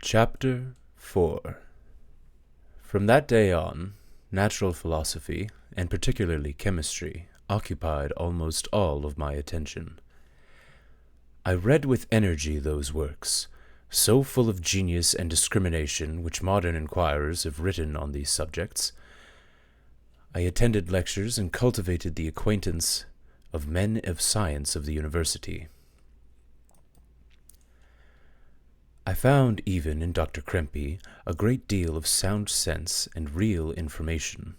Chapter 4. From that day on, natural philosophy, and particularly chemistry, occupied almost all of my attention. I read with energy those works, so full of genius and discrimination which modern inquirers have written on these subjects. I attended lectures and cultivated the acquaintance of men of science of the university. I found even in Dr. Krempe a great deal of sound sense and real information.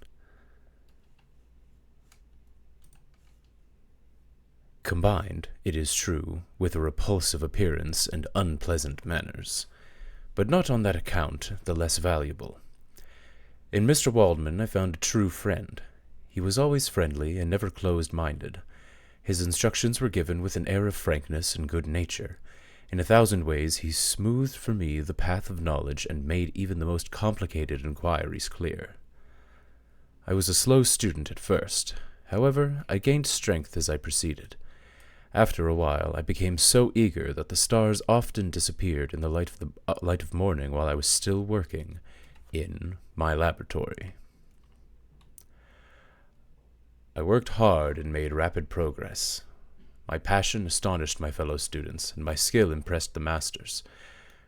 Combined, it is true, with a repulsive appearance and unpleasant manners, but not on that account the less valuable. In Mr. Waldman I found a true friend. He was always friendly and never closed-minded. His instructions were given with an air of frankness and good nature. In 1,000 ways he smoothed for me the path of knowledge and made even the most complicated inquiries clear. I was a slow student at first. However, I gained strength as I proceeded. After a while, I became so eager that the stars often disappeared in the light of morning while I was still working in my laboratory. I worked hard and made rapid progress. My passion astonished my fellow students, and my skill impressed the masters.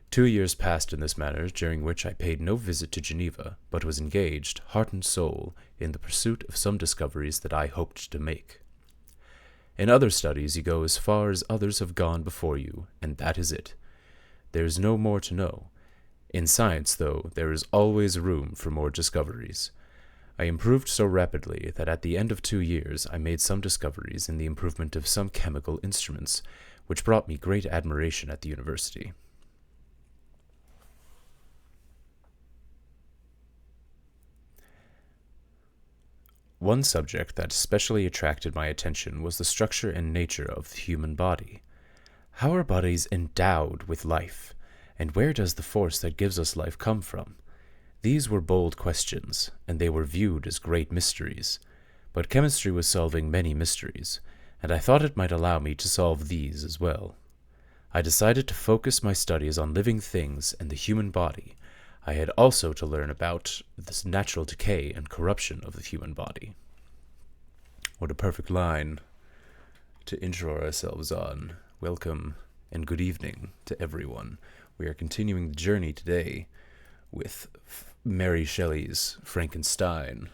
2 years passed in this manner, during which I paid no visit to Geneva, but was engaged, heart and soul, in the pursuit of some discoveries that I hoped to make. In other studies you go as far as others have gone before you, and that is it. There is no more to know. In science, though, there is always room for more discoveries. I improved so rapidly that at the end of 2 years I made some discoveries in the improvement of some chemical instruments, which brought me great admiration at the university. One subject that especially attracted my attention was the structure and nature of the human body. How are bodies endowed with life, and where does the force that gives us life come from? These were bold questions, and they were viewed as great mysteries. But chemistry was solving many mysteries, and I thought it might allow me to solve these as well. I decided to focus my studies on living things and the human body. I had also to learn about this natural decay and corruption of the human body. What a perfect line to intro ourselves on. Welcome and good evening to everyone. We are continuing the journey today with Mary Shelley's Frankenstein.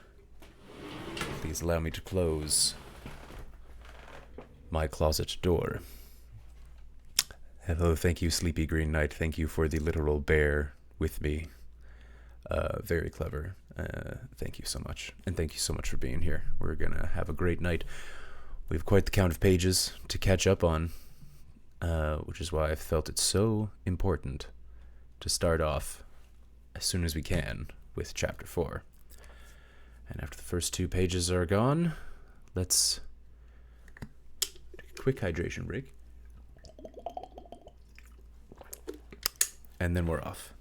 Please allow me to close my closet door. Hello, thank you, Sleepy Green Knight. Thank you for the literal bear with me. Very clever. Thank you so much. And thank you so much for being here. We're going to have a great night. We have quite the count of pages to catch up on, which is why I felt it so important to start off as soon as we can with Chapter 4. And after the first 2 pages are gone, let's take a quick hydration break. And then we're off.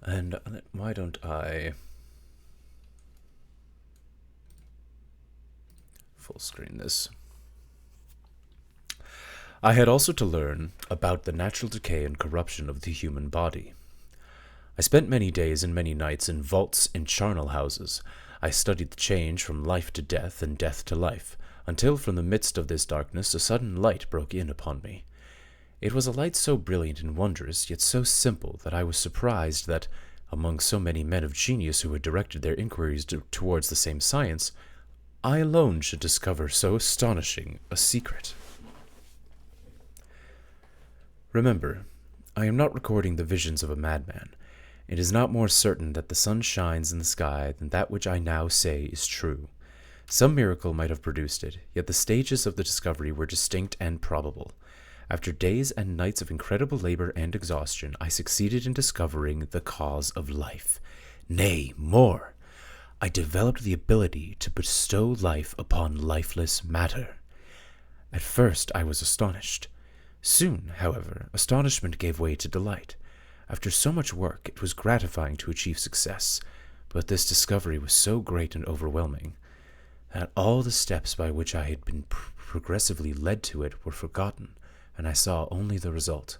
And why don't I full screen this? I had also to learn about the natural decay and corruption of the human body. I spent many days and many nights in vaults and charnel houses. I studied the change from life to death and death to life, until from the midst of this darkness a sudden light broke in upon me. It was a light so brilliant and wondrous, yet so simple, that I was surprised that, among so many men of genius who had directed their inquiries towards the same science, I alone should discover so astonishing a secret. Remember, I am not recording the visions of a madman. It is not more certain that the sun shines in the sky than that which I now say is true. Some miracle might have produced it, yet the stages of the discovery were distinct and probable. After days and nights of incredible labor and exhaustion, I succeeded in discovering the cause of life. Nay, more, I developed the ability to bestow life upon lifeless matter. At first I was astonished. Soon, however, astonishment gave way to delight. After so much work, it was gratifying to achieve success, but this discovery was so great and overwhelming that all the steps by which I had been progressively led to it were forgotten, and I saw only the result.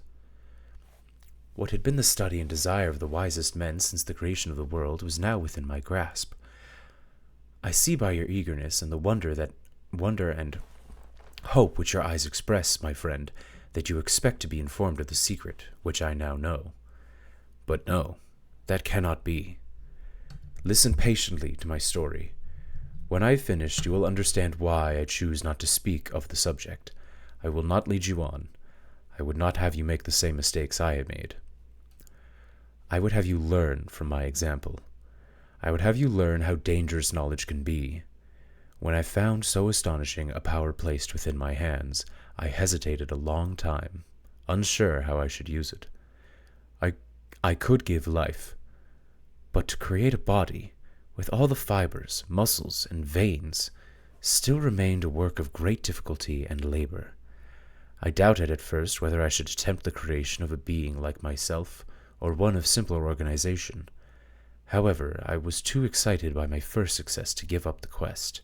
What had been the study and desire of the wisest men since the creation of the world was now within my grasp. I see by your eagerness and the wonder and hope which your eyes express, my friend, that you expect to be informed of the secret which I now know. But no, that cannot be. Listen patiently to my story. When I have finished, you will understand why I choose not to speak of the subject. I will not lead you on. I would not have you make the same mistakes I have made. I would have you learn from my example. I would have you learn how dangerous knowledge can be. When I found so astonishing a power placed within my hands, I hesitated a long time, unsure how I should use it. I could give life, but to create a body, with all the fibers, muscles, and veins, still remained a work of great difficulty and labor. I doubted at first whether I should attempt the creation of a being like myself, or one of simpler organization. However, I was too excited by my first success to give up the quest.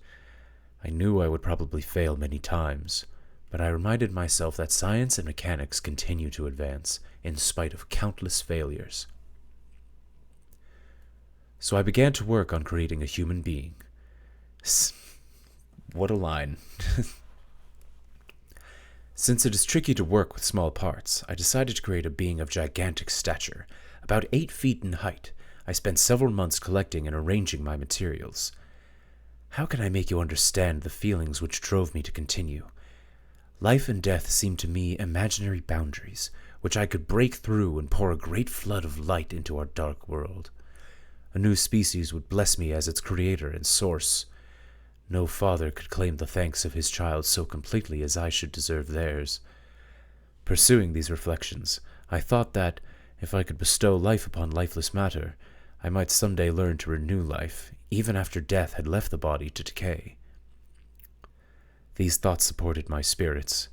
I knew I would probably fail many times, but I reminded myself that science and mechanics continue to advance, in spite of countless failures. So I began to work on creating a human being. What a line. Since it is tricky to work with small parts, I decided to create a being of gigantic stature, about 8 feet in height. I spent several months collecting and arranging my materials. How can I make you understand the feelings which drove me to continue? Life and death seemed to me imaginary boundaries, which I could break through and pour a great flood of light into our dark world. A new species would bless me as its creator and source. No father could claim the thanks of his child so completely as I should deserve theirs. Pursuing these reflections, I thought that, if I could bestow life upon lifeless matter, I might someday learn to renew life, even after death had left the body to decay. These thoughts supported my spirits.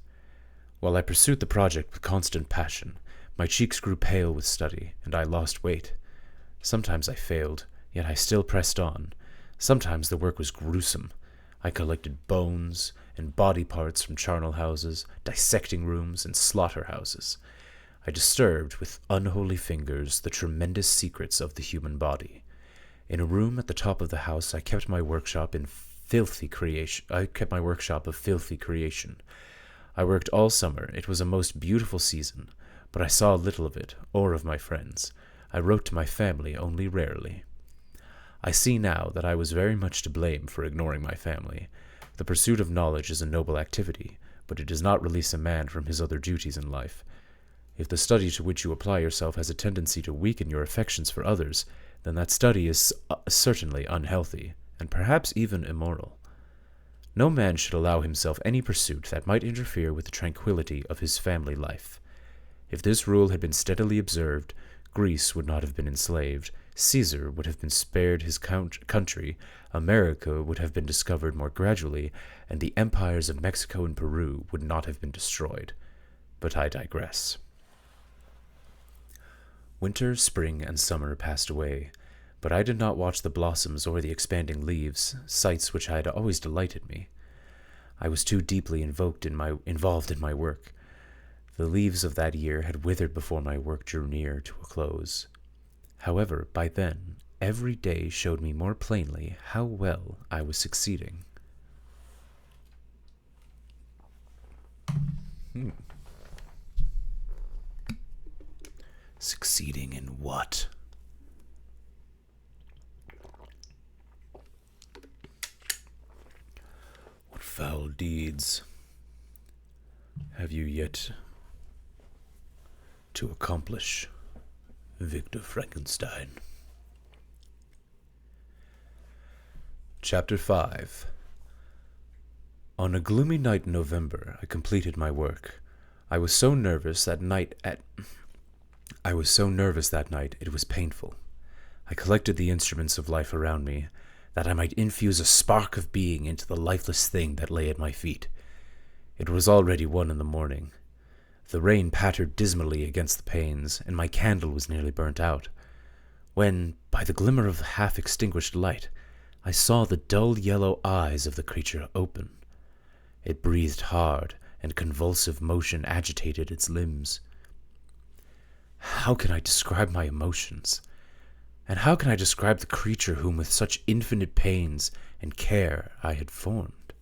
While I pursued the project with constant passion, my cheeks grew pale with study, and I lost weight. Sometimes I failed, yet I still pressed on. Sometimes the work was gruesome. I collected bones and body parts from charnel houses, dissecting rooms, and slaughterhouses. I disturbed with unholy fingers the tremendous secrets of the human body. In a room at the top of the house, I kept my workshop of filthy creation. I worked all summer. It was a most beautiful season, but I saw little of it, or of my friends. I wrote to my family only rarely. I see now that I was very much to blame for ignoring my family. The pursuit of knowledge is a noble activity, but it does not release a man from his other duties in life. If the study to which you apply yourself has a tendency to weaken your affections for others, then that study is certainly unhealthy, and perhaps even immoral. No man should allow himself any pursuit that might interfere with the tranquility of his family life. If this rule had been steadily observed, Greece would not have been enslaved, Caesar would have been spared his country, America would have been discovered more gradually, and the empires of Mexico and Peru would not have been destroyed. But I digress. Winter, spring, and summer passed away, but I did not watch the blossoms or the expanding leaves, sights which had always delighted me. I was too deeply involved in my work. The leaves of that year had withered before my work drew near to a close. However, by then, every day showed me more plainly how well I was succeeding. Succeeding in what? What foul deeds have you yet to accomplish, Victor Frankenstein? Chapter 5. On a gloomy night in November, I completed my work. I was so nervous that night it was painful. I collected the instruments of life around me, that I might infuse a spark of being into the lifeless thing that lay at my feet. It was already 1 a.m. The rain pattered dismally against the panes, and my candle was nearly burnt out, when, by the glimmer of half-extinguished light, I saw the dull yellow eyes of the creature open. It breathed hard, and convulsive motion agitated its limbs. How can I describe my emotions? And how can I describe the creature whom with such infinite pains and care I had formed?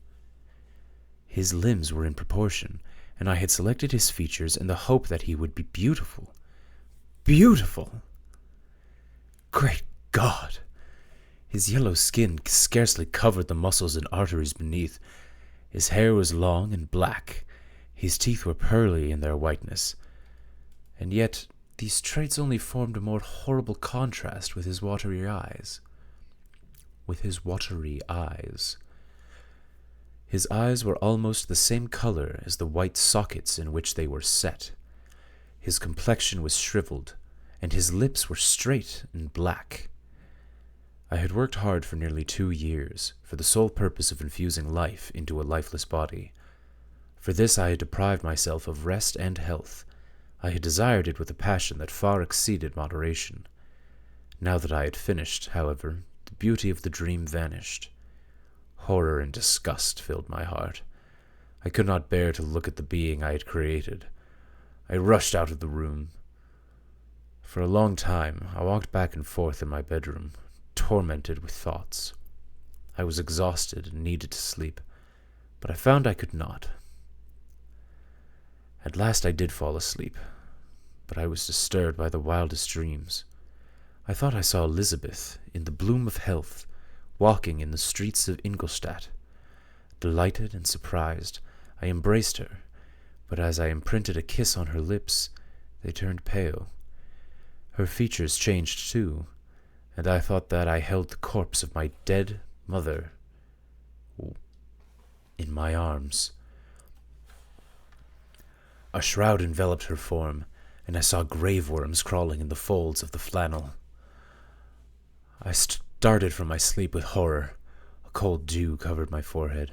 His limbs were in proportion, and I had selected his features in the hope that he would be beautiful. Beautiful! Great God! His yellow skin scarcely covered the muscles and arteries beneath. His hair was long and black. His teeth were pearly in their whiteness. And yet these traits only formed a more horrible contrast with his watery eyes. His eyes were almost the same color as the white sockets in which they were set. His complexion was shriveled, and his lips were straight and black. I had worked hard for nearly 2 years, for the sole purpose of infusing life into a lifeless body. For this I had deprived myself of rest and health. I had desired it with a passion that far exceeded moderation. Now that I had finished, however, the beauty of the dream vanished. Horror and disgust filled my heart. I could not bear to look at the being I had created. I rushed out of the room. For a long time I walked back and forth in my bedroom, tormented with thoughts. I was exhausted and needed to sleep, but I found I could not. At last I did fall asleep, but I was disturbed by the wildest dreams. I thought I saw Elizabeth, in the bloom of health, walking in the streets of Ingolstadt. Delighted and surprised, I embraced her, but as I imprinted a kiss on her lips, they turned pale. Her features changed too, and I thought that I held the corpse of my dead mother in my arms. A shroud enveloped her form, and I saw grave worms crawling in the folds of the flannel. I started from my sleep with horror. A cold dew covered my forehead.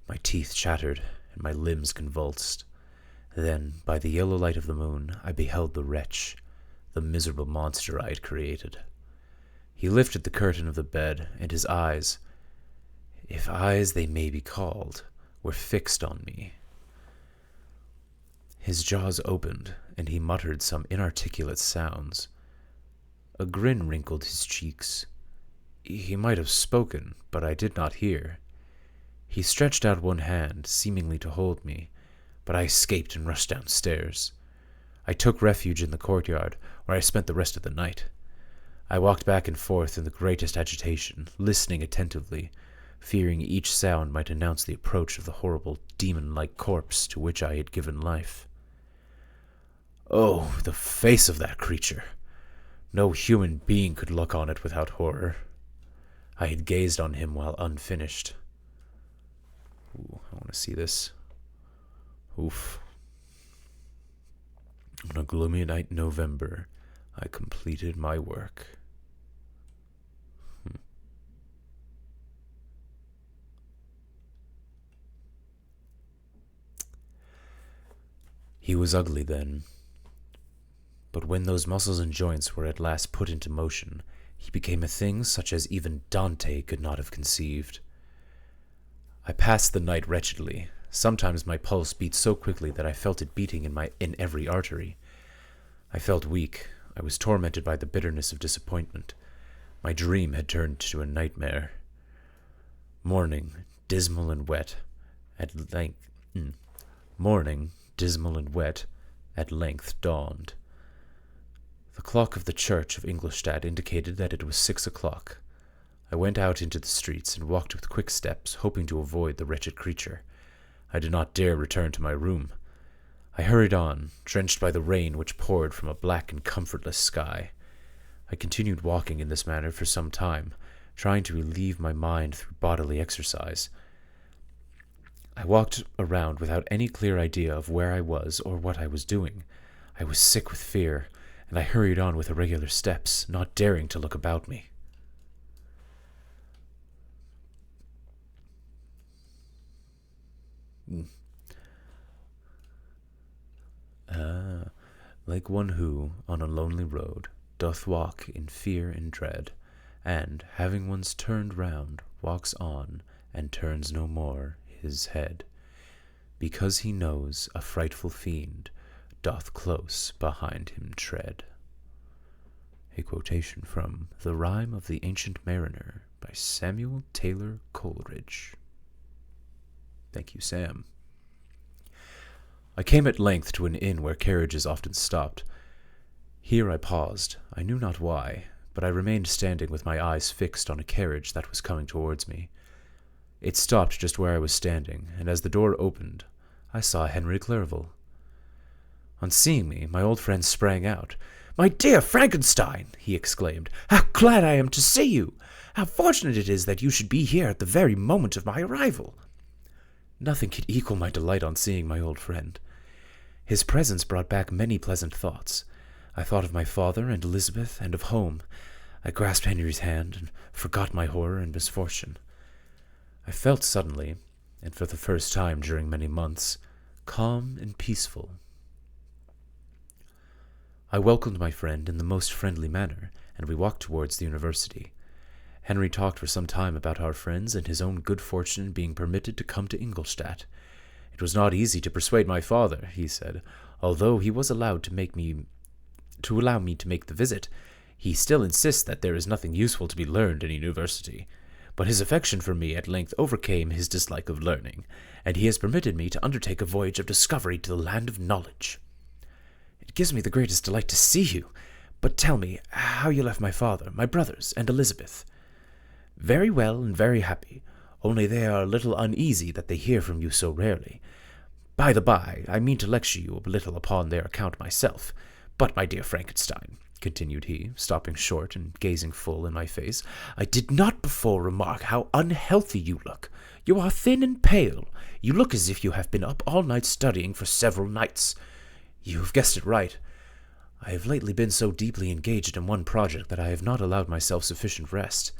My teeth chattered, and my limbs convulsed. Then, by the yellow light of the moon, I beheld the wretch, the miserable monster I had created. He lifted the curtain of the bed, and his eyes, if eyes they may be called, were fixed on me. His jaws opened, and he muttered some inarticulate sounds. A grin wrinkled his cheeks. He might have spoken, but I did not hear. He stretched out one hand, seemingly to hold me, but I escaped and rushed downstairs. I took refuge in the courtyard, where I spent the rest of the night. I walked back and forth in the greatest agitation, listening attentively, fearing each sound might announce the approach of the horrible demon-like corpse to which I had given life. Oh, the face of that creature! No human being could look on it without horror. I had gazed on him while unfinished. Ooh, I want to see this. Oof. On a gloomy night in November, I completed my work. He was ugly then, but when those muscles and joints were at last put into motion, he became a thing such as even Dante could not have conceived. I passed the night wretchedly. Sometimes my pulse beat so quickly that I felt it beating in every artery. I felt weak. I was tormented by the bitterness of disappointment. My dream had turned to a nightmare. Morning, dismal and wet, at length dawned. The clock of the church of Ingolstadt indicated that it was 6 o'clock. I went out into the streets and walked with quick steps, hoping to avoid the wretched creature. I did not dare return to my room. I hurried on, drenched by the rain which poured from a black and comfortless sky. I continued walking in this manner for some time, trying to relieve my mind through bodily exercise. I walked around without any clear idea of where I was or what I was doing. I was sick with fear, and I hurried on with irregular steps, not daring to look about me. Like one who, on a lonely road, doth walk in fear and dread, and, having once turned round, walks on, and turns no more his head. because he knows a frightful fiend doth close behind him tread. A quotation from The Rime of the Ancient Mariner by Samuel Taylor Coleridge. Thank you, Sam. I came at length to an inn where carriages often stopped. Here I paused. I knew not why, but I remained standing with my eyes fixed on a carriage that was coming towards me. It stopped just where I was standing, and as the door opened, I saw Henry Clerval. On seeing me, my old friend sprang out. "My dear Frankenstein!" he exclaimed. "How glad I am to see you! How fortunate it is that you should be here at the very moment of my arrival!" Nothing could equal my delight on seeing my old friend. His presence brought back many pleasant thoughts. I thought of my father and Elizabeth and of home. I grasped Henry's hand and forgot my horror and misfortune. I felt suddenly, and for the first time during many months, calm and peaceful. I welcomed my friend in the most friendly manner, and we walked towards the university. Henry talked for some time about our friends and his own good fortune in being permitted to come to Ingolstadt. It was not easy to persuade my father, he said, although he was allowed to allow me to make the visit. He still insists that there is nothing useful to be learned in a university. But his affection for me at length overcame his dislike of learning, and he has permitted me to undertake a voyage of discovery to the land of knowledge. It gives me the greatest delight to see you, but tell me how you left my father, my brothers, and Elizabeth. Very well and very happy, only they are a little uneasy that they hear from you so rarely. By the by, I mean to lecture you a little upon their account myself. But, my dear Frankenstein, continued he, stopping short and gazing full in my face, I did not before remark how unhealthy you look. You are thin and pale. You look as if you have been up all night studying for several nights. You have guessed it right. I have lately been so deeply engaged in one project that I have not allowed myself sufficient rest.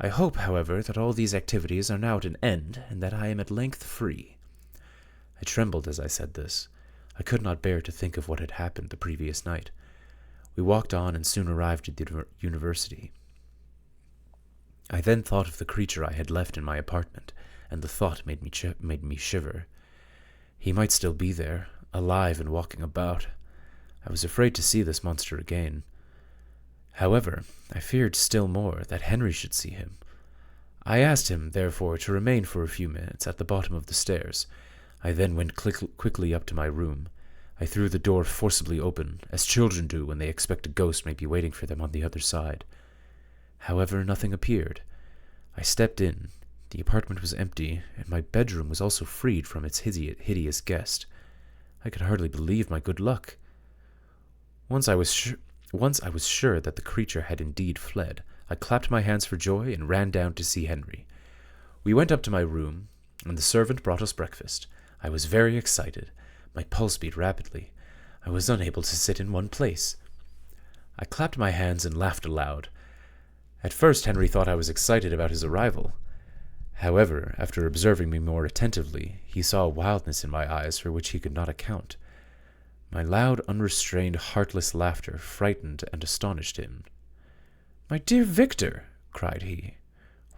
I hope, however, that all these activities are now at an end, and that I am at length free. I trembled as I said this. I could not bear to think of what had happened the previous night. We walked on and soon arrived at the university. I then thought of the creature I had left in my apartment, and the thought made me shiver. He might still be there, alive and walking about. I was afraid to see this monster again. However, I feared still more that Henry should see him. I asked him, therefore, to remain for a few minutes at the bottom of the stairs. I then went quickly up to my room. I threw the door forcibly open, as children do when they expect a ghost may be waiting for them on the other side. However, nothing appeared. I stepped in. The apartment was empty, and my bedroom was also freed from its hideous guest. I could hardly believe my good luck. Once I was sure that the creature had indeed fled, I clapped my hands for joy and ran down to see Henry. We went up to my room, and the servant brought us breakfast. I was very excited. My pulse beat rapidly. I was unable to sit in one place. I clapped my hands and laughed aloud. At first Henry thought I was excited about his arrival. However, after observing me more attentively, he saw a wildness in my eyes for which he could not account. My loud, unrestrained, heartless laughter frightened and astonished him. "My dear Victor," cried he,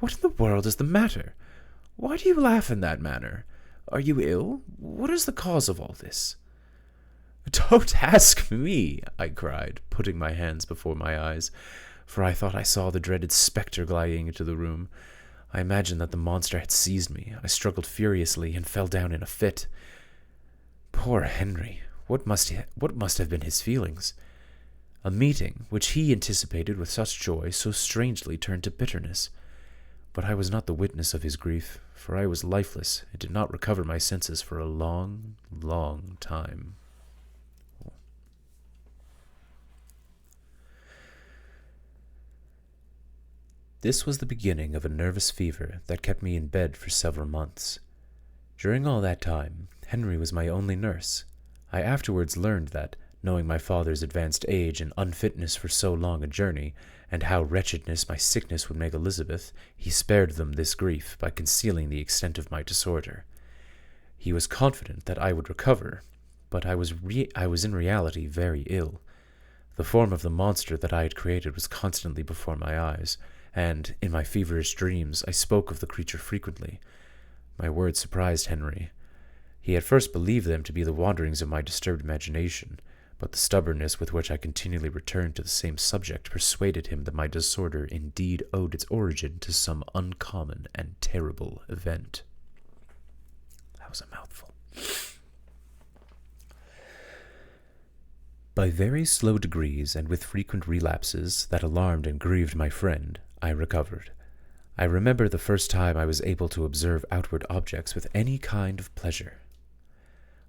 "what in the world is the matter? Why do you laugh in that manner? Are you ill? What is the cause of all this?" "Don't ask me," I cried, putting my hands before my eyes, for I thought I saw the dreaded spectre gliding into the room. I imagined that the monster had seized me. I struggled furiously and fell down in a fit. Poor Henry! What must have been his feelings? A meeting, which he anticipated with such joy, so strangely turned to bitterness. But I was not the witness of his grief, for I was lifeless and did not recover my senses for a long, long time. This was the beginning of a nervous fever that kept me in bed for several months. During all that time, Henry was my only nurse. I afterwards learned that, knowing my father's advanced age and unfitness for so long a journey, and how wretchedness my sickness would make Elizabeth, he spared them this grief by concealing the extent of my disorder. He was confident that I would recover, but I was in reality very ill. The form of the monster that I had created was constantly before my eyes, and, in my feverish dreams, I spoke of the creature frequently. My words surprised Henry. He at first believed them to be the wanderings of my disturbed imagination, but the stubbornness with which I continually returned to the same subject persuaded him that my disorder indeed owed its origin to some uncommon and terrible event. That was a mouthful. By very slow degrees and with frequent relapses that alarmed and grieved my friend, I recovered. I remember the first time I was able to observe outward objects with any kind of pleasure.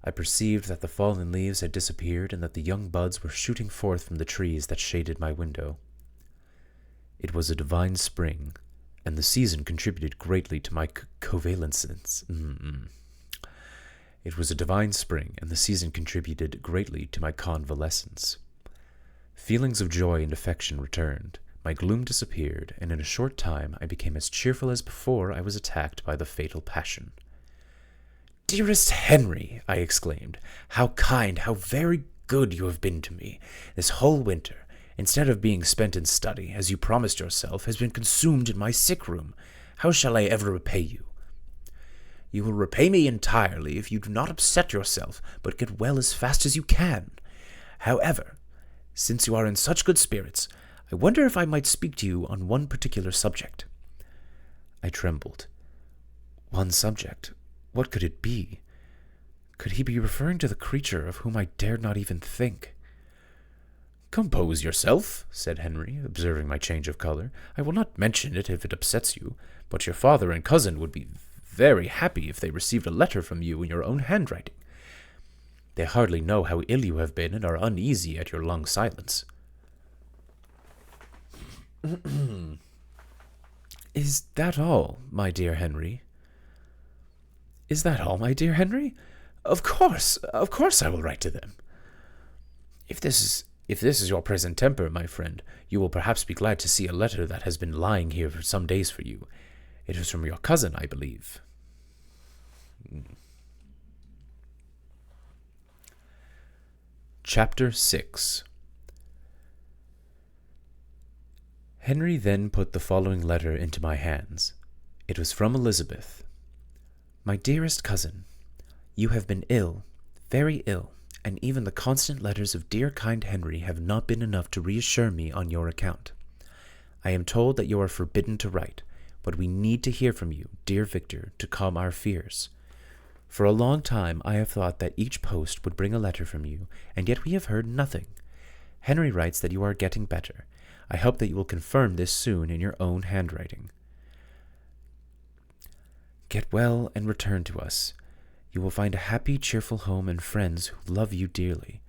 I perceived that the fallen leaves had disappeared and that the young buds were shooting forth from the trees that shaded my window. It was a divine spring, and the season contributed greatly to my convalescence. It was a divine spring, and the season contributed greatly to my convalescence. Feelings of joy and affection returned, my gloom disappeared, and in a short time I became as cheerful as before I was attacked by the fatal passion. "Dearest Henry," I exclaimed, "how kind, how very good you have been to me. This whole winter, instead of being spent in study, as you promised yourself, has been consumed in my sick room. How shall I ever repay you?" "You will repay me entirely if you do not upset yourself, but get well as fast as you can. However, since you are in such good spirits, I wonder if I might speak to you on one particular subject." I trembled. One subject? What could it be? Could he be referring to the creature of whom I dared not even think? "Compose yourself," said Henry, observing my change of color. "I will not mention it if it upsets you, but your father and cousin would be very happy if they received a letter from you in your own handwriting. They hardly know how ill you have been and are uneasy at your long silence." "Is that all, my dear Henry?" "Is that all, my dear Henry? Of course I will write to them." If this is your present temper, my friend, you will perhaps be glad to see a letter that has been lying here for some days for you. It was from your cousin, I believe." Chapter 6. Henry then put the following letter into my hands. It was from Elizabeth. "My dearest cousin, you have been ill, very ill, and even the constant letters of dear kind Henry have not been enough to reassure me on your account. I am told that you are forbidden to write, but we need to hear from you, dear Victor, to calm our fears. For a long time I have thought that each post would bring a letter from you, and yet we have heard nothing. Henry writes that you are getting better. I hope that you will confirm this soon in your own handwriting. Get well and return to us. You will find a happy, cheerful home and friends who love you dearly.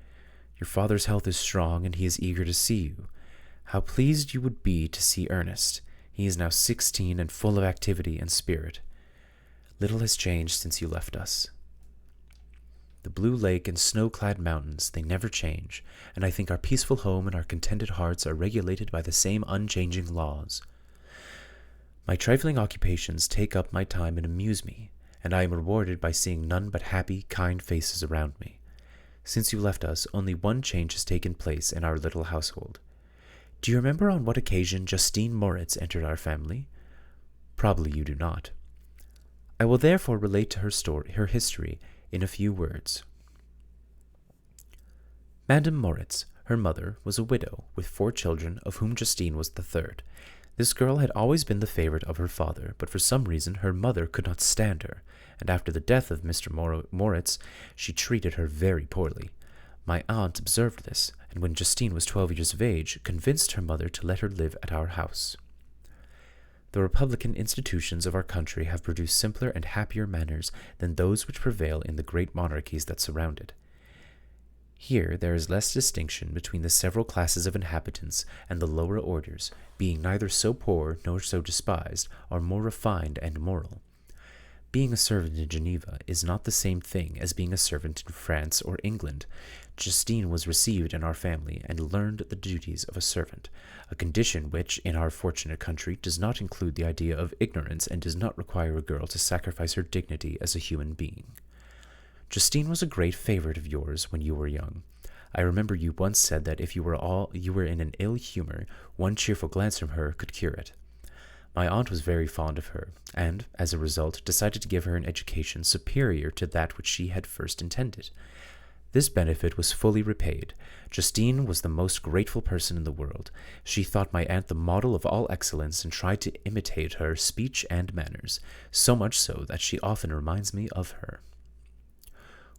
Your father's health is strong, and he is eager to see you. How pleased you would be to see Ernest. He is now 16 and full of activity and spirit. Little has changed since you left us. The blue lake and snow-clad mountains, they never change, and I think our peaceful home and our contented hearts are regulated by the same unchanging laws. My trifling occupations take up my time and amuse me, and I am rewarded by seeing none but happy, kind faces around me. Since you left us, only one change has taken place in our little household. Do you remember on what occasion Justine Moritz entered our family? Probably you do not. I will therefore relate to her history in a few words. Madame Moritz, her mother, was a widow with 4 children, of whom Justine was the third. This girl had always been the favorite of her father, but for some reason her mother could not stand her, and after the death of Mr. Moritz, she treated her very poorly. My aunt observed this, and when Justine was 12 years of age, convinced her mother to let her live at our house. The republican institutions of our country have produced simpler and happier manners than those which prevail in the great monarchies that surround it. Here there is less distinction between the several classes of inhabitants, and the lower orders, being neither so poor nor so despised, are more refined and moral. Being a servant in Geneva is not the same thing as being a servant in France or England. Justine was received in our family and learned the duties of a servant, a condition which, in our fortunate country, does not include the idea of ignorance and does not require a girl to sacrifice her dignity as a human being. Justine was a great favorite of yours when you were young. I remember you once said that if you were in an ill humor, one cheerful glance from her could cure it. My aunt was very fond of her, and, as a result, decided to give her an education superior to that which she had first intended. This benefit was fully repaid. Justine was the most grateful person in the world. She thought my aunt the model of all excellence and tried to imitate her speech and manners, so much so that she often reminds me of her.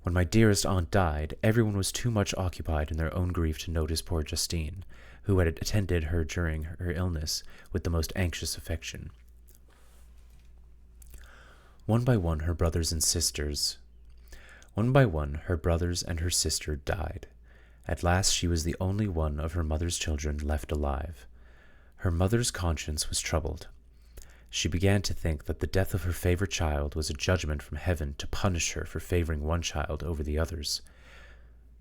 When my dearest aunt died, everyone was too much occupied in their own grief to notice poor Justine, who had attended her during her illness with the most anxious affection. One by one, her brothers and her sister died. At last she was the only one of her mother's children left alive. Her mother's conscience was troubled. She began to think that the death of her favorite child was a judgment from heaven to punish her for favoring one child over the others.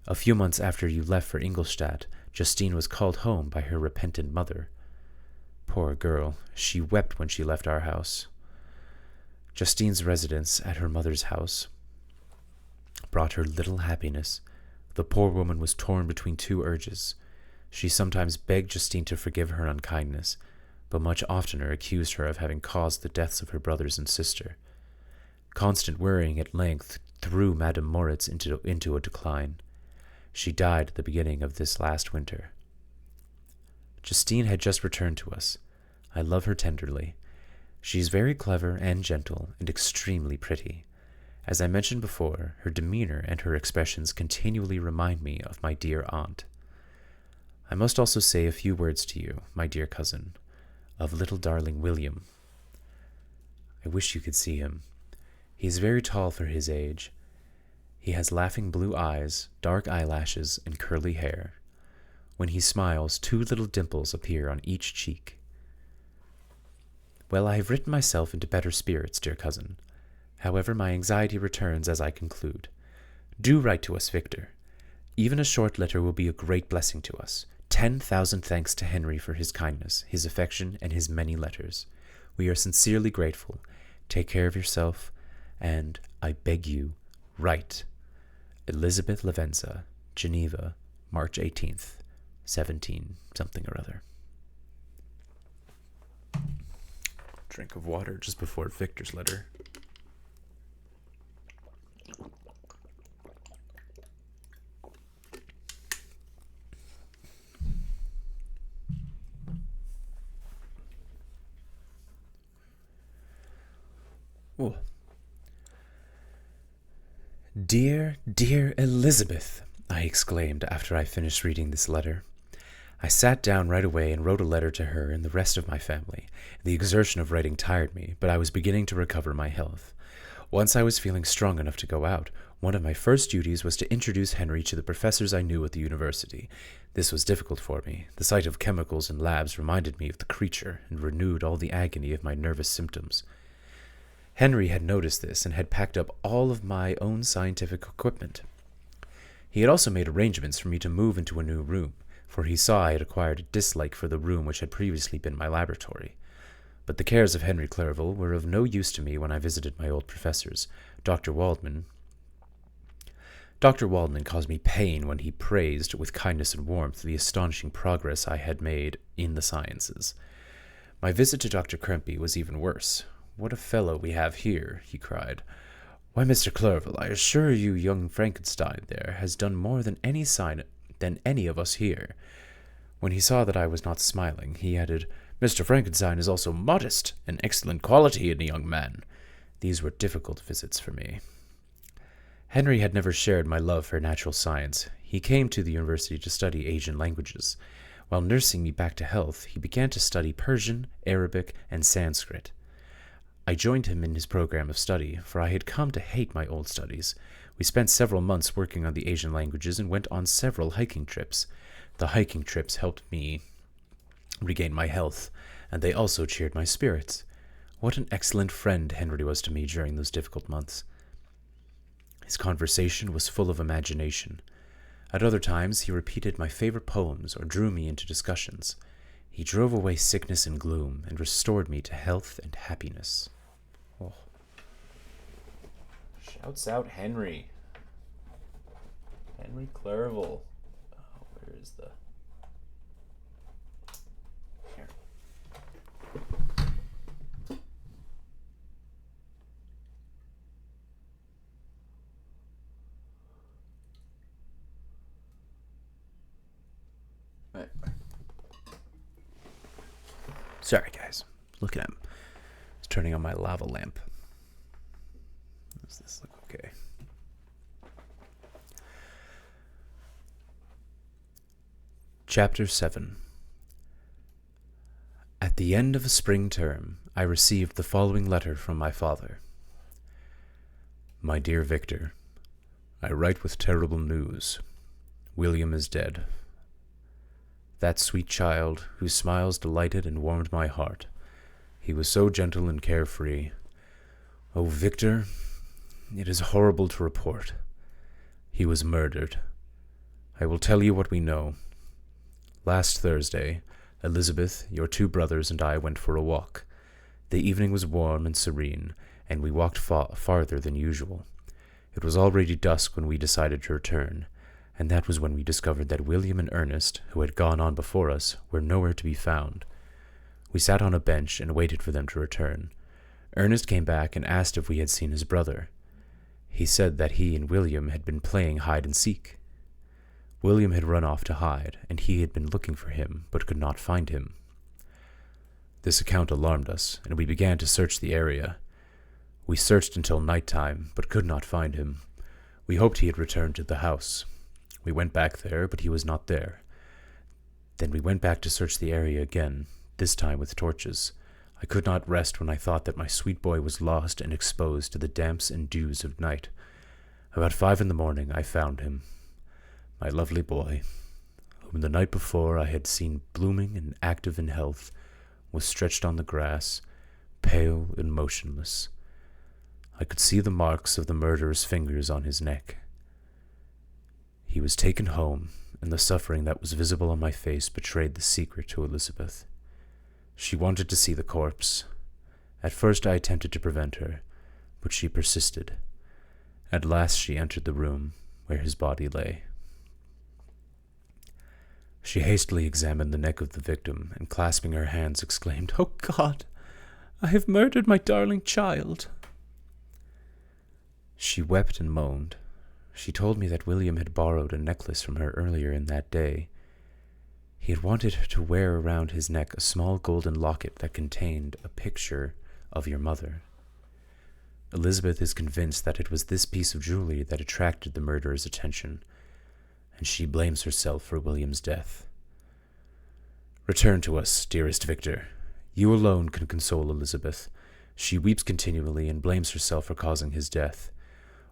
A few months after you left for Ingolstadt, Justine was called home by her repentant mother. Poor girl, she wept when she left our house. Justine's residence at her mother's house brought her little happiness. The poor woman was torn between two urges. She sometimes begged Justine to forgive her unkindness, but much oftener accused her of having caused the deaths of her brothers and sister. Constant worrying at length threw Madame Moritz into a decline. She died at the beginning of this last winter. Justine had just returned to us. I love her tenderly. She is very clever and gentle and extremely pretty. As I mentioned before, her demeanor and her expressions continually remind me of my dear aunt. I must also say a few words to you, my dear cousin, of little darling William. I wish you could see him. He is very tall for his age. He has laughing blue eyes, dark eyelashes, and curly hair. When he smiles, 2 little dimples appear on each cheek. Well, I have written myself into better spirits, dear cousin. However, my anxiety returns as I conclude. Do write to us, Victor. Even a short letter will be a great blessing to us. 10,000 thanks to Henry for his kindness, his affection, and his many letters. We are sincerely grateful. Take care of yourself, and, I beg you, write. Elizabeth Lavenza, Geneva, March 18th, 17 something or other. Drink of water just before Victor's letter. Oh. Dear, dear Elizabeth, I exclaimed after I finished reading this letter. I sat down right away and wrote a letter to her and the rest of my family. The exertion of writing tired me, but I was beginning to recover my health. Once I was feeling strong enough to go out, one of my first duties was to introduce Henry to the professors I knew at the university. This was difficult for me. The sight of chemicals and labs reminded me of the creature and renewed all the agony of my nervous symptoms. Henry had noticed this and had packed up all of my own scientific equipment. He had also made arrangements for me to move into a new room, for he saw I had acquired a dislike for the room which had previously been my laboratory. But the cares of Henry Clerval were of no use to me when I visited my old professors, Dr. Waldman. Dr. Waldman caused me pain when he praised with kindness and warmth the astonishing progress I had made in the sciences. My visit to Dr. Krempe was even worse. What a fellow we have here, he cried. Why, Mr. Clerval, I assure you young Frankenstein there has done more than any of us here. When he saw that I was not smiling, he added, Mr. Frankenstein is also modest, an excellent quality in a young man. These were difficult visits for me. Henry had never shared my love for natural science. He came to the university to study Asian languages. While nursing me back to health, he began to study Persian, Arabic, and Sanskrit. I joined him in his program of study, for I had come to hate my old studies. We spent several months working on the Asian languages and went on several hiking trips. The hiking trips helped me regain my health, and they also cheered my spirits. What an excellent friend Henry was to me during those difficult months. His conversation was full of imagination. At other times he repeated my favorite poems or drew me into discussions. He drove away sickness and gloom and restored me to health and happiness. Oh. Shouts out Henry. Henry Clerval. Oh, where is the... Here. Sorry, guys. Look at him. He's turning on my lava lamp. Does this look okay? Chapter 7. At the end of a spring term, I received the following letter from my father. My dear Victor, I write with terrible news. William is dead. That sweet child, whose smiles delighted and warmed my heart. He was so gentle and carefree. Oh, Victor, it is horrible to report. He was murdered. I will tell you what we know. Last Thursday, Elizabeth, your 2 brothers, and I went for a walk. The evening was warm and serene, and we walked farther than usual. It was already dusk when we decided to return, and that was when we discovered that William and Ernest, who had gone on before us, were nowhere to be found. We sat on a bench and waited for them to return. Ernest came back and asked if we had seen his brother. He said that he and William had been playing hide-and-seek. William had run off to hide, and he had been looking for him, but could not find him. This account alarmed us, and we began to search the area. We searched until night-time, but could not find him. We hoped he had returned to the house. We went back there, but he was not there. Then we went back to search the area again, this time with torches. I could not rest when I thought that my sweet boy was lost and exposed to the damps and dews of night. About 5 a.m, I found him. My lovely boy, whom the night before I had seen blooming and active in health, was stretched on the grass, pale and motionless. I could see the marks of the murderer's fingers on his neck. He was taken home, and the suffering that was visible on my face betrayed the secret to Elizabeth. She wanted to see the corpse. At first I attempted to prevent her, but she persisted. At last she entered the room where his body lay. She hastily examined the neck of the victim, and clasping her hands exclaimed, "Oh God, I have murdered my darling child." She wept and moaned. She told me that William had borrowed a necklace from her earlier in that day. He had wanted her to wear around his neck a small golden locket that contained a picture of your mother. Elizabeth is convinced that it was this piece of jewelry that attracted the murderer's attention, and she blames herself for William's death. Return to us, dearest Victor. You alone can console Elizabeth. She weeps continually and blames herself for causing his death.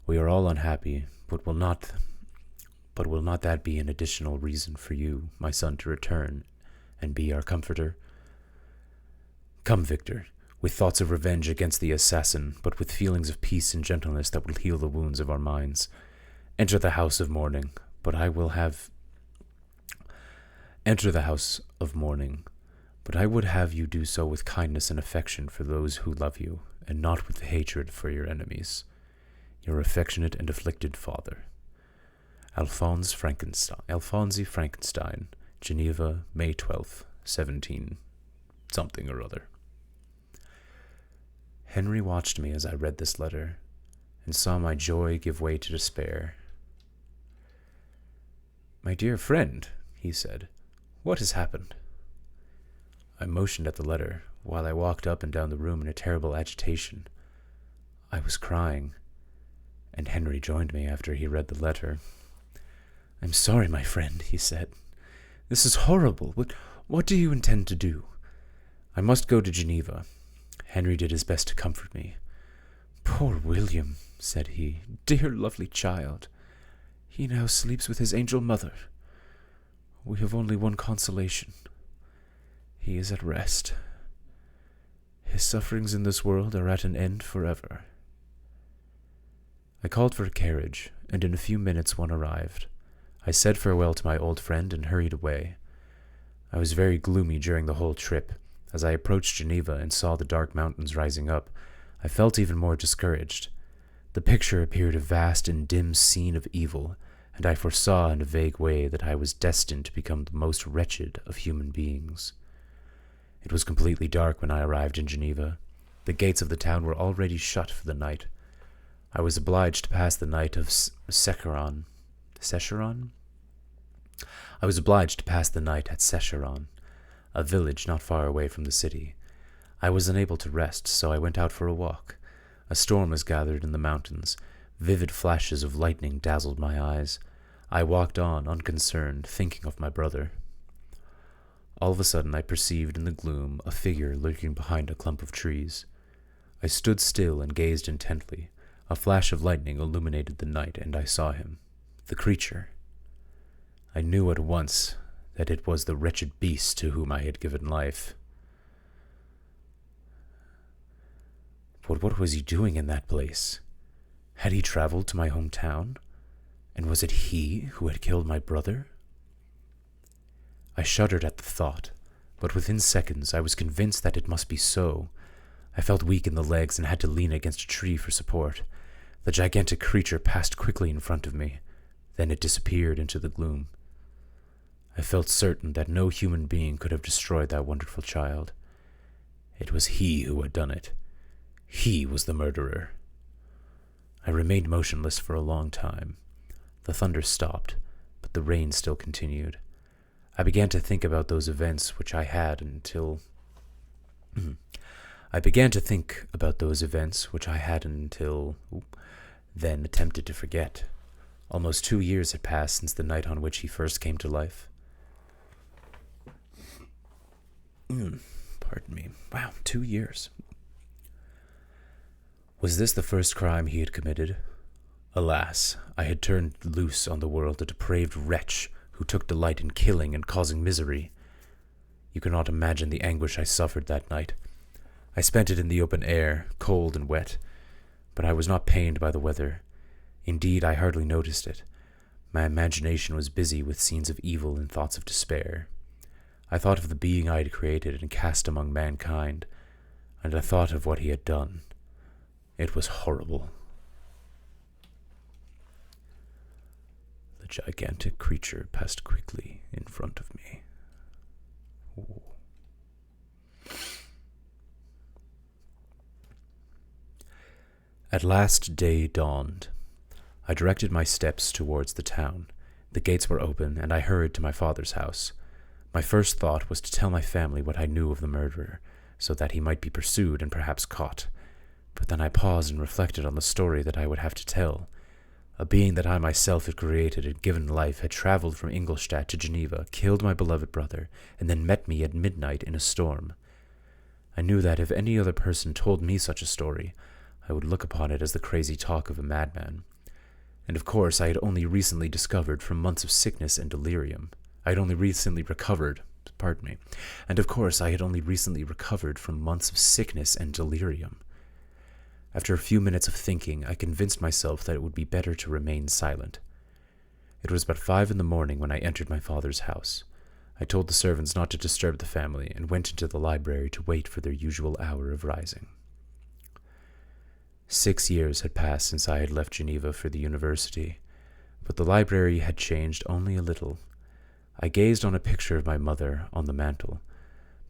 We are all unhappy, but will not that be an additional reason for you, my son, to return and be our comforter? Come, Victor, with thoughts of revenge against the assassin, but with feelings of peace and gentleness that will heal the wounds of our minds. Enter the house of mourning, but I would have you do so with kindness and affection for those who love you, and not with hatred for your enemies. Your affectionate and afflicted father, Alphonse Frankenstein, Geneva, May 12th, 17 something or other. Henry watched me as I read this letter, and saw my joy give way to despair. "My dear friend," he said, "what has happened?" I motioned at the letter, while I walked up and down the room in a terrible agitation. I was crying, and Henry joined me after he read the letter. "I'm sorry, my friend," he said. "This is horrible. What do you intend to do?" "I must go to Geneva." Henry did his best to comfort me. "Poor William," said he, "dear lovely child. He now sleeps with his angel mother. We have only one consolation. He is at rest. His sufferings in this world are at an end forever." I called for a carriage, and in a few minutes one arrived. I said farewell to my old friend and hurried away. I was very gloomy during the whole trip. As I approached Geneva and saw the dark mountains rising up, I felt even more discouraged. The picture appeared a vast and dim scene of evil, and I foresaw in a vague way that I was destined to become the most wretched of human beings. It was completely dark when I arrived in Geneva. The gates of the town were already shut for the night. I was obliged to pass the night of Secheron. I was obliged to pass the night at Secheron, a village not far away from the city. I was unable to rest, so I went out for a walk. A storm was gathered in the mountains. Vivid flashes of lightning dazzled my eyes. I walked on, unconcerned, thinking of my brother. All of a sudden I perceived in the gloom a figure lurking behind a clump of trees. I stood still and gazed intently. A flash of lightning illuminated the night, and I saw him, the creature. I knew at once that it was the wretched beast to whom I had given life. But what was he doing in that place? Had he traveled to my hometown? And was it he who had killed my brother? I shuddered at the thought, but within seconds I was convinced that it must be so. I felt weak in the legs and had to lean against a tree for support. The gigantic creature passed quickly in front of me. Then it disappeared into the gloom. I felt certain that no human being could have destroyed that wonderful child. It was he who had done it. He was the murderer. I remained motionless for a long time. The thunder stopped, but the rain still continued. I began to think about those events which I had until then attempted to forget. Almost 2 years had passed since the night on which he first came to life. Pardon me. Wow, 2 years. Was this the first crime he had committed? Alas, I had turned loose on the world a depraved wretch who took delight in killing and causing misery. You cannot imagine the anguish I suffered that night. I spent it in the open air, cold and wet, but I was not pained by the weather. Indeed, I hardly noticed it. My imagination was busy with scenes of evil and thoughts of despair. I thought of the being I had created and cast among mankind, and I thought of what he had done. It was horrible. The gigantic creature passed quickly in front of me. Ooh. At last day dawned. I directed my steps towards the town. The gates were open, and I hurried to my father's house. My first thought was to tell my family what I knew of the murderer, so that he might be pursued and perhaps caught. But then I paused and reflected on the story that I would have to tell. A being that I myself had created and given life had traveled from Ingolstadt to Geneva, killed my beloved brother, and then met me at midnight in a storm. I knew that if any other person told me such a story, I would look upon it as the crazy talk of a madman. And of course I had only recently recovered from months of sickness and delirium. And of course I had only recently recovered from months of sickness and delirium. After a few minutes of thinking, I convinced myself that it would be better to remain silent. It was about 5 in the morning when I entered my father's house. I told the servants not to disturb the family and went into the library to wait for their usual hour of rising. 6 years had passed since I had left Geneva for the university, but the library had changed only a little. I gazed on a picture of my mother on the mantel.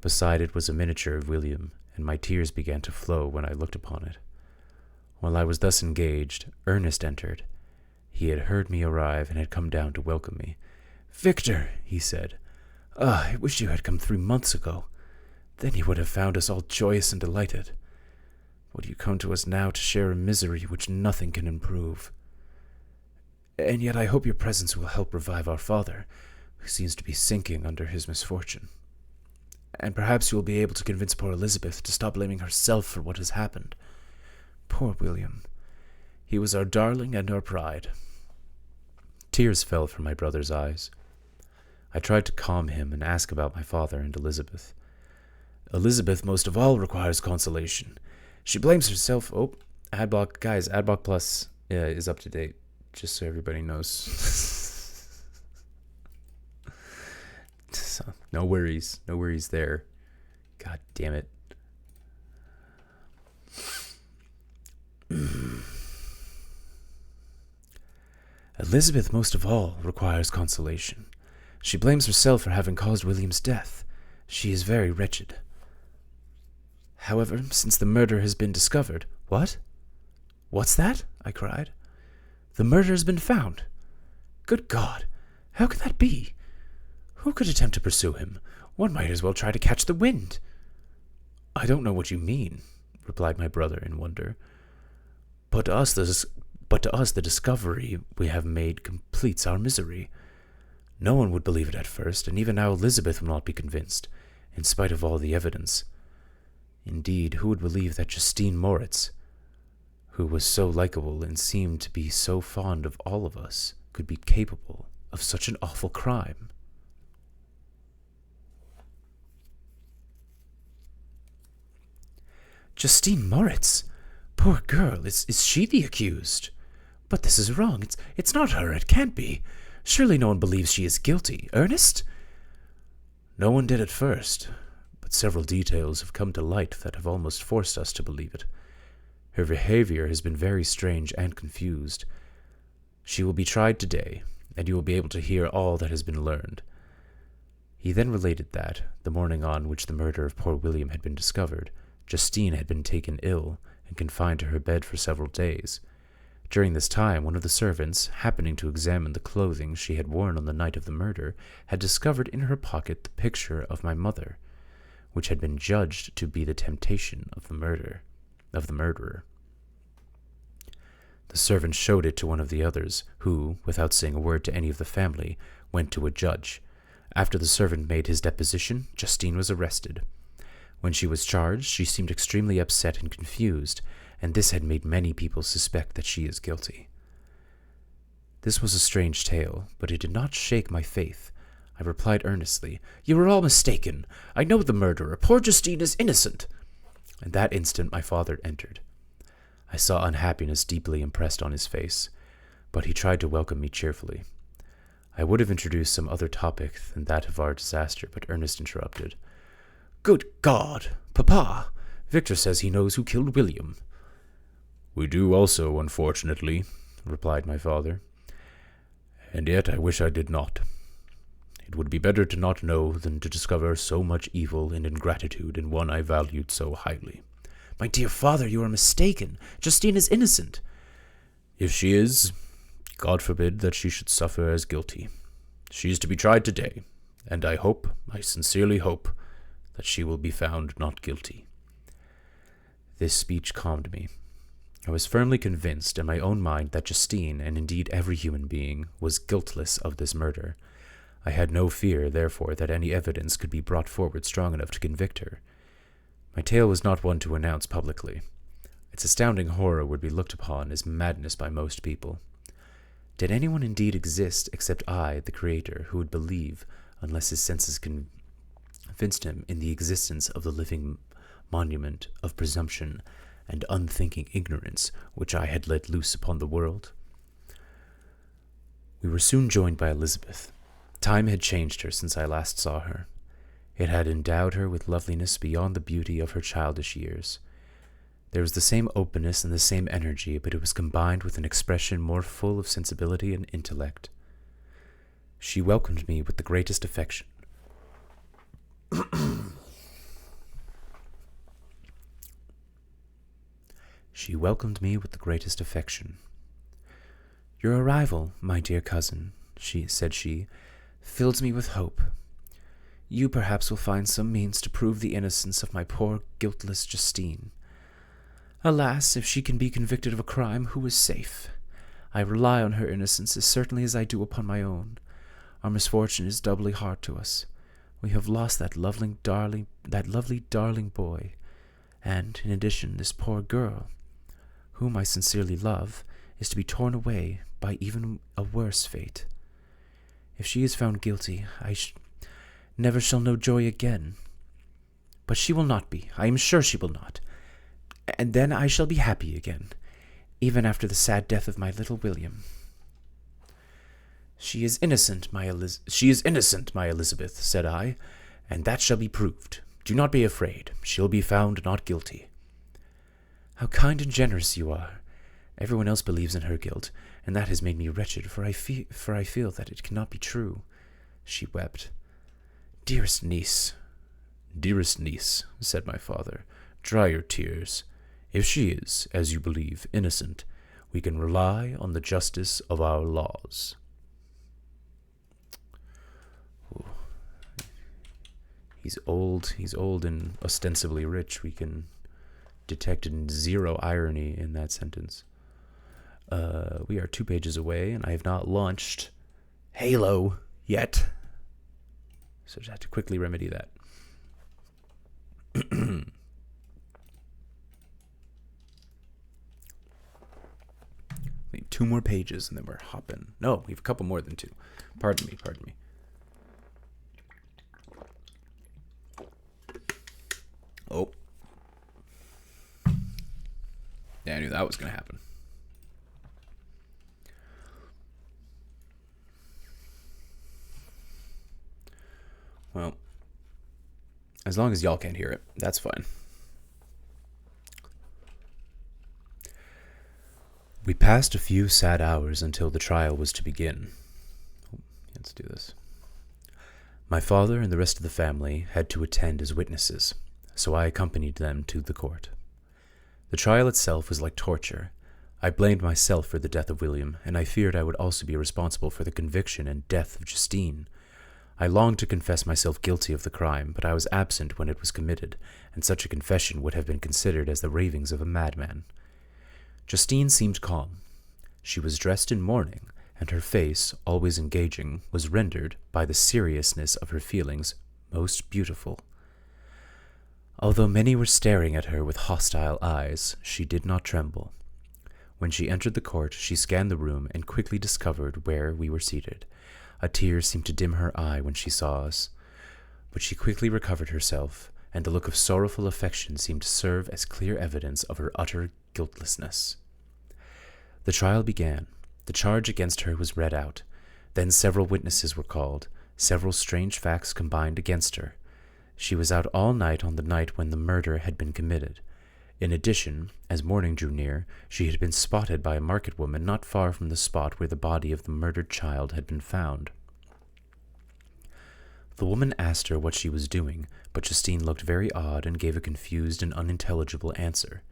Beside it was a miniature of William, and my tears began to flow when I looked upon it. While I was thus engaged, Ernest entered. He had heard me arrive and had come down to welcome me. "Victor," he said, "I wish you had come 3 months ago. Then you would have found us all joyous and delighted. Would you come to us now to share a misery which nothing can improve? And yet I hope your presence will help revive our father, who seems to be sinking under his misfortune. And perhaps you will be able to convince poor Elizabeth to stop blaming herself for what has happened. Poor William. He was our darling and our pride." Tears fell from my brother's eyes. I tried to calm him and ask about my father and Elizabeth. "Elizabeth most of all requires consolation. She blames herself." Adblock Plus is up to date, just so everybody knows. So, no worries there. God damn it. "Elizabeth most of all requires consolation. She blames herself for having caused William's death. She is very wretched. However, since the murder has been discovered—" "What? What's that?" I cried. "The murder has been found. Good God! How can that be? Who could attempt to pursue him? One might as well try to catch the wind." "I don't know what you mean," replied my brother in wonder. But to us the discovery we have made completes our misery. No one would believe it at first, and even now Elizabeth will not be convinced, in spite of all the evidence. Indeed, who would believe that Justine Moritz, who was so likable and seemed to be so fond of all of us, could be capable of such an awful crime? Justine Moritz? Poor girl, is she the accused? But this is wrong. It's not her. It can't be. Surely no one believes she is guilty. Ernest? No one did at first, but several details have come to light that have almost forced us to believe it. Her behavior has been very strange and confused. She will be tried today, and you will be able to hear all that has been learned. He then related that, the morning on which the murder of poor William had been discovered, Justine had been taken ill and confined to her bed for several days. During this time, one of the servants, happening to examine the clothing she had worn on the night of the murder, had discovered in her pocket the picture of my mother, which had been judged to be the temptation of the murderer. The servant showed it to one of the others, who, without saying a word to any of the family, went to a judge. After the servant made his deposition, Justine was arrested. When she was charged, she seemed extremely upset and confused, and this had made many people suspect that she is guilty. This was a strange tale, but it did not shake my faith. I replied earnestly, "You are all mistaken. I know the murderer. Poor Justine is innocent." At that instant my father entered. I saw unhappiness deeply impressed on his face, but he tried to welcome me cheerfully. I would have introduced some other topic than that of our disaster, but Ernest interrupted. "Good God, Papa! Victor says he knows who killed William." "We do also, unfortunately," replied my father. "And yet I wish I did not. It would be better to not know than to discover so much evil and ingratitude in one I valued so highly." "My dear father, you are mistaken. Justine is innocent." "If she is, God forbid that she should suffer as guilty. She is to be tried today, and I sincerely hope, that she will be found not guilty." This speech calmed me. I was firmly convinced in my own mind that Justine, and indeed every human being, was guiltless of this murder. I had no fear, therefore, that any evidence could be brought forward strong enough to convict her. My tale was not one to announce publicly. Its astounding horror would be looked upon as madness by most people. Did anyone indeed exist except I, the Creator, who would believe unless his senses convinced him in the existence of the living monument of presumption and unthinking ignorance which I had let loose upon the world? We were soon joined by Elizabeth. Time had changed her since I last saw her. It had endowed her with loveliness beyond the beauty of her childish years. There was the same openness and the same energy, but it was combined with an expression more full of sensibility and intellect. She welcomed me with the greatest affection. "Your arrival, my dear cousin," said she, "fills me with hope. You perhaps will find some means to prove the innocence of my poor guiltless Justine. Alas, if she can be convicted of a crime, who is safe? I rely on her innocence as certainly as I do upon my own. Our misfortune is doubly hard to us. We have lost that lovely darling boy, and, in addition, this poor girl, whom I sincerely love, is to be torn away by even a worse fate. If she is found guilty, I never shall know joy again. But she will not be. I am sure she will not. And then I shall be happy again, even after the sad death of my little William." She is innocent, my Elizabeth," said I, "and that shall be proved. Do not be afraid. She'll be found not guilty." "How kind and generous you are. Everyone else believes in her guilt, and that has made me wretched, for I feel that it cannot be true." She wept. Dearest niece," said my father, "dry your tears. If she is, as you believe, innocent, we can rely on the justice of our laws." He's old and ostensibly rich. We can detect zero irony in that sentence. We are 2 pages away, and I have not launched Halo yet. So I just have to quickly remedy that. We have 2 more pages, and then we're hopping. No, we have a couple more than 2. Pardon me. Oh. Yeah, I knew that was going to happen. Well, as long as y'all can't hear it, that's fine. We passed a few sad hours until the trial was to begin. Let's do this. My father and the rest of the family had to attend as witnesses, so I accompanied them to the court. The trial itself was like torture. I blamed myself for the death of William, and I feared I would also be responsible for the conviction and death of Justine. I longed to confess myself guilty of the crime, but I was absent when it was committed, and such a confession would have been considered as the ravings of a madman. Justine seemed calm. She was dressed in mourning, and her face, always engaging, was rendered, by the seriousness of her feelings, most beautiful. Although many were staring at her with hostile eyes, she did not tremble. When she entered the court, she scanned the room and quickly discovered where we were seated. A tear seemed to dim her eye when she saw us, but she quickly recovered herself, and the look of sorrowful affection seemed to serve as clear evidence of her utter guiltlessness. The trial began. The charge against her was read out. Then several witnesses were called. Several strange facts combined against her. She was out all night on the night when the murder had been committed. In addition, as morning drew near, she had been spotted by a market woman not far from the spot where the body of the murdered child had been found. The woman asked her what she was doing, but Justine looked very odd and gave a confused and unintelligible answer.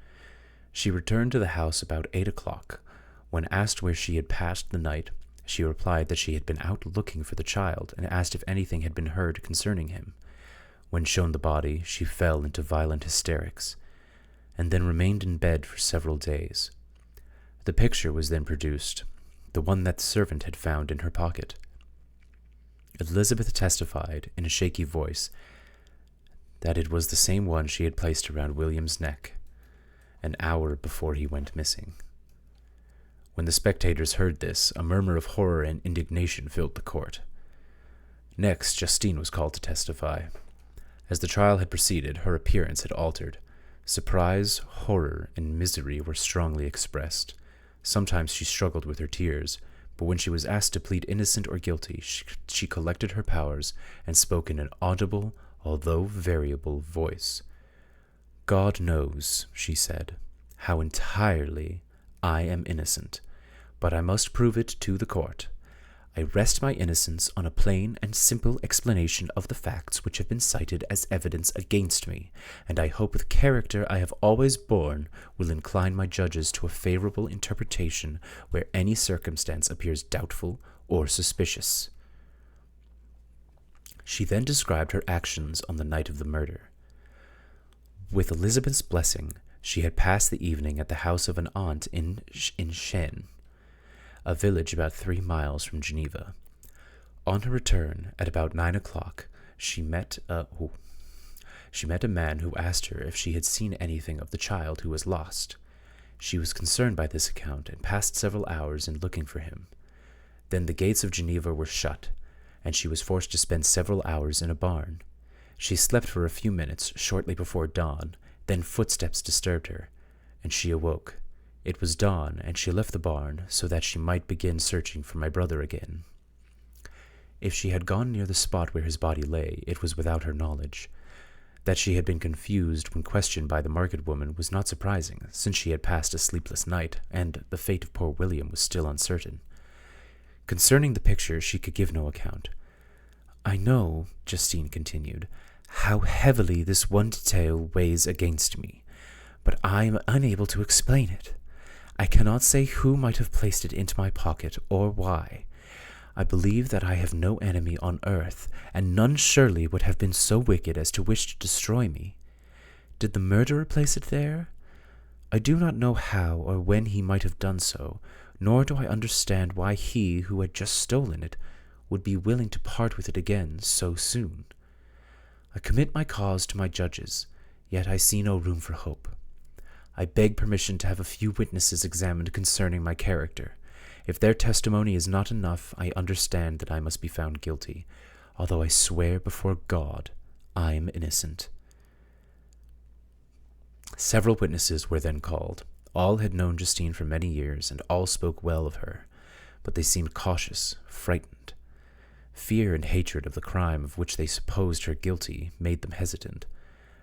She returned to the house about 8 o'clock. When asked where she had passed the night, she replied that she had been out looking for the child and asked if anything had been heard concerning him. When shown the body, she fell into violent hysterics, and then remained in bed for several days. The picture was then produced, the one that the servant had found in her pocket. Elizabeth testified, in a shaky voice, that it was the same one she had placed around William's neck, an hour before he went missing. When the spectators heard this, a murmur of horror and indignation filled the court. Next, Justine was called to testify. As the trial had proceeded, her appearance had altered. Surprise, horror, and misery were strongly expressed. Sometimes she struggled with her tears, but when she was asked to plead innocent or guilty, she collected her powers and spoke in an audible, although variable, voice. "God knows," she said, "how entirely I am innocent, but I must prove it to the court. I rest my innocence on a plain and simple explanation of the facts which have been cited as evidence against me, and I hope the character I have always borne will incline my judges to a favorable interpretation where any circumstance appears doubtful or suspicious." She then described her actions on the night of the murder. With Elizabeth's blessing, she had passed the evening at the house of an aunt in Chêne, a village about 3 miles from Geneva. On her return, at about 9 o'clock, she met a man who asked her if she had seen anything of the child who was lost. She was concerned by this account and passed several hours in looking for him. Then the gates of Geneva were shut, and she was forced to spend several hours in a barn. She slept for a few minutes shortly before dawn, then footsteps disturbed her, and she awoke. It was dawn, and she left the barn so that she might begin searching for my brother again. If she had gone near the spot where his body lay, it was without her knowledge. That she had been confused when questioned by the market woman was not surprising, since she had passed a sleepless night, and the fate of poor William was still uncertain. Concerning the picture, she could give no account. "I know," Justine continued, "how heavily this one detail weighs against me, but I am unable to explain it. I cannot say who might have placed it into my pocket or why. I believe that I have no enemy on earth, and none surely would have been so wicked as to wish to destroy me. Did the murderer place it there? I do not know how or when he might have done so, nor do I understand why he who had just stolen it would be willing to part with it again so soon. I commit my cause to my judges, yet I see no room for hope. I beg permission to have a few witnesses examined concerning my character. If their testimony is not enough, I understand that I must be found guilty, although I swear before God I am innocent. Several witnesses were then called. All had known Justine for many years, and all spoke well of her, but they seemed cautious, frightened. Fear and hatred of the crime of which they supposed her guilty made them hesitant.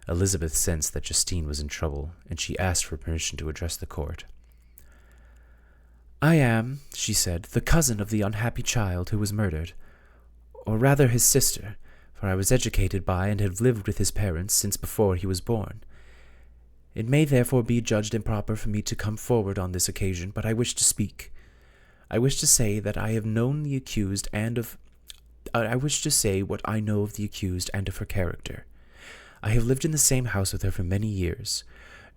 Elizabeth sensed that Justine was in trouble, and she asked for permission to address the court. "I am," she said, "the cousin of the unhappy child who was murdered, or rather his sister, for I was educated by and have lived with his parents since before he was born. It may therefore be judged improper for me to come forward on this occasion, but I wish to speak. I wish to say that I have known the accused I wish to say what I know of the accused and of her character. I have lived in the same house with her for many years.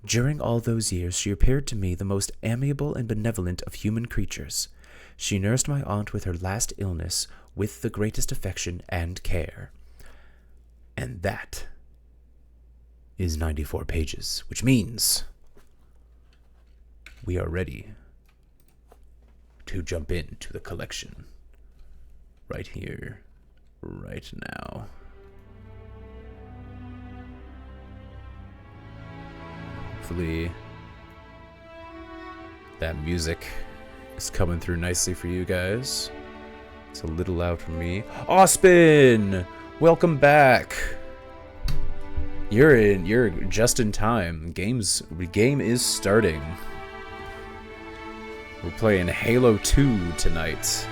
During all those years she appeared to me the most amiable and benevolent of human creatures. She nursed my aunt with her last illness with the greatest affection and care." And that is 94 pages, which means we are ready to jump into the collection right here, right now. Hopefully that music is coming through nicely for you guys. It's a little loud for me. Ospin! Welcome back! You're just in time. Game is starting. We're playing Halo 2 tonight.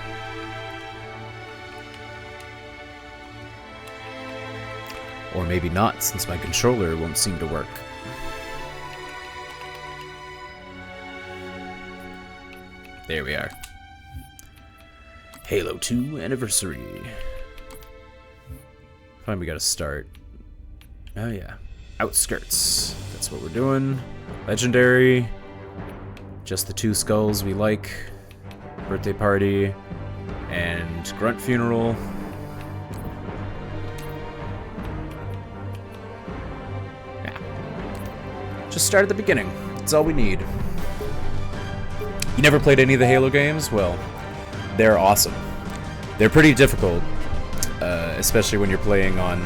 Or maybe not, since my controller won't seem to work. There we are. Halo 2 Anniversary. Fine, we gotta start. Oh yeah. Outskirts. That's what we're doing. Legendary. Just the two skulls we like. Birthday party. And grunt funeral. Yeah. Just start at the beginning. That's all we need. You never played any of the Halo games? Well, they're awesome. They're pretty difficult, especially when you're playing on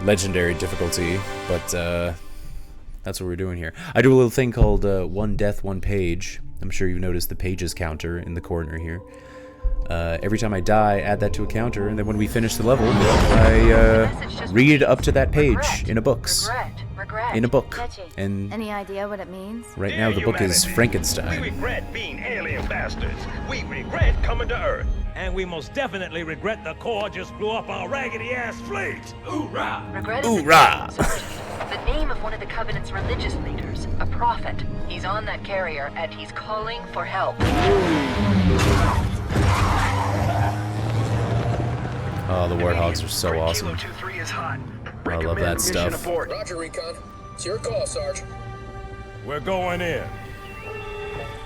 legendary difficulty, but that's what we're doing here. I do a little thing called one death, one page. I'm sure you've noticed the pages counter in the corner here. Every time I die, add that to a counter, and then when we finish the level, I read up to that page in a book. In a book. And any idea what it means? Right now the book is Frankenstein. We regret being alien bastards. We regret coming to Earth. And we most definitely regret the Corps just blew up our raggedy-ass fleet. Hoorah! Regret is Hoorah! the name of one of the Covenant's religious leaders, a prophet. He's on that carrier, and he's calling for help. Oh, the Warthogs are so awesome. Kilo 2-3 is hot. I love that stuff. Roger, Recon. It's your call, Sarge. We're going in.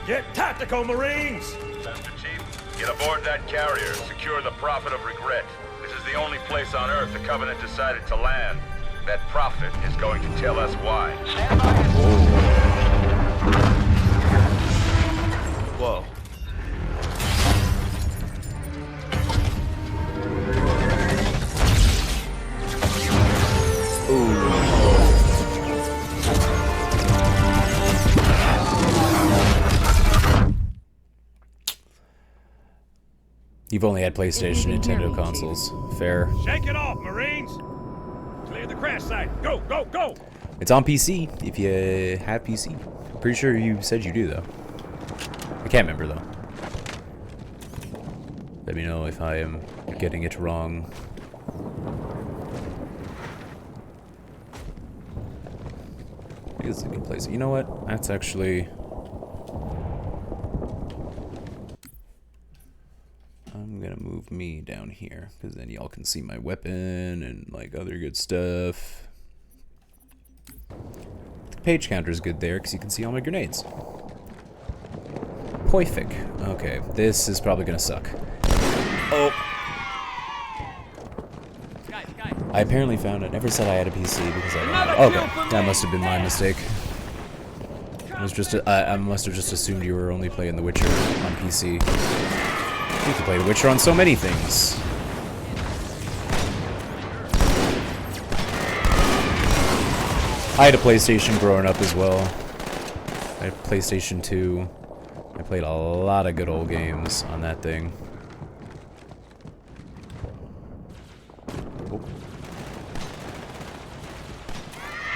Get tactical, Marines! Master Chief, get aboard that carrier. Secure the Prophet of Regret. This is the only place on Earth the Covenant decided to land. That Prophet is going to tell us why. Whoa. You've only had PlayStation, Nintendo consoles. Fair. Shake it off, Marines! Clear the crash site. Go, go, go! It's on PC, if you have PC. I'm pretty sure you said you do, though. I can't remember, though. Let me know if I am getting it wrong. I think it's a good place. You know what? That's actually... I'm gonna move me down here, because then y'all can see my weapon and, like, other good stuff. The page counter is good there, because you can see all my grenades. Perfect. Okay, this is probably gonna suck. Oh! I apparently found I never said I had a PC because I don't know. Okay, that must have been my mistake. I was just I must have just assumed you were only playing The Witcher on PC. You can play The Witcher on so many things. I had a PlayStation growing up as well. I had a PlayStation 2. I played a lot of good old games on that thing. Oh.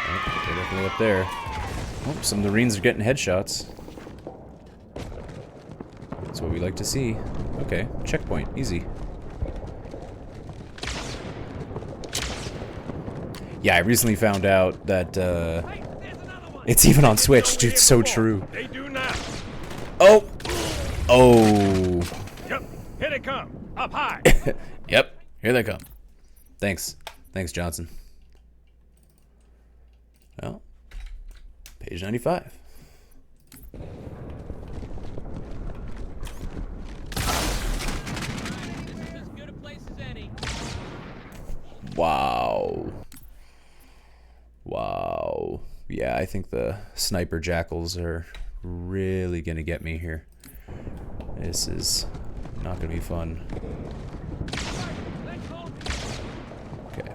Oh, they're definitely up there. Oh, some Marines are getting headshots. That's what we like to see. Okay, checkpoint, easy. Yeah, I recently found out that it's even on Switch, dude. It's so true. They do now. Oh, oh. Yep, here they come, up high. Yep, here they come. Thanks, Johnson. Well, page 95. Wow. Wow. Yeah, I think the sniper jackals are really gonna get me here. This is not gonna be fun. Okay.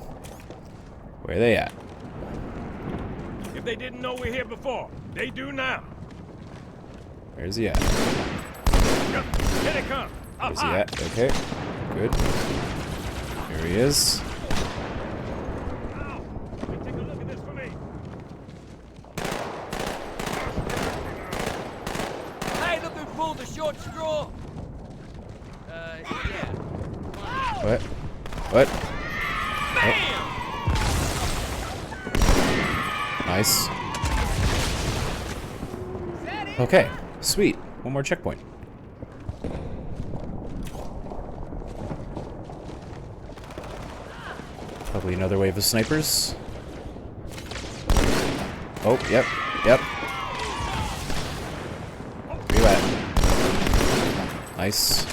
Where are they at? If they didn't know we're here before, they do now. Where's he at? Yep, here they come, up Where's he high. at? Okay. Good. Here he is. Ow. Take a look at this for me. Hey, look who pulled the short straw! Yeah. What? What? Bam! Nice. Okay, sweet. One more checkpoint. Probably another wave of snipers. Oh, yep, yep. Where you at? Nice.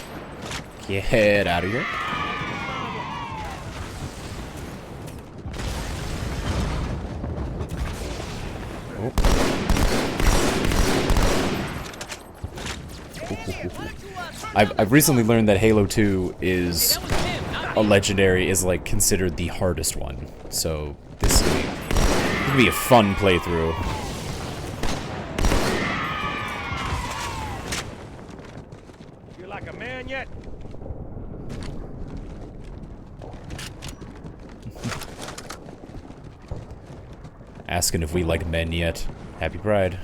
Get out of here. Oh. I've recently learned that Halo 2 is a legendary, is like considered the hardest one. So this is gonna be a fun playthrough. You're like a man yet? Asking if we like men yet. Happy Pride.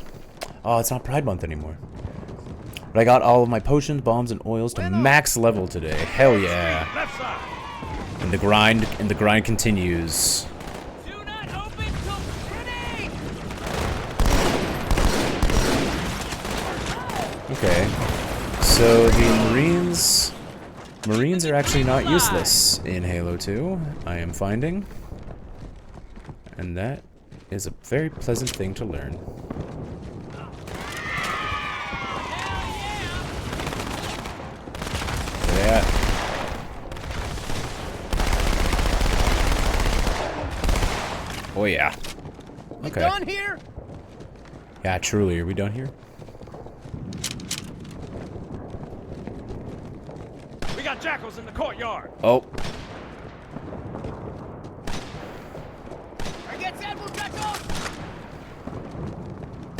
Oh, it's not Pride Month anymore. But I got all of my potions, bombs, and oils to max level today. Hell yeah. Left side. And the grind continues. Do not open till grenade! Okay. So the Marines are actually not useless in Halo 2, I am finding. And that is a very pleasant thing to learn. Yeah. Oh yeah. Okay. Done here? Yeah, truly, are we done here? We got jackals in the courtyard. Oh.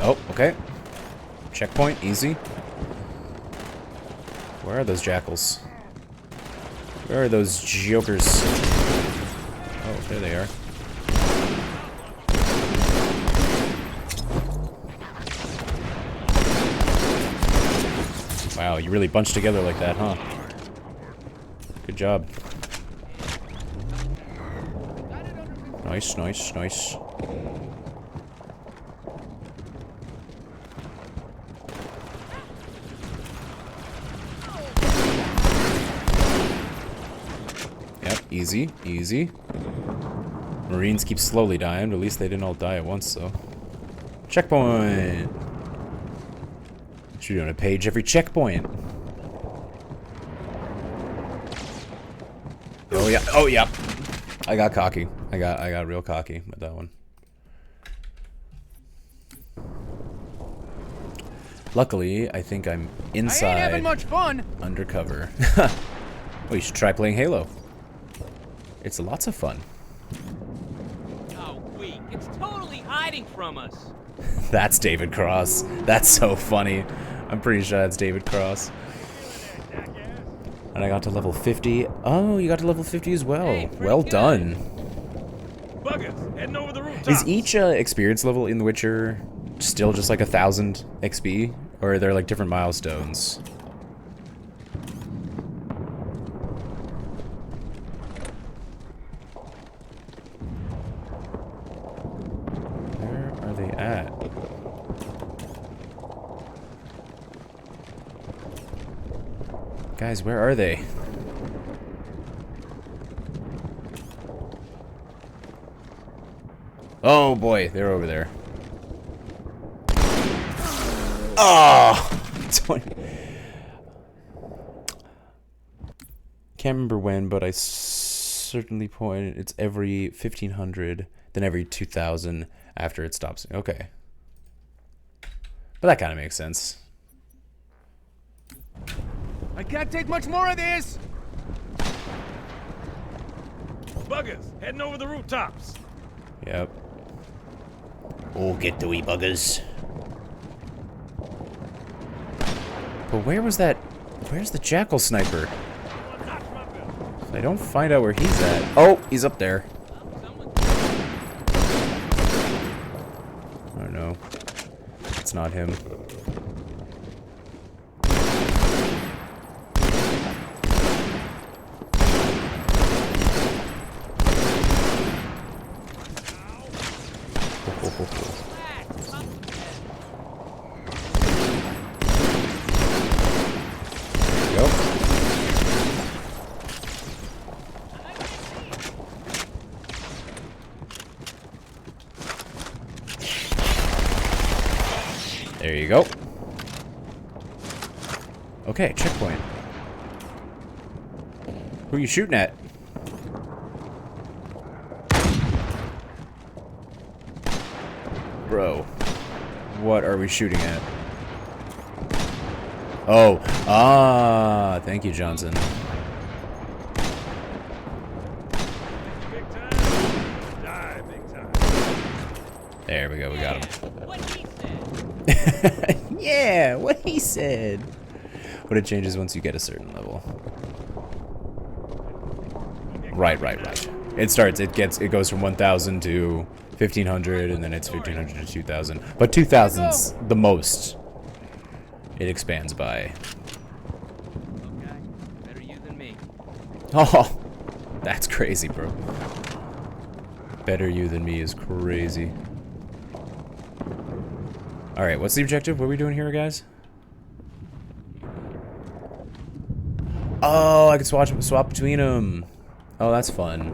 Oh, okay. Checkpoint, easy. Where are those jackals? Where are those jokers? Oh, there they are. Wow, you really bunched together like that, huh? Good job. Nice, nice, nice. Easy, easy. Marines keep slowly dying, but at least they didn't all die at once, so. Checkpoint! Should be doing a page every checkpoint. Oh yeah, oh yeah. I got cocky. I got real cocky with that one. Luckily, I think I'm inside. I ain't having much fun. Undercover. Well, you should try playing Halo. It's lots of fun. Oh, weak. It's totally hiding from us. That's David Cross. That's so funny. I'm pretty sure that's David Cross. And I got to level 50. Oh, you got to level 50 as well. Hey, pretty Well good. done. Buggers, heading over the rooftop. Is each experience level in The Witcher still just like 1,000 XP? Or are there like different milestones? Where are they at? Guys, where are they? Oh boy, they're over there. Oh! 20. Can't remember when, but I certainly pointed. It's every 1,500, then every 2,000 after it stops. Okay. But that kind of makes sense. I can't take much more of this. Buggers, heading over the rooftops. Yep. Oh, get the wee buggers. But where was that? Where's the jackal sniper? I don't find out where he's at. Oh, he's up there. Oh no. It's not him. There you go. Okay, checkpoint. Who are you shooting at? Bro, what are we shooting at? Oh, thank you, Johnson. Big time. Die big time. There we go, we got him. What he said. Yeah, what he said. But it changes once you get a certain level. Right. It goes from 1,000 to 1,500, and then it's 1,500 to 2,000. But 2,000's the most it expands by. Okay, better you than me. Oh, that's crazy, bro. Better you than me is crazy. Alright, what's the objective? What are we doing here, guys? Oh, I can swap between them. Oh, that's fun.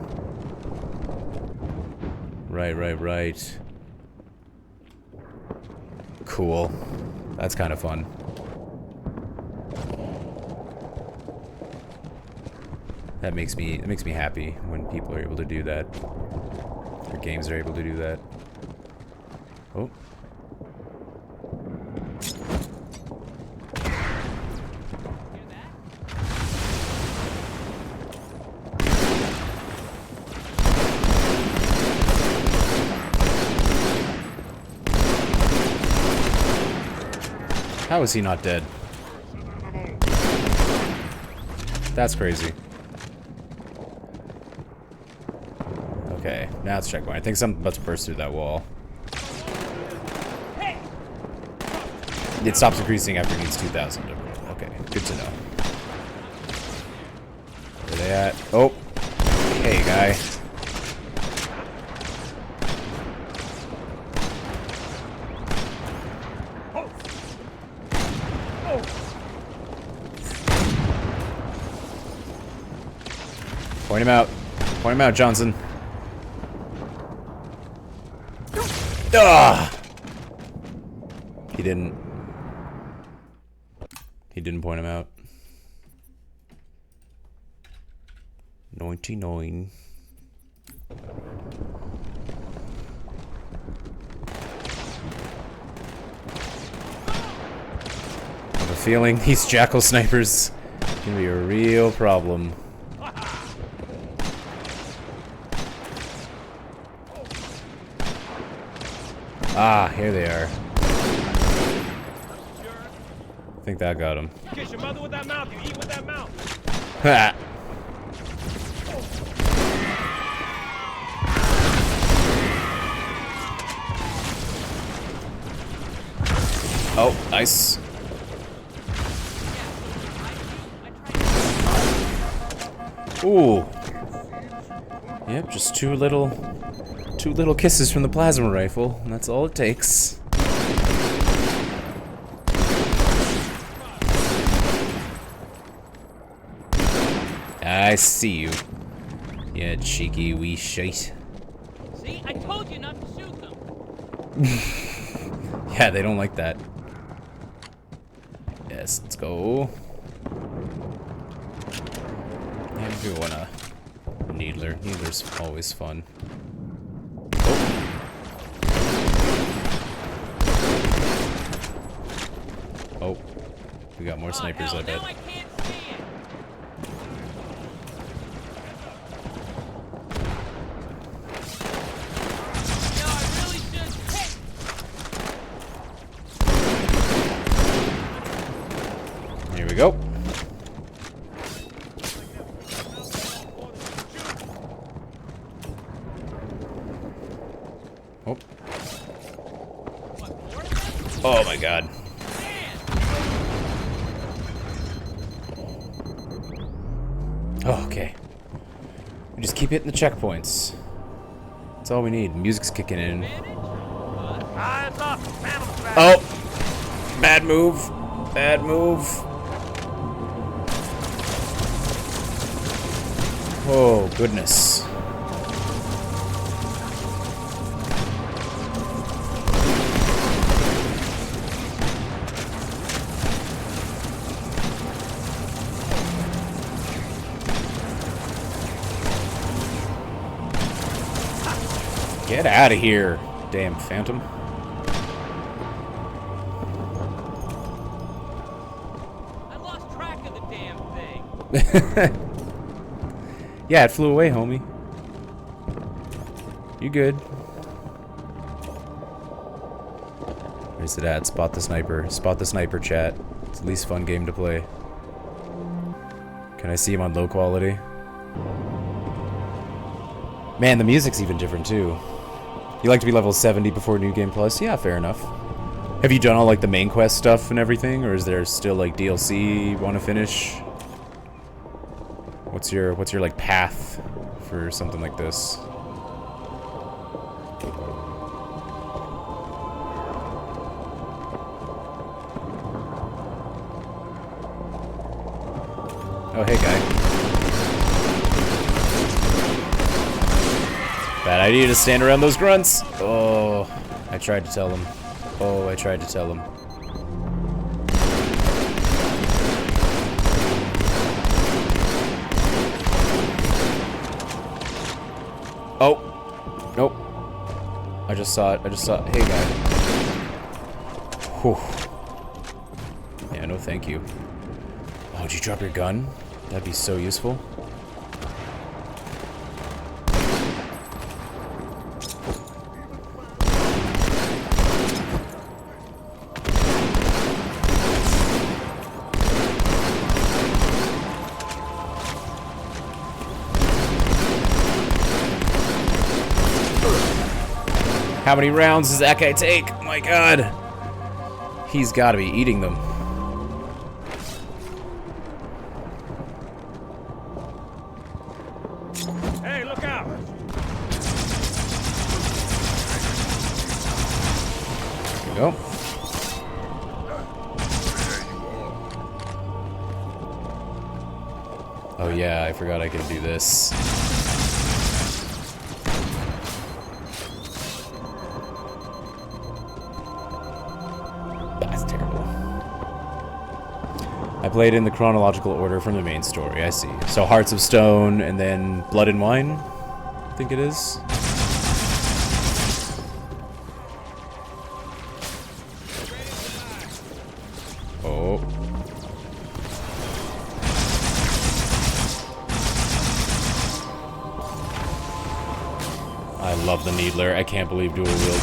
Right. Cool. That's kind of fun. That makes me happy when people are able to do that. Or games are able to do that. Oh. How is he not dead? That's crazy. Okay, now it's checkpoint. I think something's about to burst through that wall. It stops increasing after it needs 2,000. Okay, good to know. Where they at? Oh, hey, guy. Point him out. Point him out, Johnson. Ah! He didn't. He didn't point him out. 99. I have a feeling these jackal snipers can be a real problem. Ah, here they are. I think that got him. Kiss your mother with that mouth, you eat with that mouth. Ha! Oh, nice. Ooh. Yep, just two little kisses from the plasma rifle, and that's all it takes. I see you. Yeah, cheeky wee shite. See, I told you not to shoot them. Yeah, they don't like that. Yes, let's go. Yeah, we want a needler. Needler's always fun. Oh, we got more snipers, hell, I bet. now I can't see it. No, I really should hit. Here we go. Oh. Oh my god. Oh, okay. We just keep hitting the checkpoints. That's all we need. Music's kicking in. Eyes up, phantom back. Oh! Bad move. Bad move. Oh, goodness. Get out of here, damn phantom. I lost track of the damn thing. Yeah, it flew away, homie. You good? Where's it at? Spot the sniper. Spot the sniper, chat. It's the least fun game to play. Can I see him on low quality? Man, the music's even different, too. You like to be level 70 before New Game Plus? Yeah, fair enough. Have you done all, like, the main quest stuff and everything? Or is there still, like, DLC you want to finish? What's your, like, path for something like this? Oh, hey, guy. Bad idea to stand around those grunts. Oh, I tried to tell him. Oh, I tried to tell him. Oh. Nope. I just saw it. I just saw it. Hey, guy. Whew. Yeah, no thank you. Oh, did you drop your gun? That'd be so useful. How many rounds does that guy take? Oh my god. He's gotta be eating them. Hey, look out! There we go. Oh yeah, I forgot I could do this. played in the chronological order from the main story. I see. So Hearts of Stone and then Blood and Wine, I think it is. Oh. I love the Needler. I can't believe dual wield.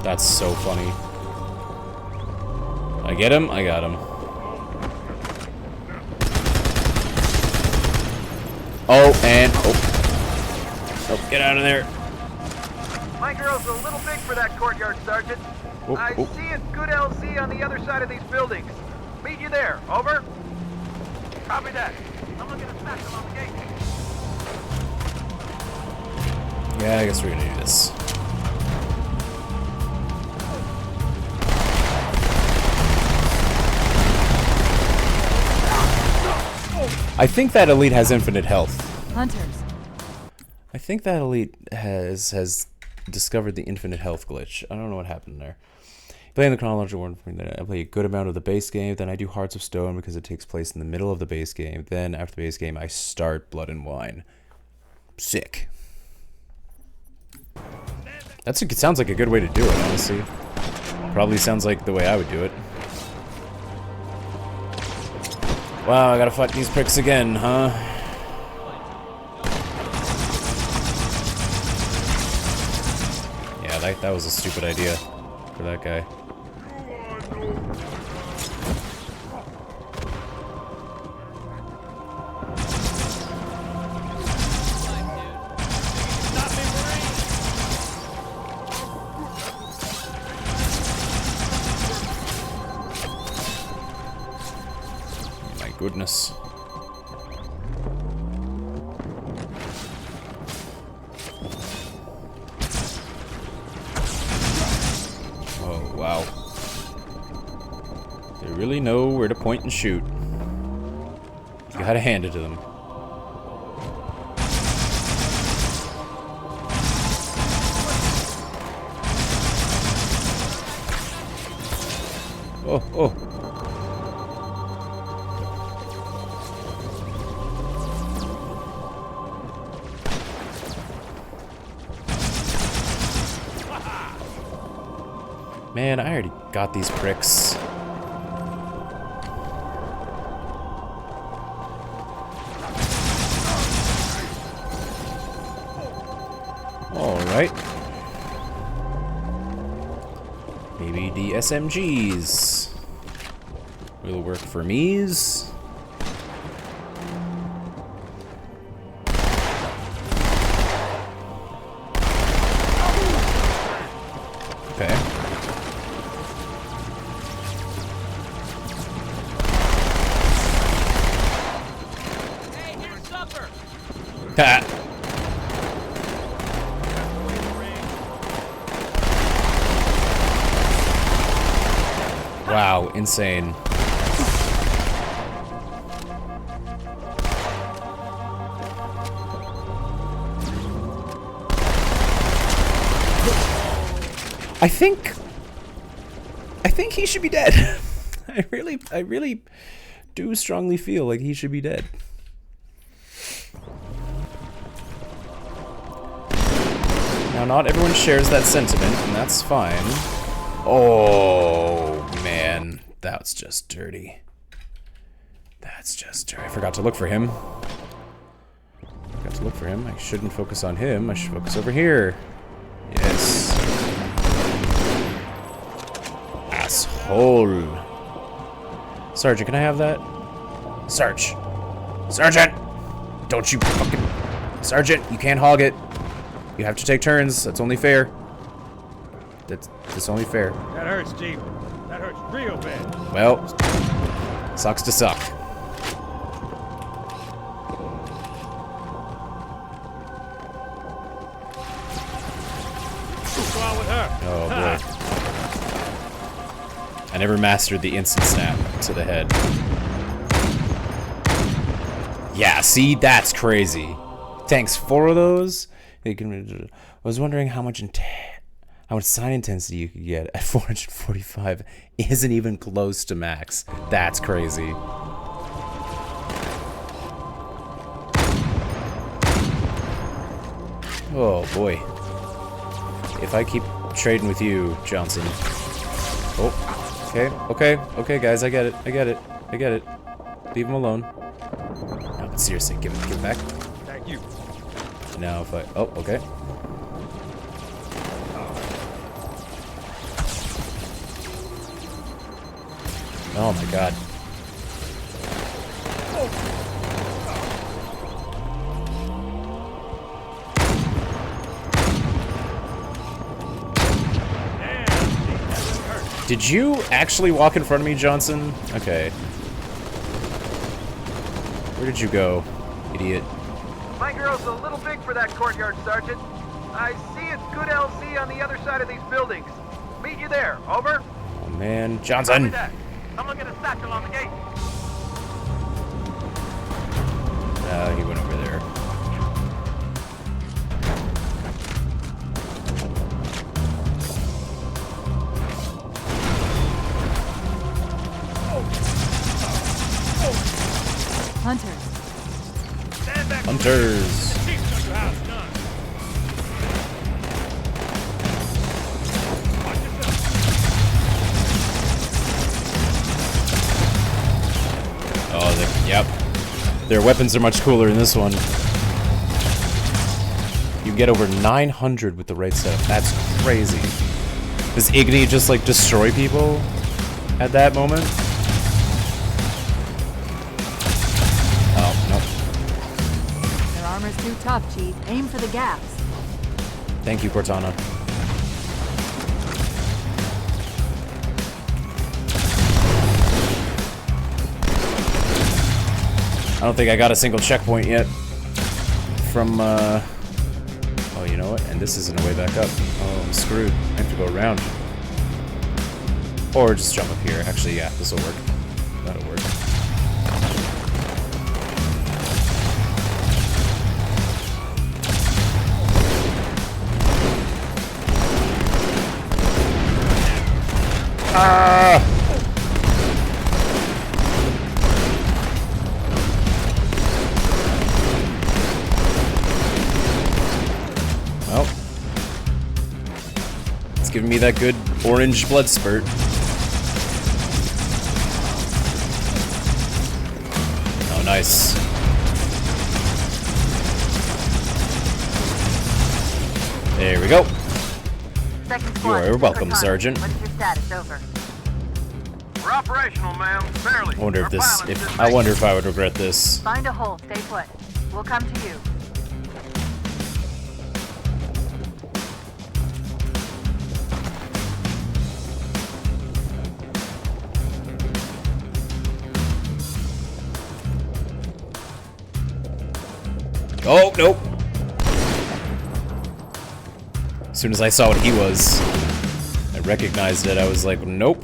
That's so funny. I get him? I got him. Oh, and... Oh. Oh, get out of there. My girl's a little big for that courtyard, Sergeant. Oh, I oh. see a good LZ on the other side of these buildings. Meet you there. Over. Copy that. I'm looking to smash them on the gate. Yeah, I guess we're gonna do this. I think that elite has infinite health. Hunters. I think that elite has discovered the infinite health glitch. I don't know what happened there. Playing the chronological order, I play a good amount of the base game, then I do Hearts of Stone because it takes place in the middle of the base game. Then after the base game, I start Blood and Wine. Sick. It sounds like a good way to do it, honestly. Probably sounds like the way I would do it. Wow, I gotta fight these pricks again, huh? Yeah, that was a stupid idea for that guy. Goodness. Oh, wow. They really know where to point and shoot. You gotta hand it to them. Oh, oh. Man, I already got these pricks. Alright. Maybe the SMGs will work for me's. Okay. Ha! Wow, insane. I think he should be dead. I really do strongly feel like he should be dead. Now, not everyone shares that sentiment, and that's fine. Oh, man. That's just dirty. That's just dirty. I forgot to look for him. I shouldn't focus on him. I should focus over here. Yes. Asshole. Sergeant, can I have that? Sarge. Sergeant! Don't you fucking... Sergeant, you can't hog it. You have to take turns. That's only fair. That's only fair. That hurts, Chief. That hurts real bad. Well, sucks to suck. What's wrong with her? Oh, boy. I never mastered the instant snap to the head. Yeah, see? That's crazy. Tanks 4 of those. I was wondering how much How much sign intensity you could get at 445 isn't even close to max. That's crazy. Oh boy. If I keep trading with you, Johnson. Oh, okay, guys, I get it. Leave him alone. No, but seriously, give it back. Thank you. Now if I, oh, okay. Oh my god. Did you actually walk in front of me, Johnson? Okay. Where did you go, idiot? My girl's a little big for that courtyard, Sergeant. I see a good LZ on the other side of these buildings. Meet you there. Over. Oh man, Copy Johnson! that. Someone get a satchel on the gate. He went over there. Hunters. Stand back. Hunters! Chief's got your house done. Watch yourself. Oh, yep. Their weapons are much cooler in this one. You get over 900 with the right setup. That's crazy. Does Igni just, like, destroy people at that moment? Oh, nope. Their armor's too tough, Chief. Aim for the gaps. Thank you, Cortana. I don't think I got a single checkpoint yet from, oh, you know what? And this isn't a way back up. Oh, I'm screwed. I have to go around. Or just jump up here. Actually, yeah, this will work. That'll work. Ah! Well, it's giving me that good orange blood spurt. Oh, nice. There we go. Second You squad. are welcome, Cortana. Sergeant. What is your status? Over. We're operational, ma'am. Barely. I wonder if Our this. pilots just I wonder if I would regret this. Find a hole. Stay put. We'll come to you. Oh, nope. As soon as I saw what he was, I recognized it. I was like, nope.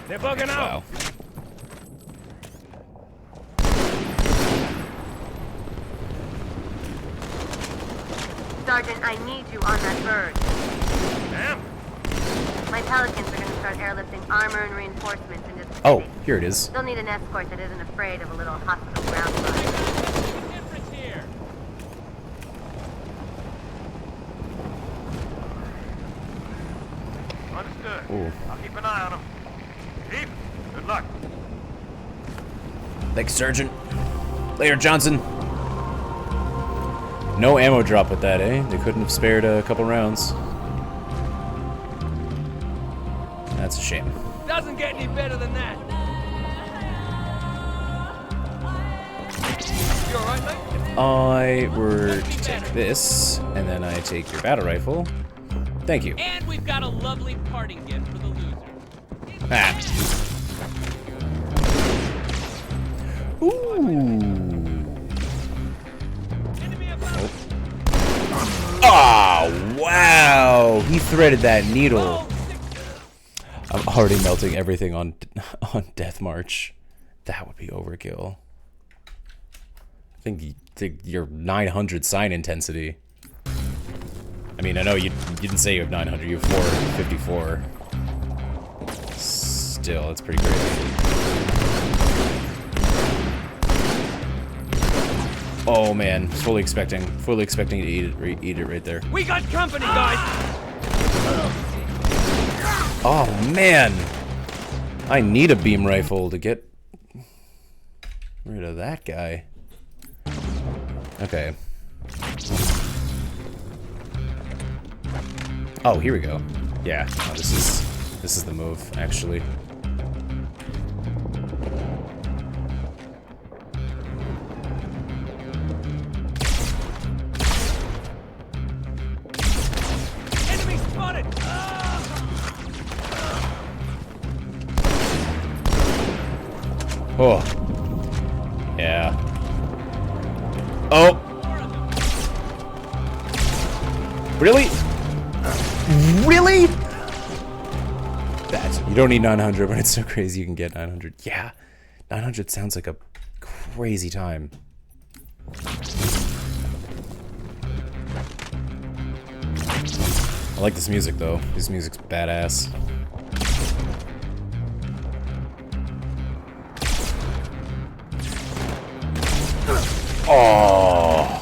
They're bugging out. Wow. Sergeant, I need you on that bird. Ma'am? My Pelicans are going to start airlifting armor and reinforcements into the city. Oh, here it is. They'll need an escort that isn't afraid of a little hospital ground fire. Difference here. Understood. Ooh. I'll keep an eye on them. Chief, good luck. Thanks, Sergeant. Later, Johnson. No ammo drop with that, eh? They couldn't have spared a couple rounds. That's a shame. Doesn't get any better than that. You alright, mate? I were to take this, and then I take your battle rifle. Thank you. And we've got a lovely parting gift for the loser. Ah. Ooh. Enemy above. Oh, wow! He threaded that needle. Oh, I'm already melting everything on Death March. That would be overkill. I think your 900 sign intensity. I mean, I know you didn't say you have 900, you have 454. Still, it's pretty crazy. Oh man, fully expecting to eat it right there. We got company, guys! Oh man! I need a beam rifle to get rid of that guy. Okay. Oh, here we go. Yeah, oh, this is the move, actually. Enemy spotted! Oh. Yeah. Oh. Really? Really? That you don't need 900, but it's so crazy you can get 900. Yeah. 900 sounds like a crazy time. I like this music though. This music's badass. Oh.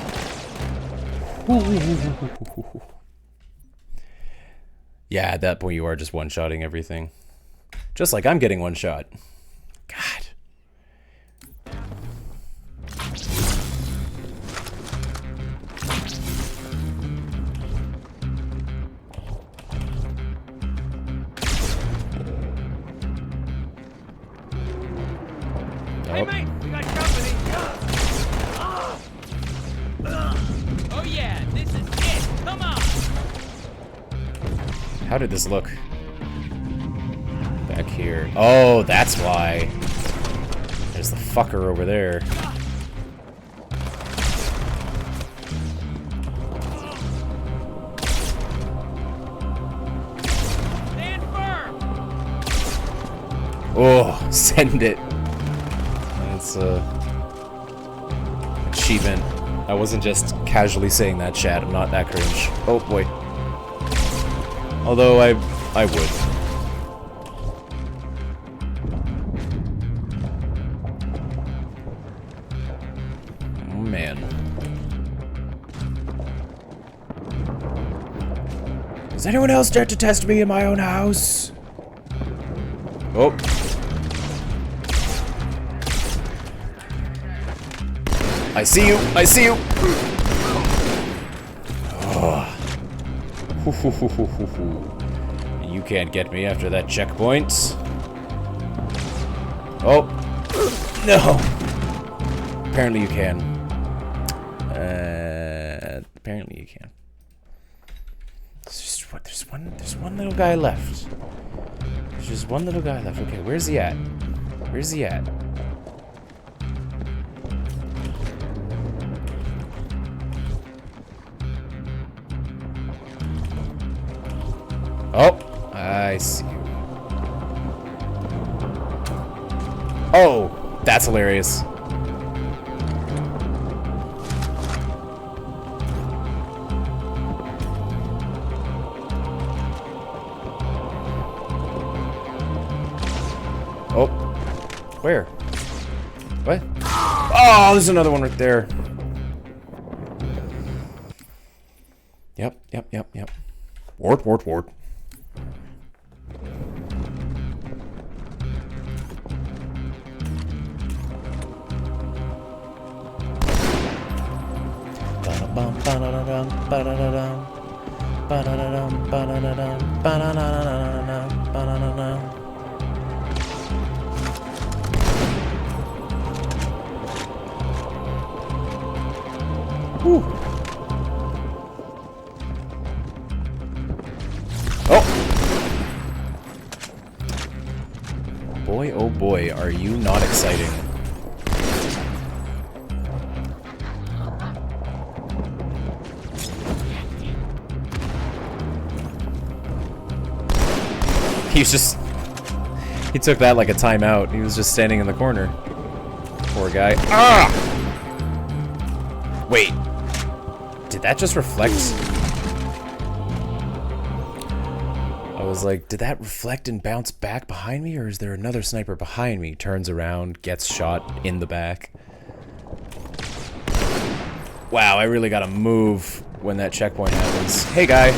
Yeah, at that point you are just one-shotting everything. Just like I'm getting one shot. God. Hey, mate, we got company. Oh yeah, this is it. Come on. How did this look? Back here. Oh, that's why. There's the fucker over there. Stand firm. Oh, send it. That's achievement. I wasn't just casually saying that, chat. I'm not that cringe. Oh boy. Although I would. Oh man. Does anyone else dare to test me in my own house? Oh. I see you! I see you! Oh. You can't get me after that checkpoint. Oh. No! Apparently you can. Apparently you can. There's one little guy left. There's just one little guy left. Okay, where's he at? Where's he at? Oh, I see you. Oh, that's hilarious. Oh, where? What? Oh, there's another one right there. Yep. Ward. Whew. Oh! Boy, oh boy, are you not exciting. He took that like a timeout. He was just standing in the corner. Poor guy. Ah! Wait. Did that just reflect? I was like, did that reflect and bounce back behind me, or is there another sniper behind me? Turns around, gets shot in the back. Wow, I really gotta move when that checkpoint happens. Hey, guy.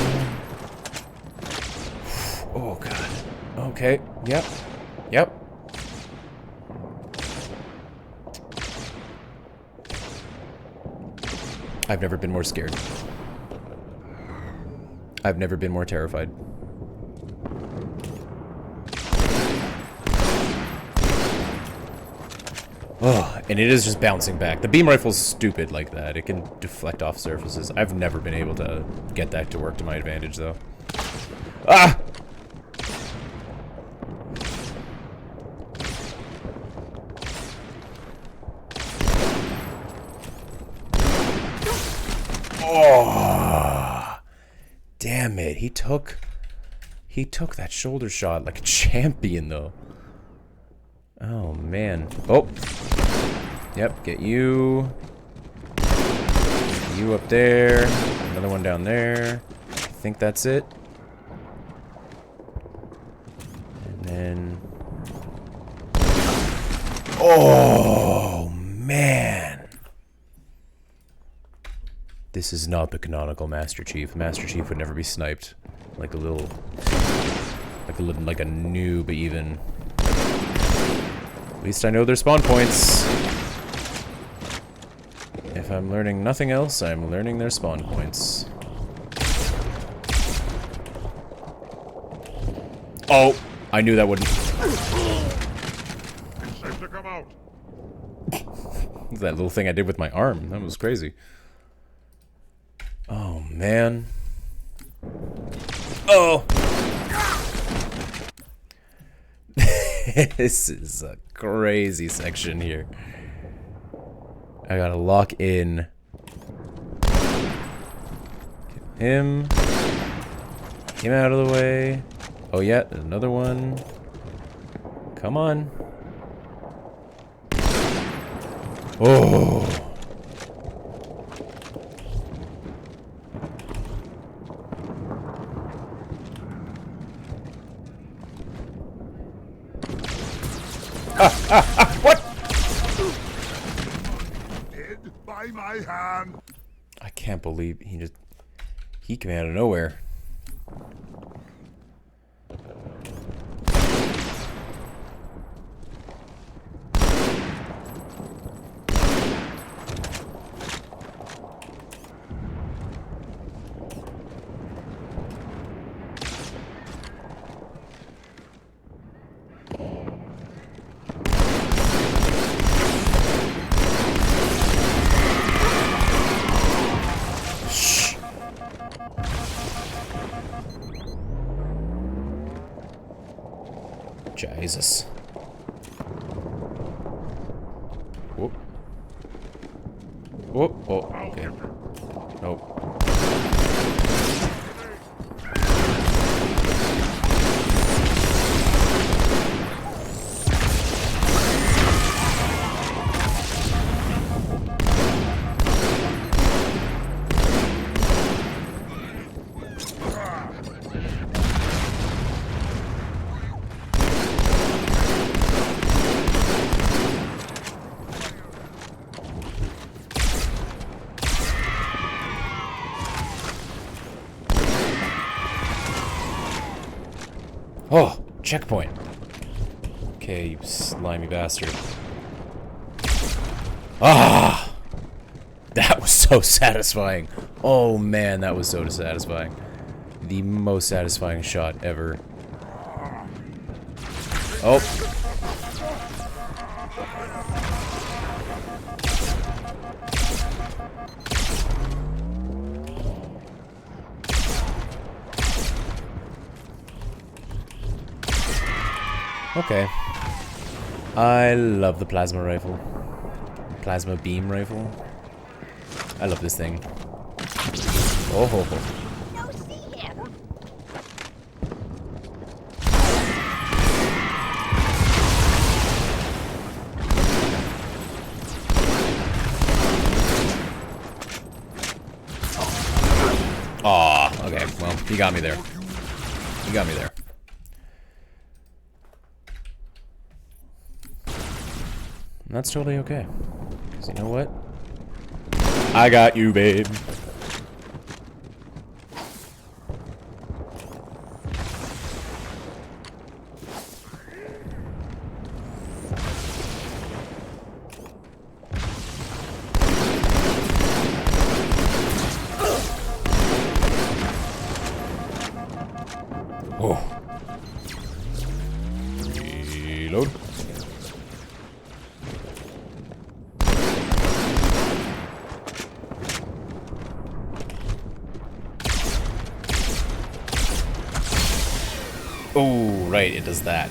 Oh, God. Okay. Yep. Yep. I've never been more scared. I've never been more terrified. Oh, and it is just bouncing back. The beam rifle's stupid like that. It can deflect off surfaces. I've never been able to get that to work to my advantage, though. Ah! Oh! Damn it. He took that shoulder shot like a champion, though. Oh, man. Oh! Yep, get you. You up there. Another one down there. I think that's it. And then... Oh, man! This is not the canonical Master Chief. Master Chief would never be sniped. Like a little... Like a noob, even. At least I know their spawn points. If I'm learning nothing else, I'm learning their spawn points. Oh! I knew that wouldn't. It's safe to come out. That little thing I did with my arm. That was crazy. Oh, man. Oh! This is a crazy section here. I gotta lock in. Him. Him out of the way. Oh yeah, another one. Come on. Oh. What? Dead by my hand. I can't believe he came out of nowhere. Jesus. Whoop. Whoop. Oh, okay. Nope. Oh, checkpoint. Okay, you slimy bastard. Ah! That was so satisfying. Oh man, that was so satisfying. The most satisfying shot ever. Oh. Okay. I love the plasma rifle. Plasma beam rifle. I love this thing. Oh ho ho. He got me there. He got me there. And that's totally okay. Because you know what? I got you, babe. Oh. Reload. Oh, right, it does that.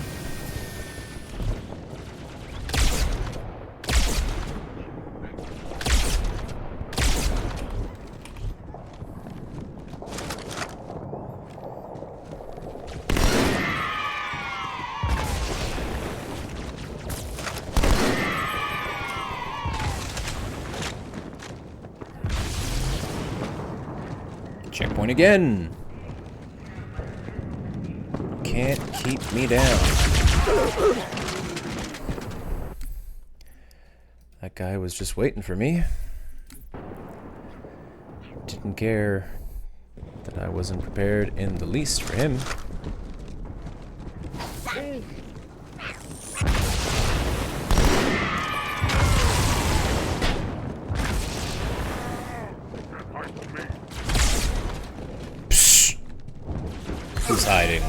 Checkpoint again. Can't keep me down. That guy was just waiting for me. Didn't care that I wasn't prepared in the least for him. Psst. Who's hiding?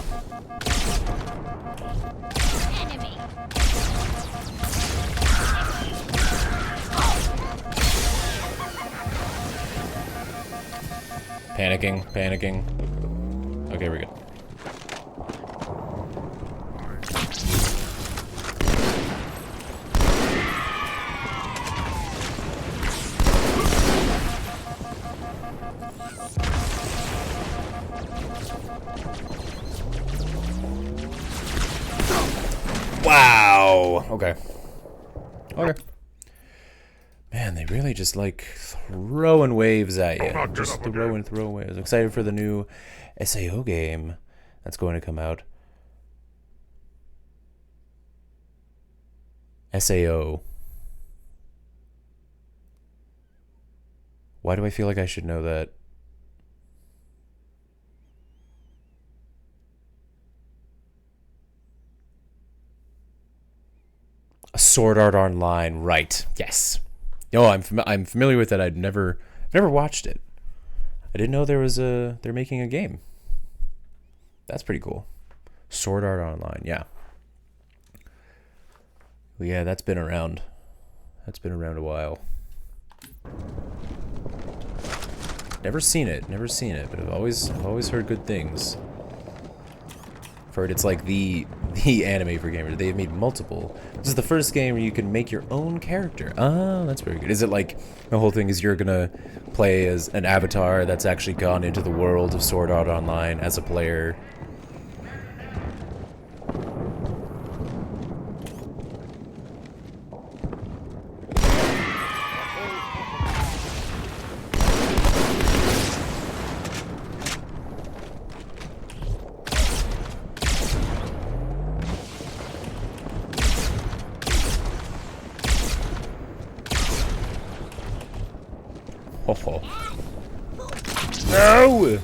Panicking, panicking. Okay, we're good. Wow. Okay. Okay. Man, they really just like throwing waves at you. Just throw waves. I'm excited for the new SAO game that's going to come out. SAO. Why do I feel like I should know that? Sword Art Online, right? Yes. No, I'm familiar with it. I'd never watched it. I didn't know they're making a game. That's pretty cool. Sword Art Online, yeah. Well, yeah, that's been around. That's been around a while. Never seen it, but I've always heard good things. I've heard it's like the anime for gamers. They've made multiple. This is the first game where you can make your own character. Oh, that's very good. Is it like the whole thing is you're gonna play as an avatar that's actually gone into the world of Sword Art Online as a player? Oh. No!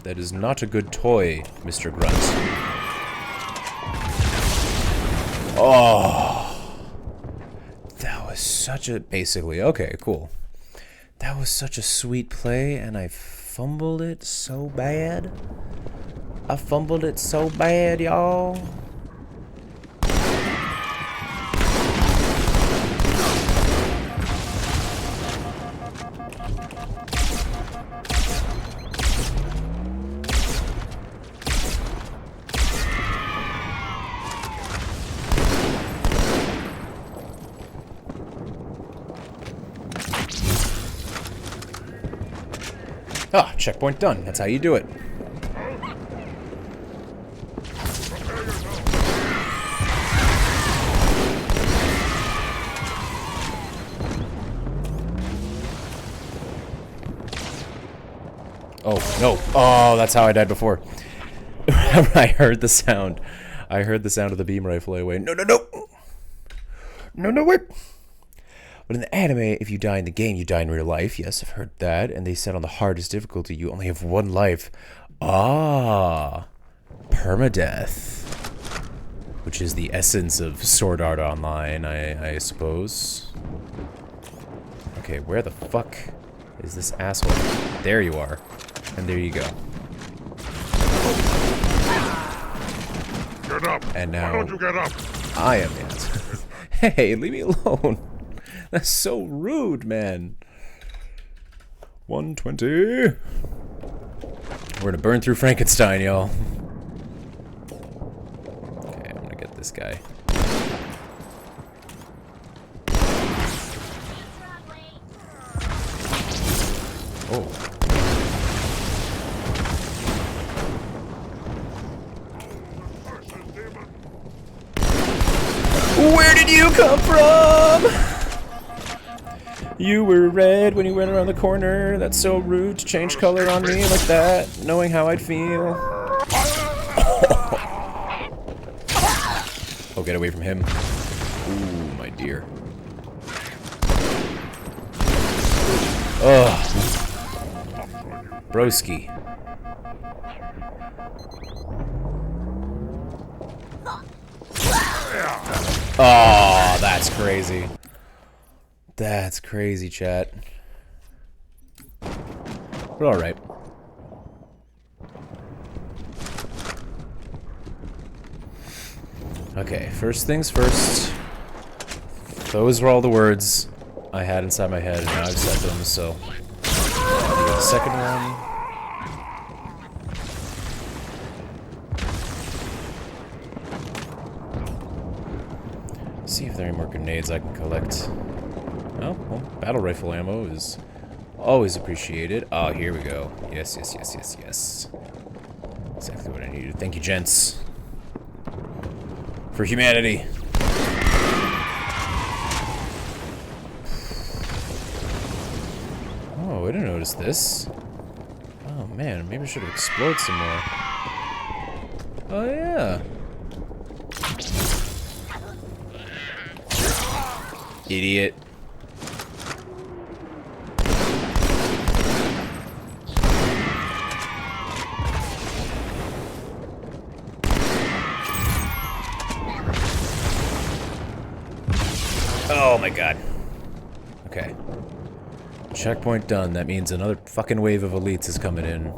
That is not a good toy, Mr. Grunt. Oh. That was such a... Basically, okay, cool. That was such a sweet play, and I fumbled it so bad. I fumbled it so bad, y'all. Ah, checkpoint done. That's how you do it. Oh, no. Oh, that's how I died before. I heard the sound. I heard the sound of the beam rifle. I went, no, no, no. No, no, wait. But in the anime, if you die in the game, you die in real life. Yes, I've heard that. And they said on the hardest difficulty, you only have one life. Ah. Permadeath. Which is the essence of Sword Art Online, I suppose. Okay, where the fuck is this asshole? There you are. And there you go. Get up. And now... Why don't you get up? I am the asshole. Hey, leave me alone. That's so rude, man. 120. We're gonna burn through Frankenstein, y'all. Okay, I'm gonna get this guy. Oh. Where did you come from? You were red when you went around the corner. That's so rude to change color on me like that, knowing how I'd feel. Oh, get away from him. Ooh, my dear. Ugh. Broski. Oh, that's crazy. That's crazy, chat. But alright. Okay, first things first. Those were all the words I had inside my head, and now I've said them, so... I'll do the second one. See if there are any more grenades I can collect. Oh, well, battle rifle ammo is always appreciated. Oh, here we go. Yes, yes, yes, yes, yes. Exactly what I needed. Thank you, gents. For humanity. Oh, I didn't notice this. Oh, man, maybe I should have explored some more. Oh, yeah. Idiot. Oh my god. Okay. Checkpoint done. That means another fucking wave of elites is coming in.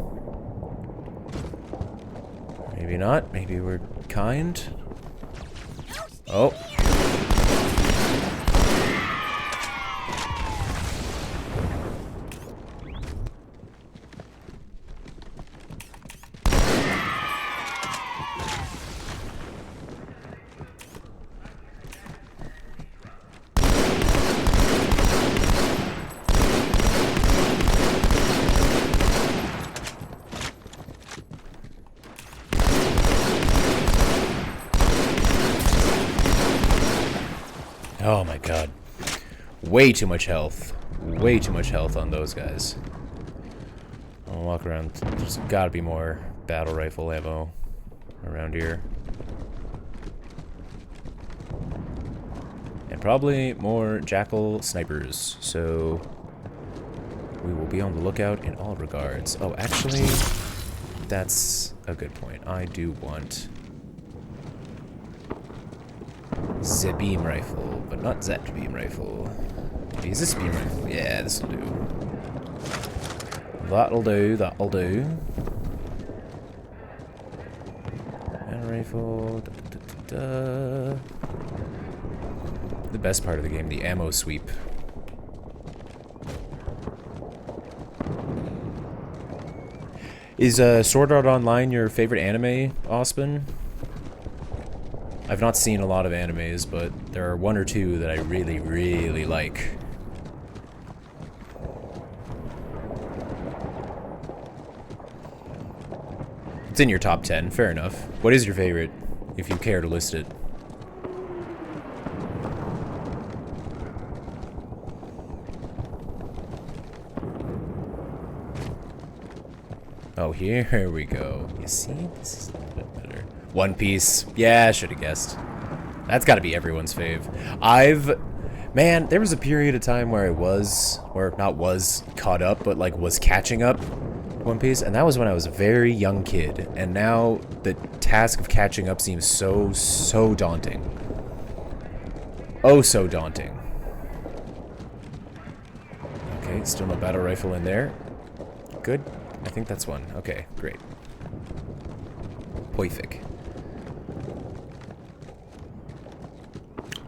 Maybe not. Maybe we're kind. Oh. Oh my god. Way too much health. Way too much health on those guys. I'll walk around. There's gotta be more battle rifle ammo around here. And probably more jackal snipers. So we will be on the lookout in all regards. Oh, actually, that's a good point. I do want the beam rifle, but not that beam rifle. Maybe is this beam rifle? Yeah, this'll do. That'll do, that'll do. And rifle. Da, da, da, da. The best part of the game, the ammo sweep. Is Sword Art Online your favorite anime, Ospen? I've not seen a lot of animes, but there are one or two that I really, really like. It's in your top 10, fair enough. What is your favorite, if you care to list it? now. Here we go. You see? This is a little bit better. One Piece. Yeah, I should have guessed. That's got to be everyone's fave. Man, there was a period of time where I was, or not was, caught up, but like was catching up One Piece, and that was when I was a very young kid, and now the task of catching up seems so daunting. Oh, so daunting. Okay, still no battle rifle in there. Good. I think that's one. Okay, great. Perfect.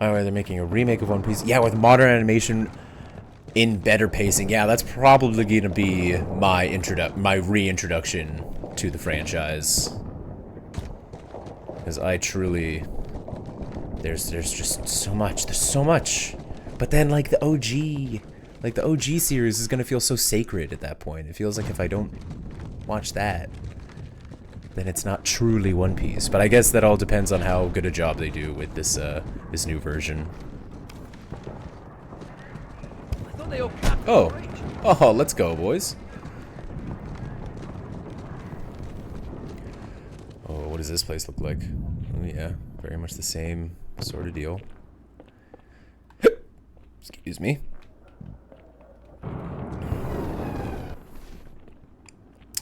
Oh, they're making a remake of One Piece. Yeah, with modern animation in better pacing. Yeah, that's probably going to be my reintroduction to the franchise. Because I truly... There's just so much. There's so much. But then, like, the OG... Like, the OG series is going to feel so sacred at that point. It feels like if I don't watch that, then it's not truly One Piece. But I guess that all depends on how good a job they do with this this new version. Oh, let's go, boys. Oh, what does this place look like? Oh, yeah, very much the same sort of deal. Excuse me.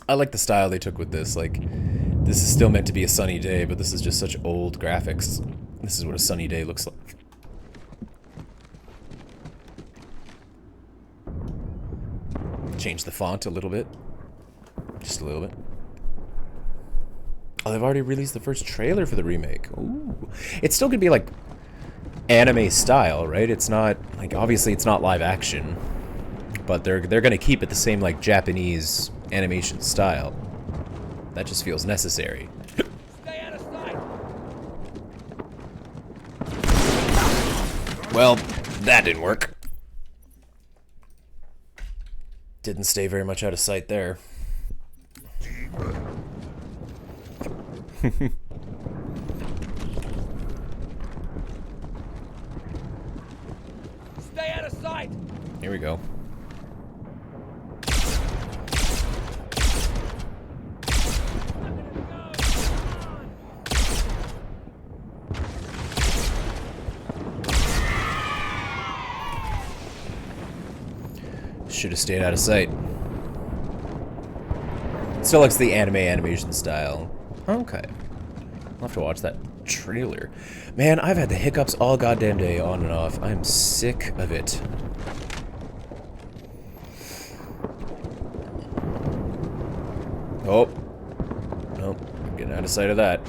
I like the style they took with this. Like, this is still meant to be a sunny day, but this is just such old graphics. This is what a sunny day looks like. Change the font a little bit. Just a little bit. Oh, they've already released the first trailer for the remake. Ooh. It's still gonna be like anime style, right? It's not like, obviously it's not live action, but they're gonna keep it the same like Japanese animation style. That just feels necessary. Stay out of sight. Well, that didn't work. Didn't stay very much out of sight there. Stay out of sight. Here we go. Should have stayed out of sight. Still looks the anime animation style. Okay. I'll have to watch that trailer. Man, I've had the hiccups all goddamn day, on and off. I'm sick of it. Oh. Nope. Getting out of sight of that.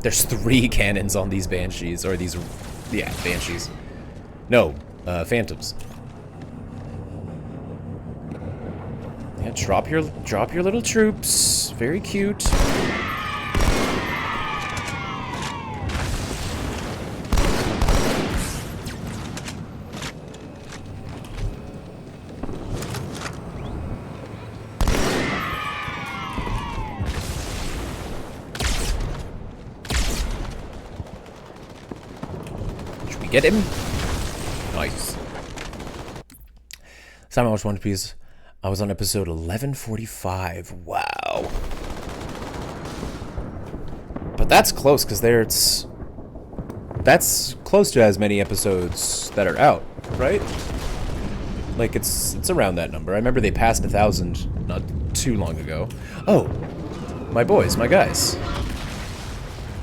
There's 3 cannons on these banshees, or these... Yeah, banshees. No, phantoms. Yeah, drop your little troops. Very cute. Should we get him? Nice. Last time I watched One Piece, I was on episode 1145. Wow. But that's close, because that's close to as many episodes that are out, right? Like, it's around that number. I remember they passed 1,000 not too long ago. Oh, my boys, my guys.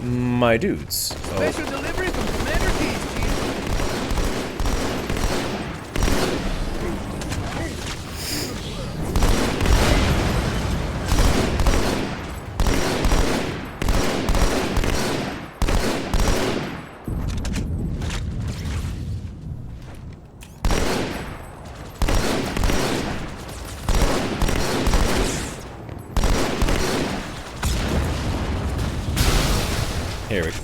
My dudes. Oh. Special delivery from Commander Keys, Chief. Here we go.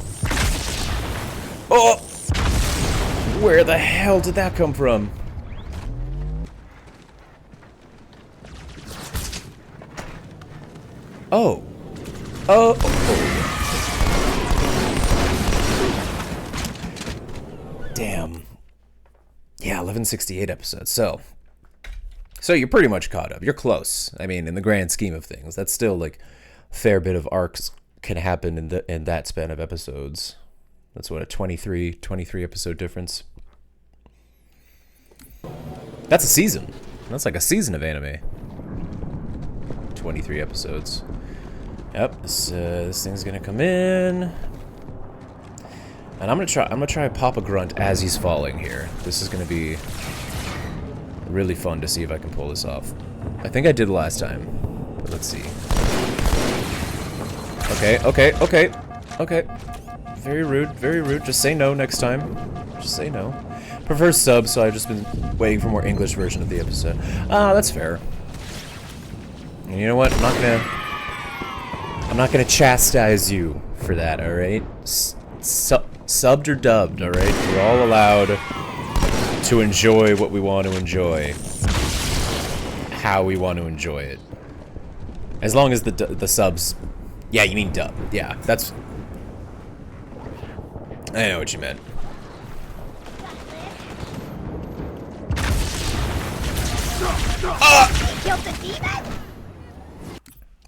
Oh! Where the hell did that come from? Oh. Oh. Damn. Yeah, 1168 episodes. So, So you're pretty much caught up. You're close. I mean, in the grand scheme of things, that's still like a fair bit of arcs can happen in that span of episodes. That's what, a 23 episode difference. That's a season. That's like a season of anime. 23 episodes. Yep, this thing's gonna come in. And I'm gonna try to pop a grunt as he's falling here. This is gonna be really fun to see if I can pull this off. I think I did last time. But let's see. Okay. Very rude. Just say no next time. Just say no. Prefer sub, so I've just been waiting for more English version of the episode. Ah, that's fair. And you know what? I'm not gonna chastise you for that, alright? Subbed or dubbed, alright? We're all allowed to enjoy what we want to enjoy. How we want to enjoy it. As long as the subs... Yeah, you mean dub. Yeah, that's... I know what you meant.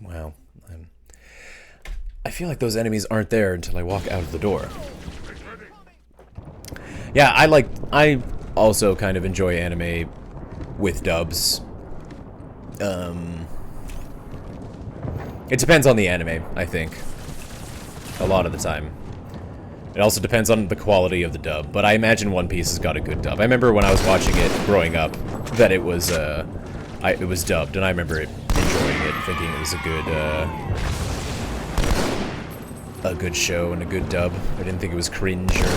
Wow. I feel like those enemies aren't there until I walk out of the door. Yeah, I also kind of enjoy anime with dubs. It depends on the anime, I think. A lot of the time. It also depends on the quality of the dub, but I imagine One Piece has got a good dub. I remember when I was watching it growing up that it was dubbed, and I remember enjoying it, thinking it was a good show and a good dub. I didn't think it was cringe or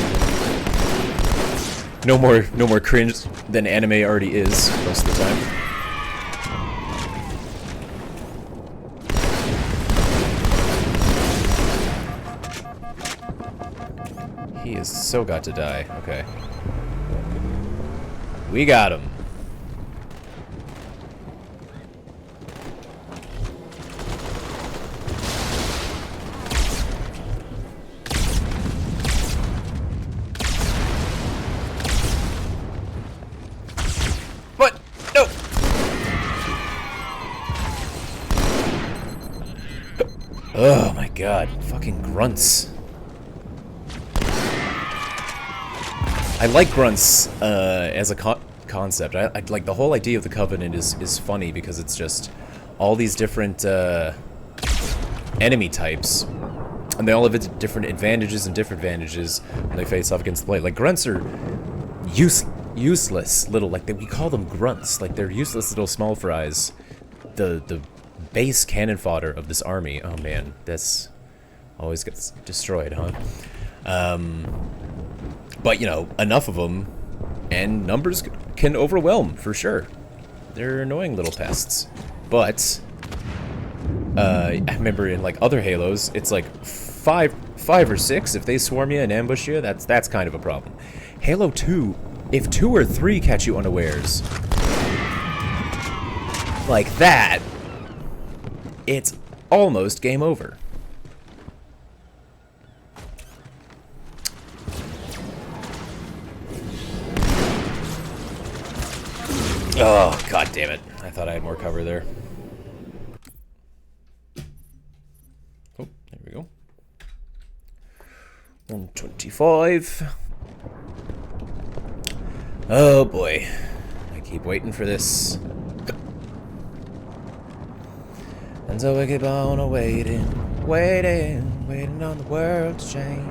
no more cringe than anime already is most of the time. He has so got to die. Okay. We got him. What? No! Oh my god. Fucking grunts. I like grunts as a concept. I like the whole idea of the Covenant is funny because it's just all these different enemy types, and they all have different advantages and disadvantages when they face off against the blade. Like grunts are useless little, like we call them grunts. Like they're useless little small fries. The base cannon fodder of this army. Oh man, this always gets destroyed, huh? But, you know, enough of them, and numbers can overwhelm, for sure. They're annoying little pests. But, I remember in, like, other Halos, it's like five or six. If they swarm you and ambush you, that's kind of a problem. Halo 2, if 2 or 3 catch you unawares, like that, it's almost game over. Oh, god damn it. I thought I had more cover there. Oh, there we go. 125. Oh boy. I keep waiting for this. And so we keep on waiting on the world to change.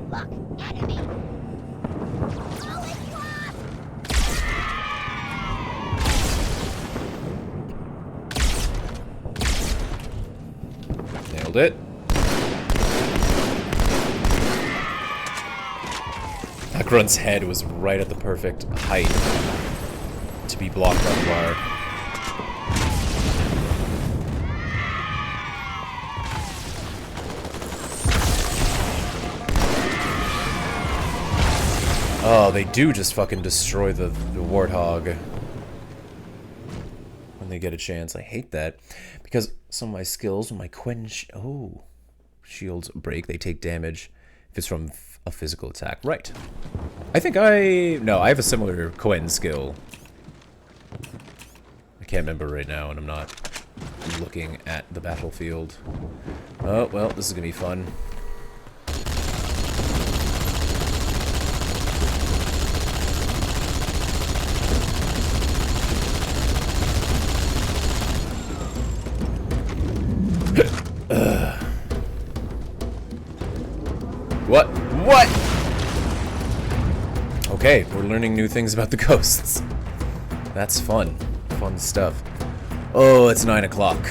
Look, enemy! Nailed it. That grunt's head was right at the perfect height to be blocked by the bar. Oh, they do just fucking destroy the warthog when they get a chance. I hate that because some of my skills, when my quench, shields break, they take damage. If it's from a physical attack. Right. I think I have a similar Quen skill. I can't remember right now, and I'm not looking at the battlefield. Oh, well, this is gonna be fun. What? What? Okay, we're learning new things about the ghosts. That's fun. Fun stuff. Oh, it's 9 o'clock.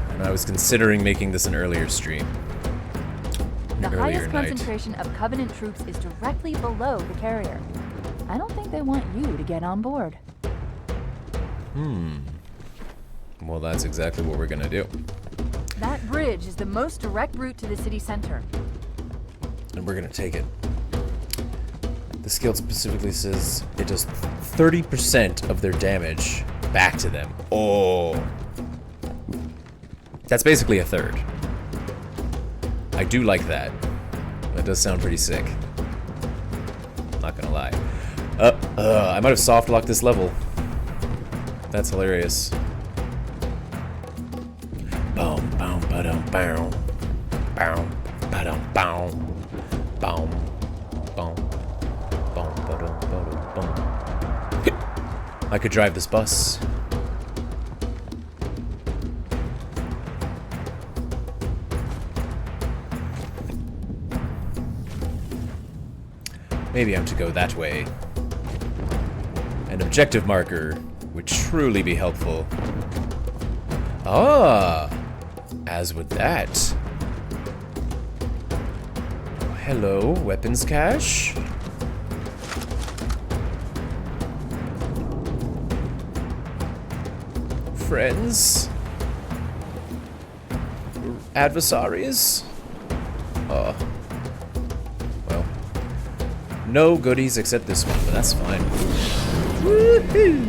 And I was considering making this an earlier stream. The Earlier highest night. concentration of Covenant troops is directly below the carrier. I don't think they want you to get on board. Well, that's exactly what we're gonna do. That bridge is the most direct route to the city center. And we're gonna take it. The skill specifically says it does 30% of their damage back to them. Oh. That's basically a third. I do like that. That does sound pretty sick. Not gonna lie. I might have soft locked this level. That's hilarious. Boom, boom, ba-dum, boom. Boom, ba-dum, boom. Boom, boom, boom, ba-dum, ba-dum, boom. I could drive this bus. Maybe I'm to go that way. An objective marker would truly be helpful. Ah, as would that. Hello, weapons cache. Friends. Adversaries. Well. No goodies except this one, but that's fine. Woohoo!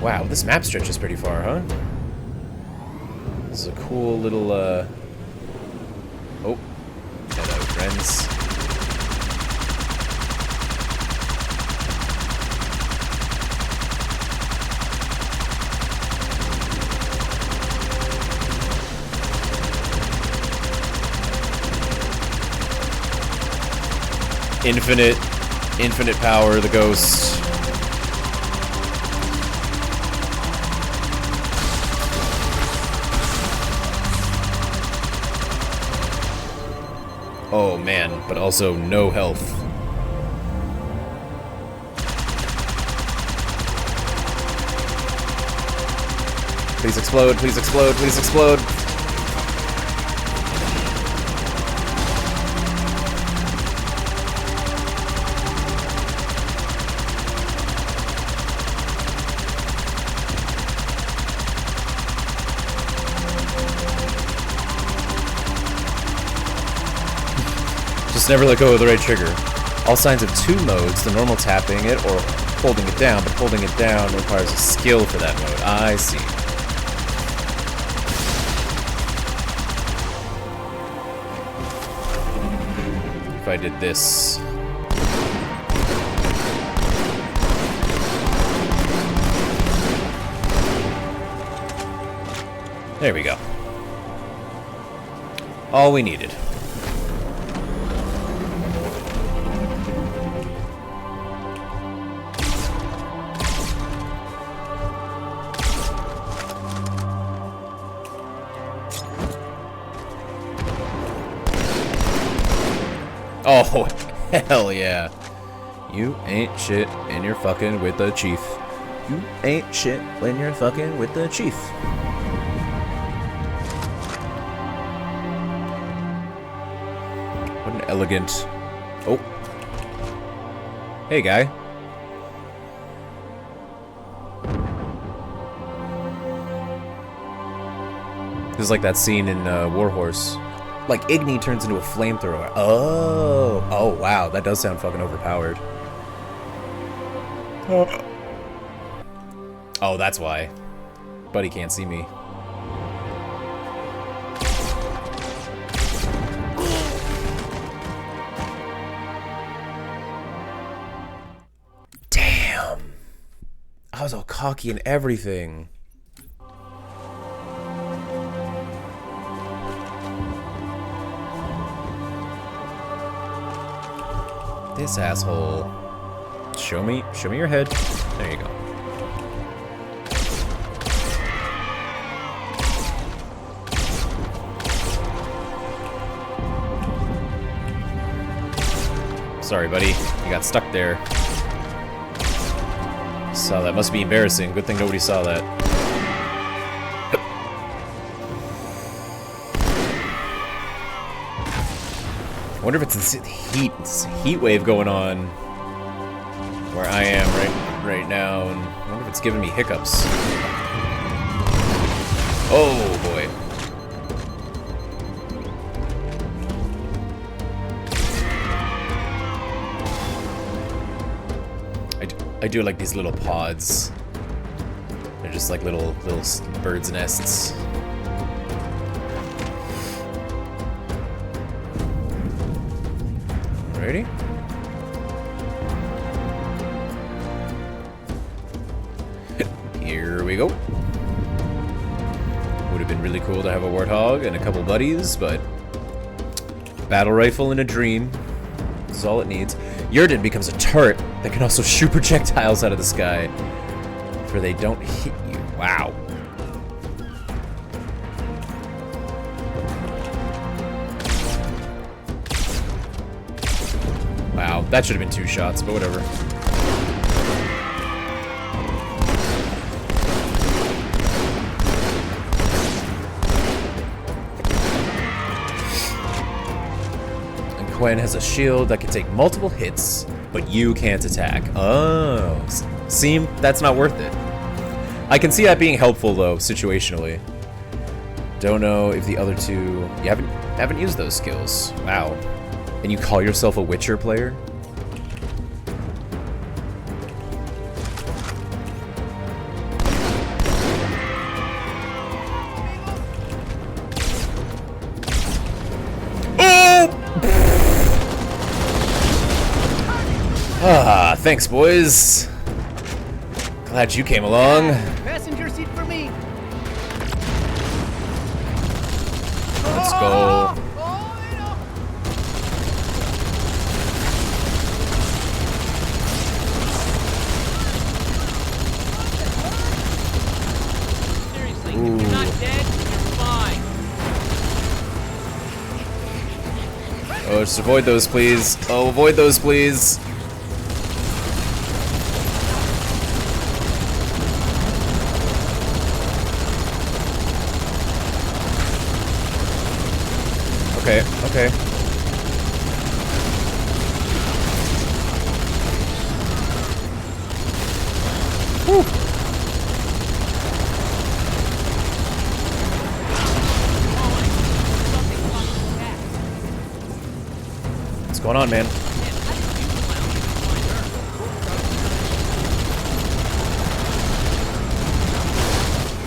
Wow, this map stretches pretty far, huh? This is a cool little, Oh. Hello, friends. Infinite power, the ghost. Oh man, but also no health. Please explode, please explode, please explode. Just never let go of the right trigger. All signs of two modes, the normal tapping it or holding it down, but holding it down requires a skill for that mode. I see. If I did this. There we go. All we needed. Oh, hell yeah. You ain't shit and you're fucking with the chief. You ain't shit when you're fucking with the chief. What an elegant... Oh. Hey, guy. This is like that scene in Warhorse. Like, Igni turns into a flamethrower. Oh. Oh, wow. That does sound fucking overpowered. Oh, that's why. Buddy can't see me. was all cocky and everything. This asshole. Show me your head. There you go. Sorry, buddy. You got stuck there. Saw that. Must be embarrassing. Good thing nobody saw that. I wonder if it's this heat. It's a heat wave going on where I am right now, and I wonder if it's giving me hiccups. Oh boy. I do like these little pods. They're just like little birds' nests. Alrighty. Here we go. Would have been really cool to have a warthog and a couple buddies, but battle rifle in a dream is all it needs. Yurden becomes a turret that can also shoot projectiles out of the sky, for they don't hit you. Wow. Wow, that should have been 2 shots, but whatever. Quen has a shield that can take multiple hits, but you can't attack. Oh, seem that's not worth it. I can see that being helpful though, situationally. Don't know if the other two you haven't used those skills. Wow, and you call yourself a Witcher player? Ah, thanks, boys. Glad you came along. Passenger seat for me. Let's go. Seriously, if you're not dead, you're fine. Oh, just avoid those, please. Oh, avoid those, please. Okay, okay. Whew. What's going on, man?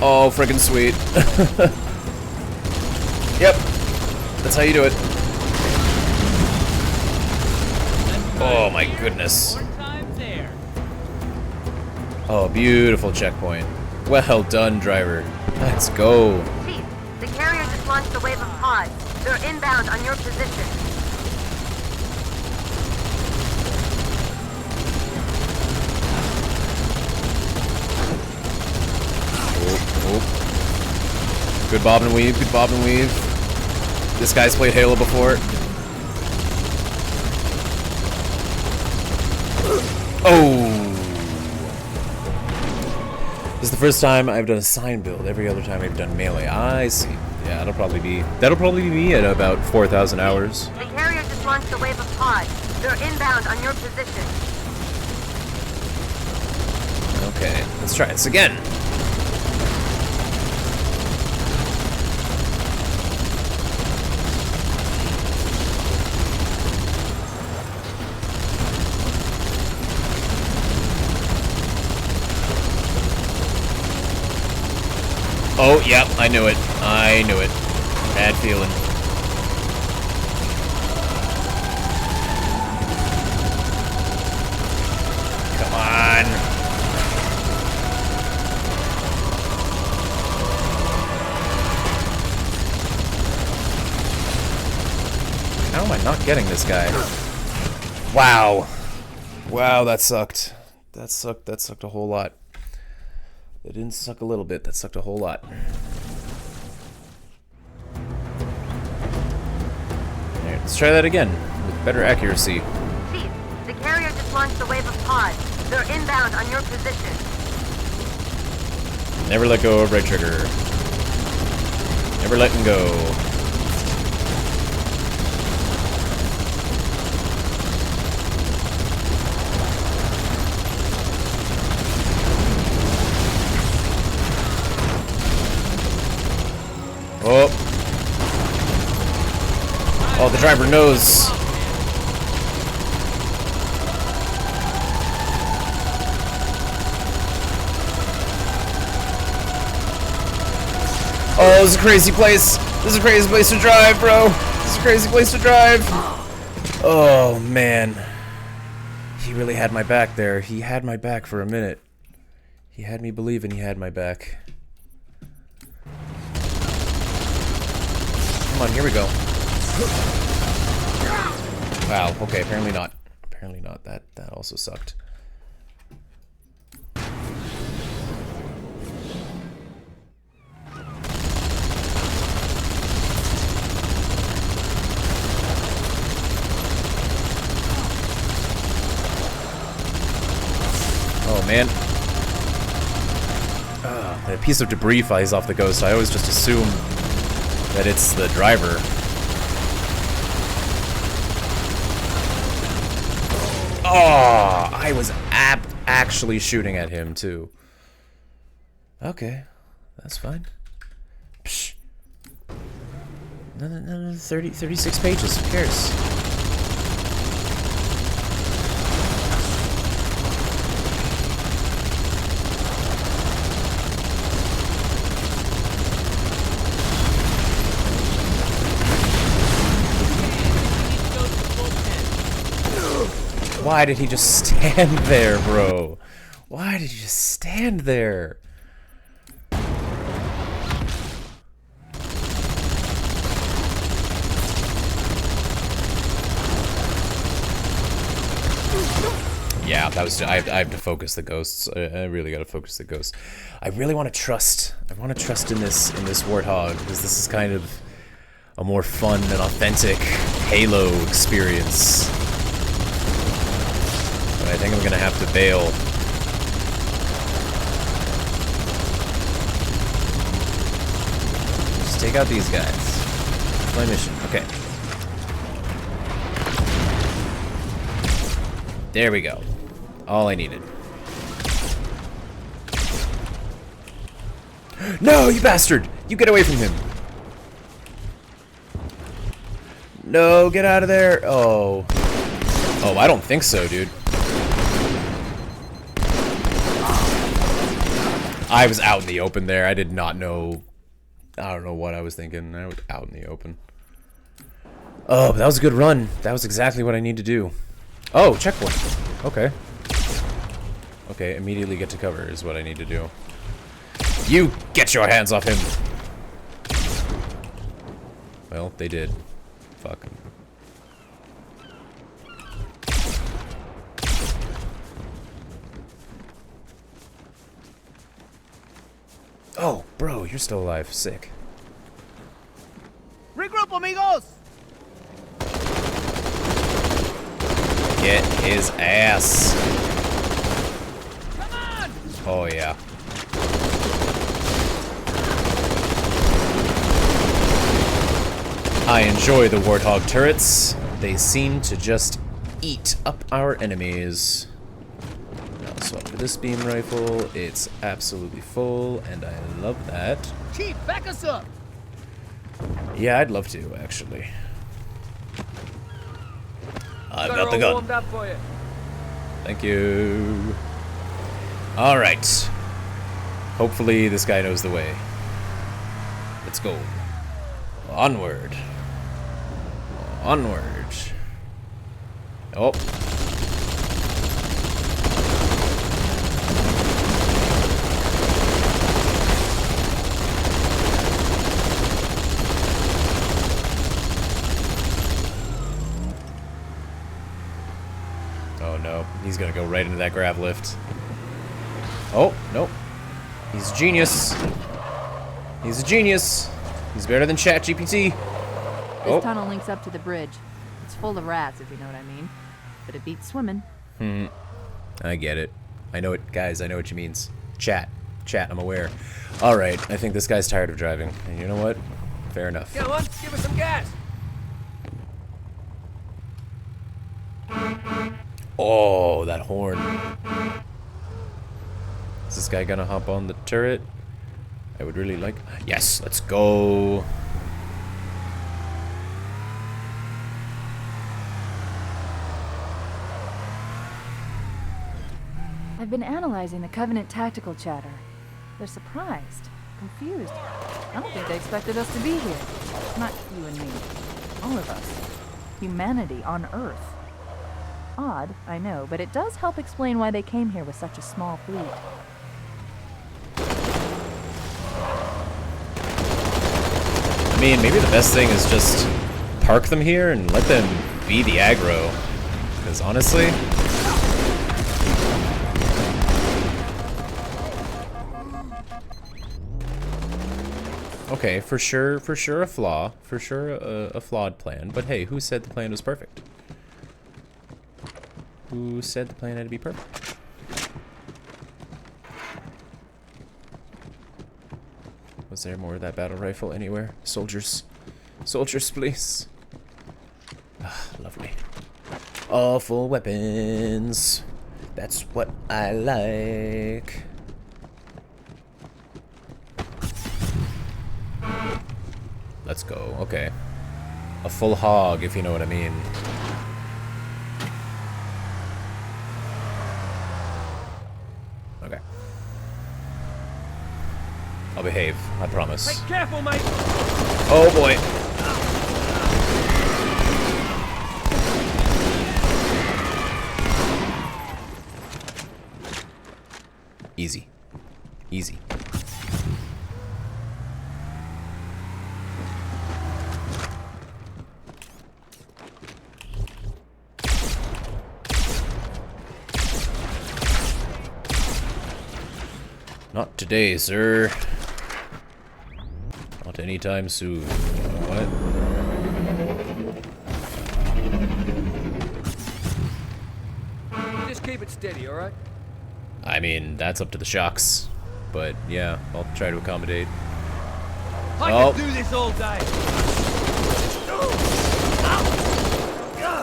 Oh, friggin' sweet. Yep. That's how you do it. Oh my goodness. Oh, beautiful checkpoint. Well done, driver. Let's go. Chief, the carrier just launched a wave of pods. They're inbound on your position. Oh. Good bob and weave, good bob and weave. This guy's played Halo before. Oh! This is the first time I've done a sign build. Every other time I've done melee. I see. Yeah, that'll probably be me at about 4,000 hours. The carrier just launched a wave of pods. They're inbound on your position. Okay, let's try this again. Oh, yep, I knew it. I knew it. Bad feeling. Come on. not getting this guy. Wow. Wow, that sucked. That sucked a whole lot. It didn't suck a little bit, that sucked a whole lot. Alright, let's try that again, with better accuracy. Chief, the carrier just launched a wave of pods. They're inbound on your position. Never let go of right trigger. Never letting go. Oh. Oh, the driver knows. Oh, this is a crazy place. This is a crazy place to drive, bro. This is a crazy place to drive. Oh, man. He really had my back there. He had my back for a minute. He had me believing he had my back. Come on, here we go. Wow, okay, apparently not. Apparently not. That also sucked. Oh, man. A piece of debris flies off the ghost. I always just assume that it's the driver. Oh, I was actually shooting at him, too. Okay, that's fine. Psh. No, 36 pages, who cares? Why did he just stand there, bro? Why did he just stand there? Yeah, that was. I have to focus the ghosts. I really got to focus the ghosts. I really want to trust. I want to trust in this Warthog, because this is kind of a more fun and authentic Halo experience. I think I'm gonna have to bail. Just take out these guys. That's my mission. Okay. There we go. All I needed. No, you bastard! You get away from him! No, get out of there! Oh. Oh, I don't think so, dude. I was out in the open there. I did not know. I don't know what I was thinking. I was out in the open. Oh, but that was a good run. That was exactly what I need to do. Oh, checkpoint. Okay. Okay, immediately get to cover is what I need to do. You get your hands off him. Well, they did. Fuck. Oh, bro, you're still alive. Sick. Regroup, amigos! Get his ass. Come on! Oh, yeah. I enjoy the Warthog turrets. They seem to just eat up our enemies. Swap to this beam rifle. It's absolutely full, and I love that. Chief, back us up! Yeah, I'd love to, actually. I've got the gun. Warmed up for you. Thank you. Alright. Hopefully this guy knows the way. Let's go. Onward. Onward. Oh. he's gonna go right into that grav lift. Oh, nope. He's a genius. He's a genius. He's better than ChatGPT. This tunnel links up to the bridge. It's full of rats, if you know what I mean. But it beats swimming. I get it. I know it, guys. I know what you means. Chat, I'm aware. All right, I think this guy's tired of driving. And you know what? Fair enough. Come on, give us some gas. Oh, that horn. Is this guy gonna hop on the turret? I would really like... Yes, let's go. I've been analyzing the Covenant tactical chatter. They're surprised, confused. I don't think they expected us to be here. Not you and me. All of us. Humanity on Earth. Odd, I know, but it does help explain why they came here with such a small fleet. I mean, maybe the best thing is just park them here and let them be the aggro. Because honestly... Okay, for sure a flaw. For sure a flawed plan. But hey, who said the plan was perfect? Who said the plan had to be perfect? Was there more of that battle rifle anywhere? Soldiers. Soldiers, please. Ah, lovely. Awful weapons. That's what I like. Let's go. Okay. A full hog, if you know what I mean. Okay. I'll behave, I promise. Be careful, mate. Oh boy. Easy. Easy. Not today, sir. Not anytime soon. What? Just keep it steady, alright? I mean, that's up to the shocks. But yeah, I'll try to accommodate. I can do this all day.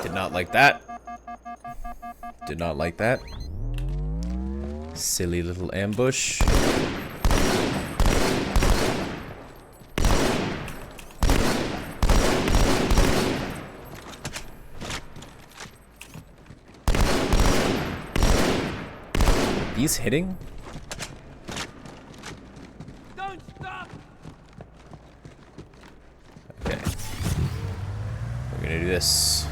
Did not like that. Did not like that. Silly little ambush. He's hitting? Don't stop. Okay. We're gonna do this.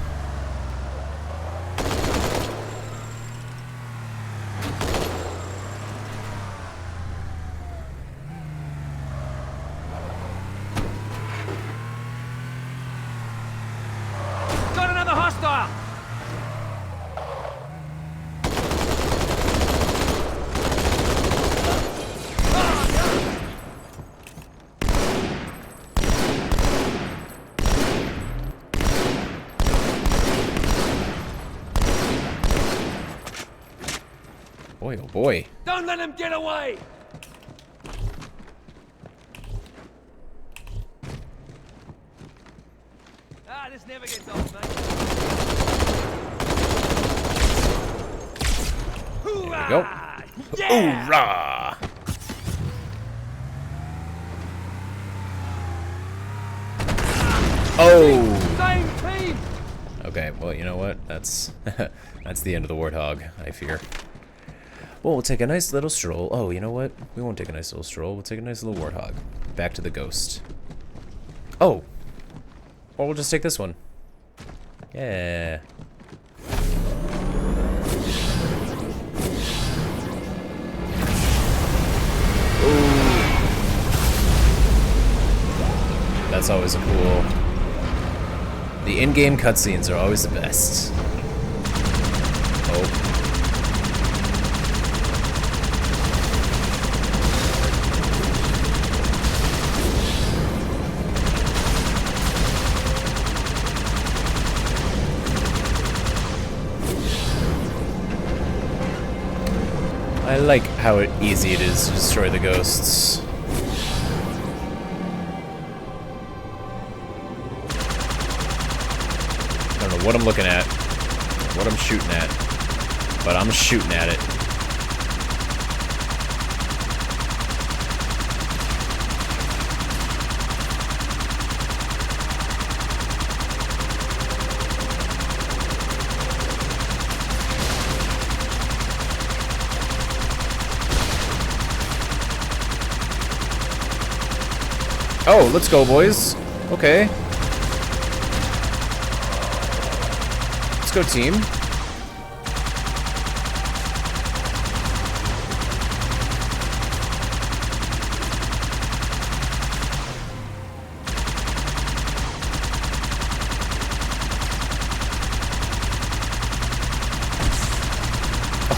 Got another hostile. Boy, oh boy. Don't let him get away. Ah, this never gets old, mate. There we go. Yeah! Hoorah! Oh! Same team. Okay, well, you know what? That's that's the end of the warthog, I fear. Well, we'll take a nice little stroll. Oh, you know what? We won't take a nice little stroll. We'll take a nice little warthog. Back to the ghost. Oh! Or we'll just take this one. Yeah. Ooh. That's always a cool... The in-game cutscenes are always the best. Oh. like how easy it is to destroy the ghosts. I don't know what I'm looking at, what I'm shooting at, but I'm shooting at it. Oh, let's go, boys. Okay. Let's go, team.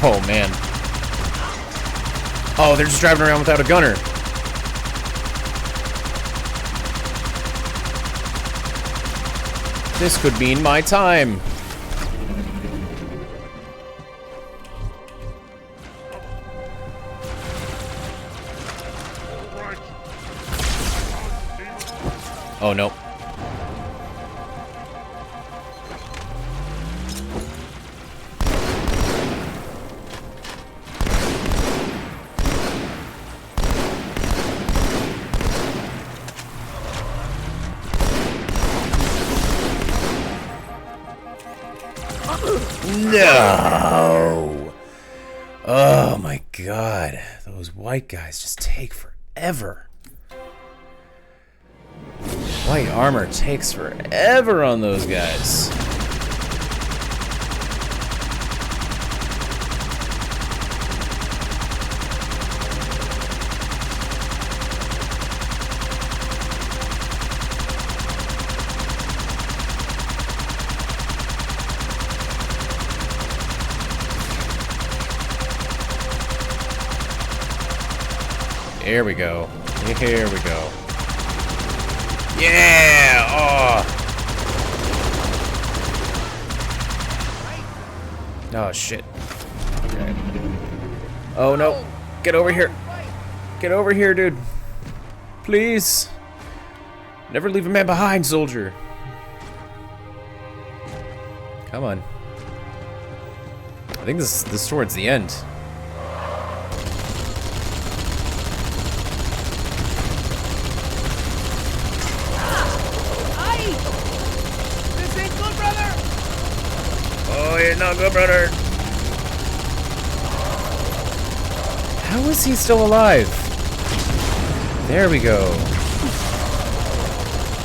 Oh, man. Oh, they're just driving around without a gunner. This could mean my time. Oh no. No! Oh my god. Those white guys just take forever. White armor takes forever on those guys. Here we go. Here we go. Yeah! Oh! Oh, shit. Okay. Oh, no. Get over here. Get over here, dude. Please. Never leave a man behind, soldier. Come on. I think this is towards the end. Oh, you're not good, brother. How is he still alive? There we go.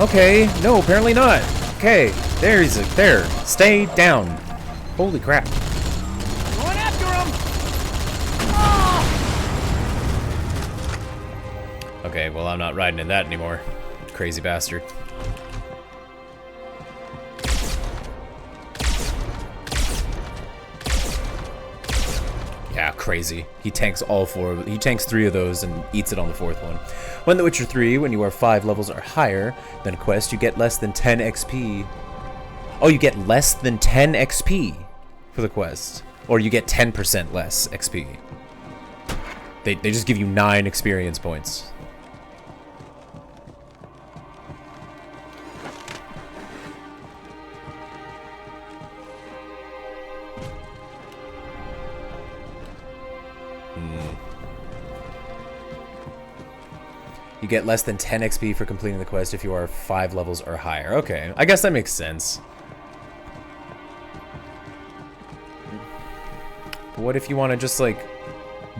Okay, no, apparently not. Okay, there he's there. Stay down. Holy crap. Going after him. Oh! Okay, well, I'm not riding in that anymore. Crazy bastard. Yeah, crazy. He tanks all four. He tanks 3 of those and eats it on the 4th one. When The Witcher 3, when you are 5 levels or higher than quest, you get less than 10 XP. Oh, you get less than 10 XP for the quest. Or you get 10% less XP. They just give you 9 experience points. You get less than 10 XP for completing the quest if you are 5 levels or higher. Okay, I guess that makes sense. But what if you want to just, like,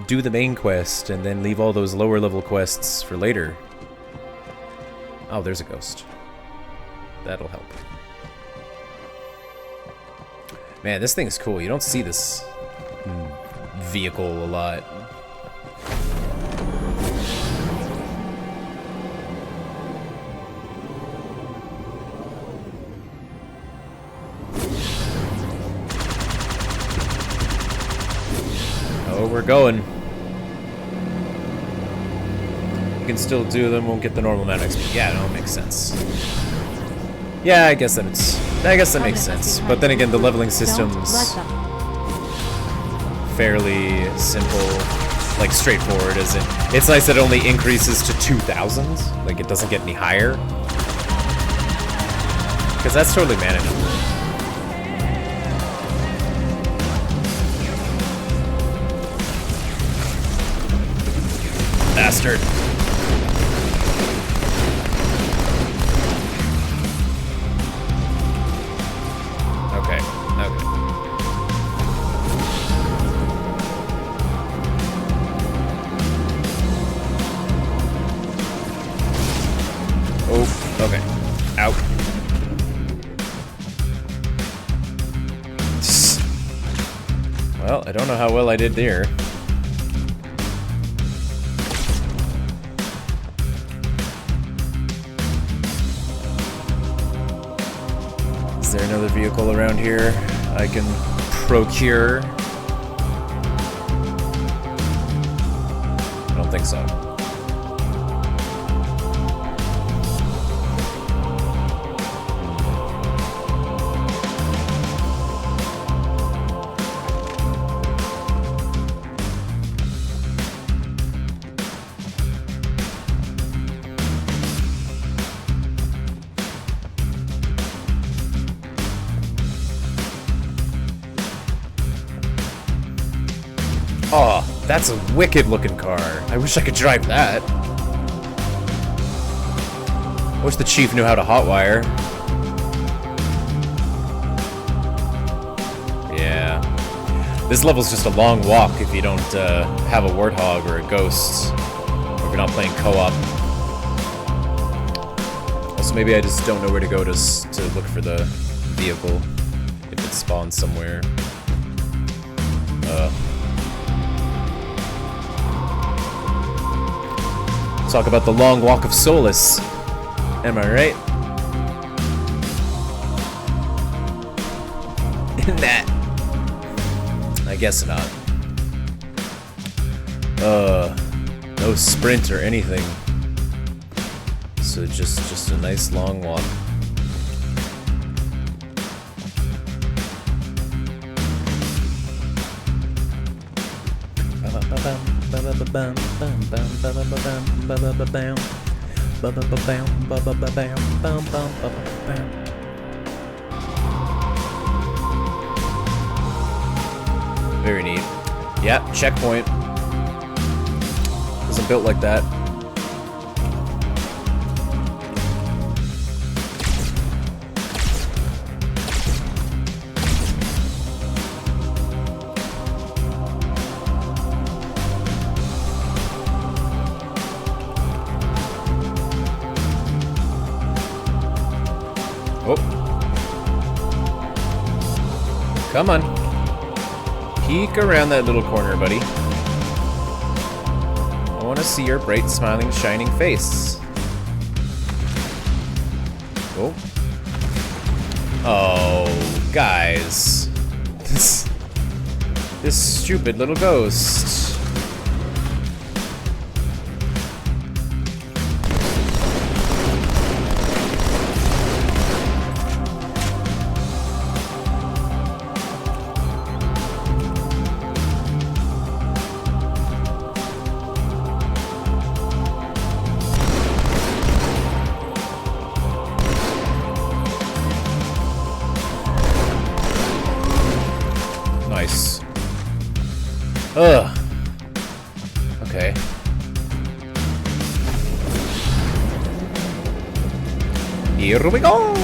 do the main quest and then leave all those lower level quests for later? Oh, there's a ghost. That'll help. Man, this thing is cool. You don't see this vehicle a lot. Oh, we're going. You can still do them, won't get the normal amount of XP. Yeah, no, it makes sense. Yeah, I guess that makes sense. But then again, the leveling system's fairly simple. like straightforward, is it? It's nice that it only increases to 2,000. Like it doesn't get any higher. Because that's totally manageable. Bastard. Okay, okay. Oh, okay. Out. Well, I don't know how well I did there. Is there another vehicle around here I can procure? I don't think so. Oh, that's a wicked looking car. I wish I could drive that. I wish the chief knew how to hotwire. Yeah. This level's just a long walk if you don't have a warthog or a ghost. Or if you're not playing co-op. Also, maybe I just don't know where to go to look for the vehicle. If it spawns somewhere. Talk about the long walk of solace. Am I right? Nah. I guess not. No sprint or anything. So just a nice long walk. Very neat. Yeah, checkpoint. Wasn't built like that. Come on. Peek around that little corner, buddy. I want to see your bright, smiling, shining face. Oh. Oh, guys. This stupid little ghost. Nice. Ugh. Okay. Here we go!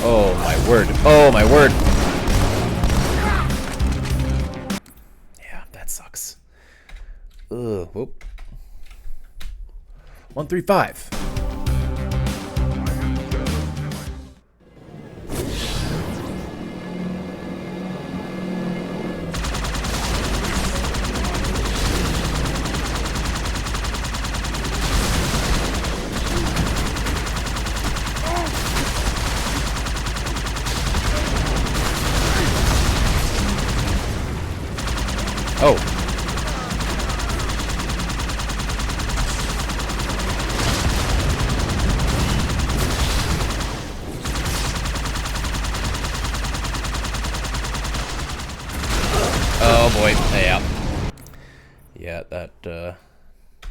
Oh my word. Oh my word. Sucks. Whoop. 135. Oh.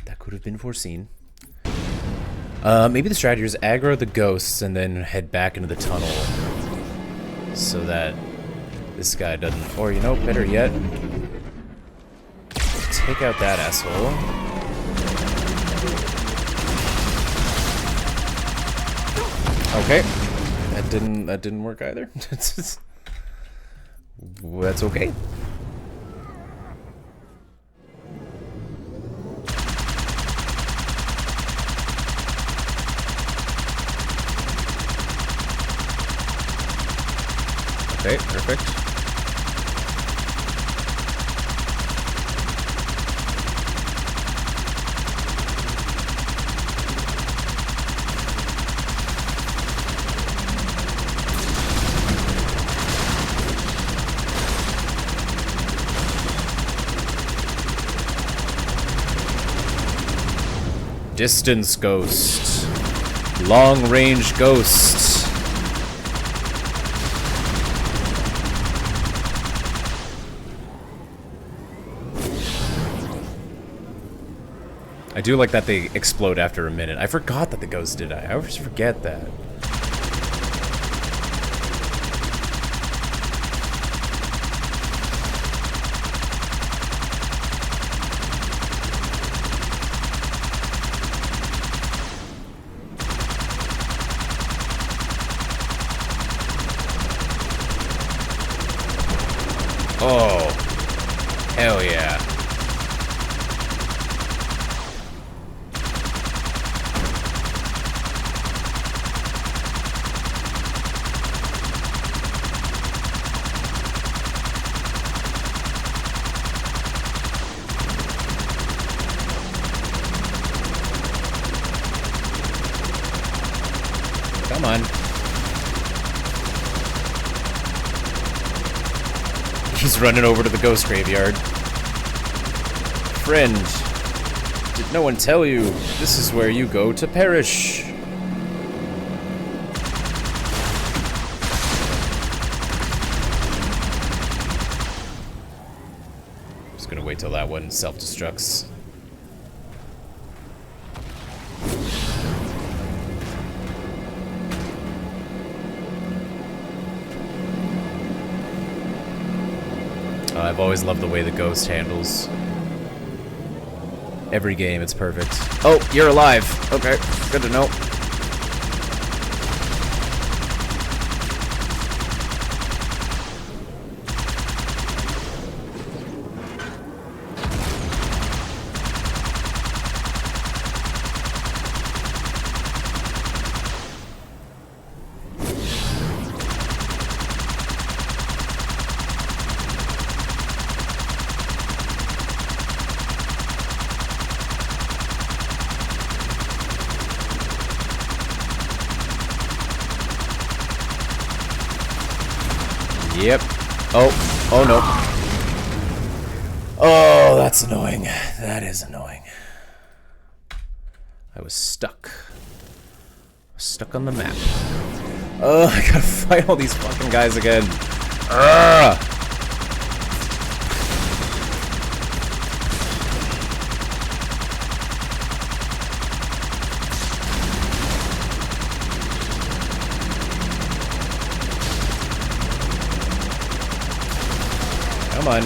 That could have been foreseen. Maybe the strategy is aggro the ghosts and then head back into the tunnel. So that this guy doesn't... Or, you know, better yet, take out that asshole. Okay. That didn't work either. That's okay. Okay, perfect. Distance ghost. Long range ghost. I do like that they explode after a minute. I forgot that the ghost did. I always forget that. Oh, hell yeah. Come on. He's running over to the ghost graveyard. Friend, did no one tell you this is where you go to perish? Just gonna wait till that one self-destructs. I've always loved the way the ghost handles every game. It's perfect. Oh, you're alive. Okay, good to know. Yep. Oh no. Oh, that's annoying. That is annoying. I was stuck. Stuck on the map. Oh, I gotta fight all these fucking guys again. Ugh. Come on.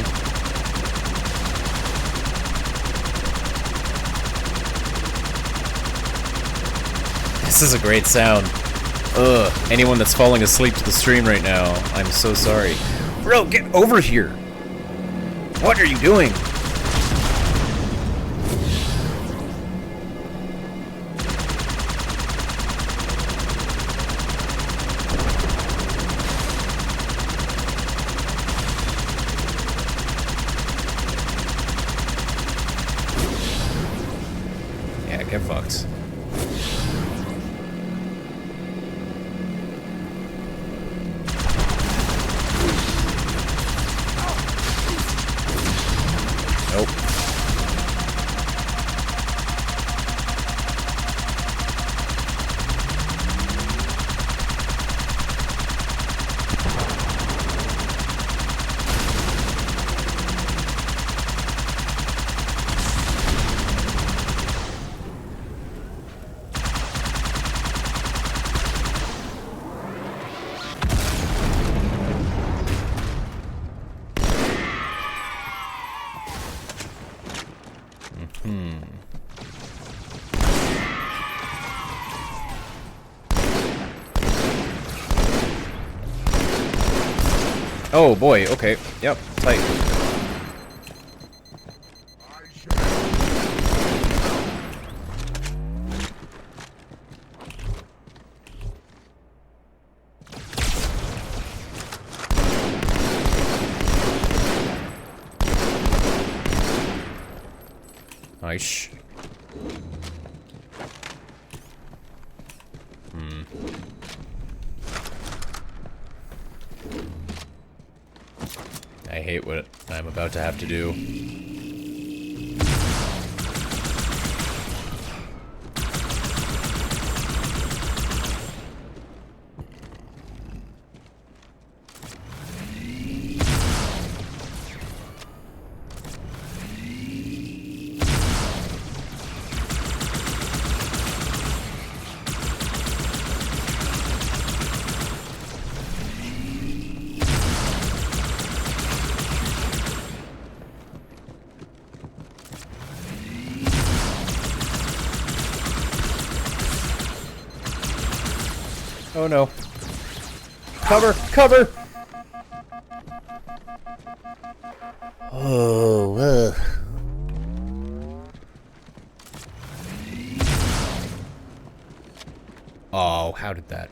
This is a great sound. Ugh. Anyone that's falling asleep to the stream right now, I'm so sorry. Bro, get over here! What are you doing? Get fucked. Nope. Oh boy, okay. Yep, tight. Nice. I hate what I'm about to have to do. Oh no. Cover! Cover! Oh, Oh, how did that?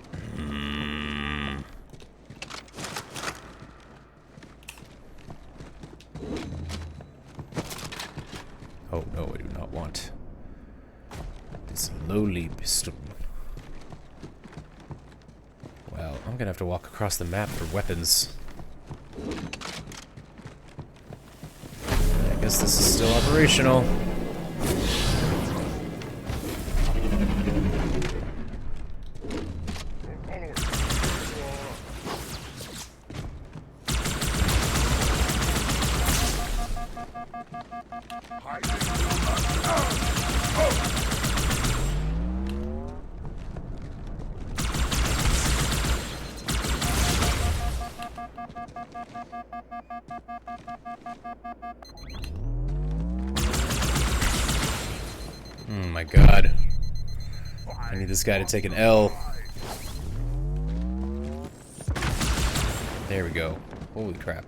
Oh no, I do not want this lowly pistol. Well, I'm gonna have to walk across the map for weapons. I guess this is still operational. Oh my god. I need this guy to take an L. There we go. Holy crap.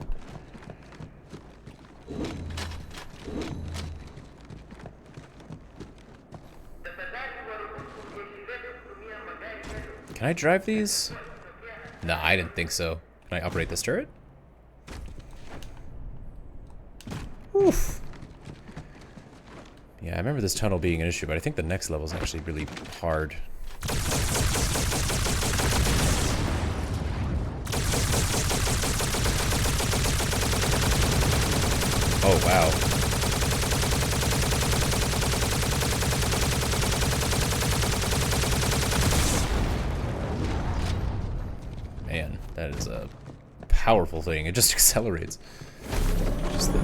Can I drive these? No, I didn't think so. Can I operate this turret? Oof. Yeah, I remember this tunnel being an issue, but I think the next level is actually really hard. Oh, wow. Man, that is a powerful thing. It just accelerates. Just the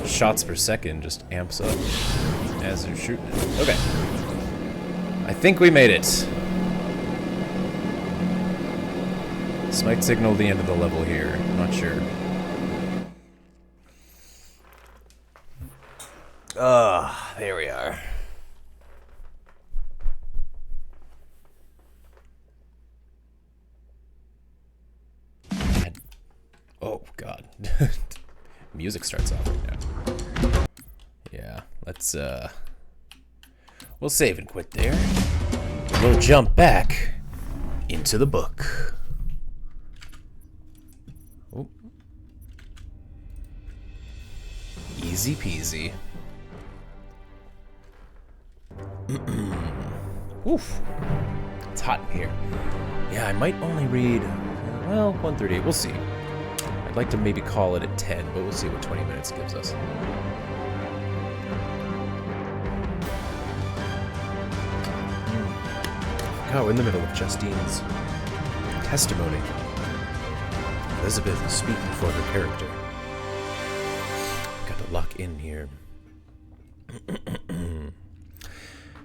shots per second just amps up as you're shooting it. Okay. I think we made it. This might signal the end of the level here. I'm not sure. There we are. Oh, God. Music starts off right now. Yeah, let's, we'll save and quit there. We'll jump back into the book. Oh. Easy peasy. Oof. It's hot in here. Yeah, I might only read, well, 1 through 8. We'll see. I'd like to maybe call it at 10, but we'll see what 20 minutes gives us. Oh, we're in the middle of Justine's testimony. Elizabeth is speaking for her character. Got to lock in here.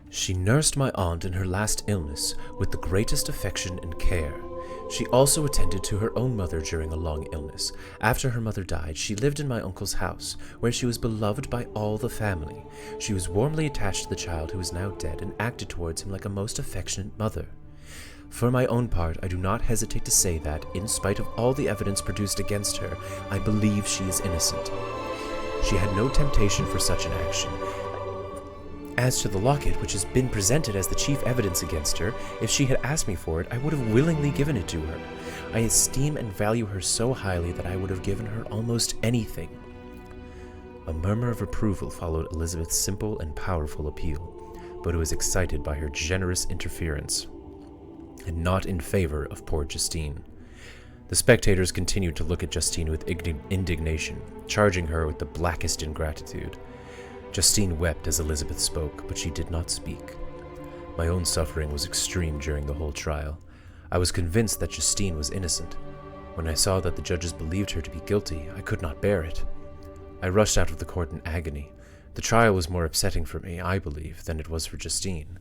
She nursed my aunt in her last illness with the greatest affection and care. She also attended to her own mother during a long illness. After her mother died, she lived in my uncle's house, where she was beloved by all the family. She was warmly attached to the child who is now dead and acted towards him like a most affectionate mother. For my own part, I do not hesitate to say that, in spite of all the evidence produced against her, I believe she is innocent. She had no temptation for such an action. As to the locket, which has been presented as the chief evidence against her, if she had asked me for it, I would have willingly given it to her. I esteem and value her so highly that I would have given her almost anything. A murmur of approval followed Elizabeth's simple and powerful appeal, but it was excited by her generous interference, and not in favor of poor Justine. The spectators continued to look at Justine with indignation, charging her with the blackest ingratitude. Justine wept as Elizabeth spoke, but she did not speak. My own suffering was extreme during the whole trial. I was convinced that Justine was innocent. When I saw that the judges believed her to be guilty, I could not bear it. I rushed out of the court in agony. The trial was more upsetting for me, I believe, than it was for Justine.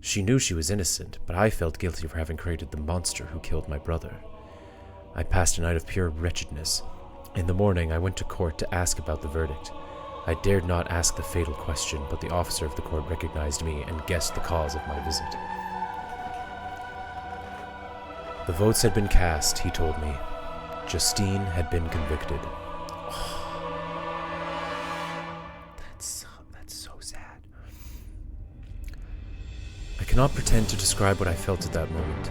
She knew she was innocent, but I felt guilty for having created the monster who killed my brother. I passed a night of pure wretchedness. In the morning, I went to court to ask about the verdict. I dared not ask the fatal question, but the officer of the court recognized me and guessed the cause of my visit. The votes had been cast, he told me. Justine had been convicted. That's so sad. I cannot pretend to describe what I felt at that moment.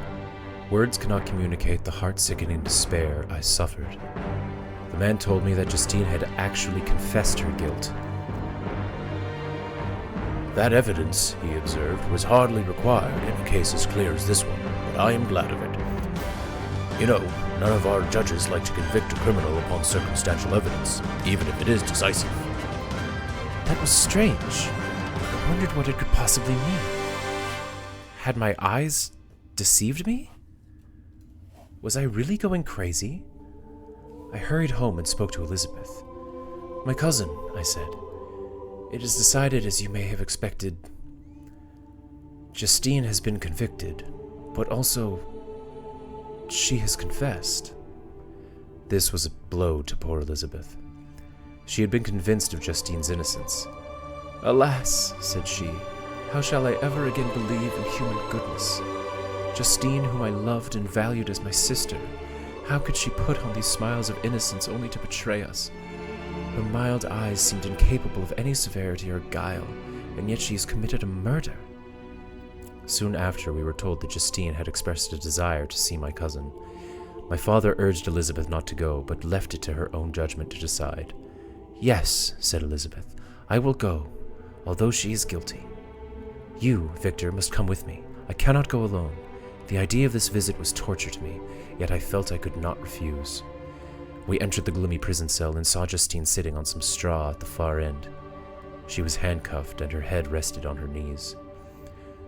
Words cannot communicate the heart-sickening despair I suffered. The man told me that Justine had actually confessed her guilt. That evidence, he observed, was hardly required in a case as clear as this one, but I am glad of it. You know, none of our judges like to convict a criminal upon circumstantial evidence, even if it is decisive. That was strange. I wondered what it could possibly mean. Had my eyes deceived me? Was I really going crazy? I hurried home and spoke to Elizabeth. "My cousin," I said, "it is decided as you may have expected. Justine has been convicted, but also she has confessed." This was a blow to poor Elizabeth. She had been convinced of Justine's innocence. "Alas," said she, "how shall I ever again believe in human goodness? Justine, whom I loved and valued as my sister, how could she put on these smiles of innocence only to betray us? Her mild eyes seemed incapable of any severity or guile, and yet she has committed a murder." Soon after, we were told that Justine had expressed a desire to see my cousin. My father urged Elizabeth not to go, but left it to her own judgment to decide. "Yes," said Elizabeth, "I will go, although she is guilty. You, Victor, must come with me. I cannot go alone. The idea of this visit was torture to me, yet I felt I could not refuse." We entered the gloomy prison cell and saw Justine sitting on some straw at the far end. She was handcuffed and her head rested on her knees.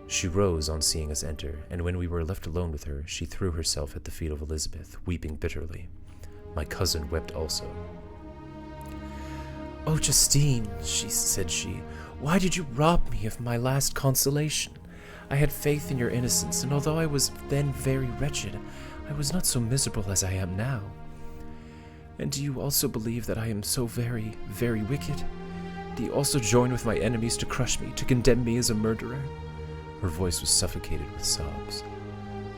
She rose on seeing us enter, and when we were left alone with her, she threw herself at the feet of Elizabeth, weeping bitterly. My cousin wept also. "Oh, Justine," said she, "why did you rob me of my last consolation? I had faith in your innocence, and although I was then very wretched, I was not so miserable as I am now. And do you also believe that I am so very, very wicked? Do you also join with my enemies to crush me, to condemn me as a murderer?" Her voice was suffocated with sobs.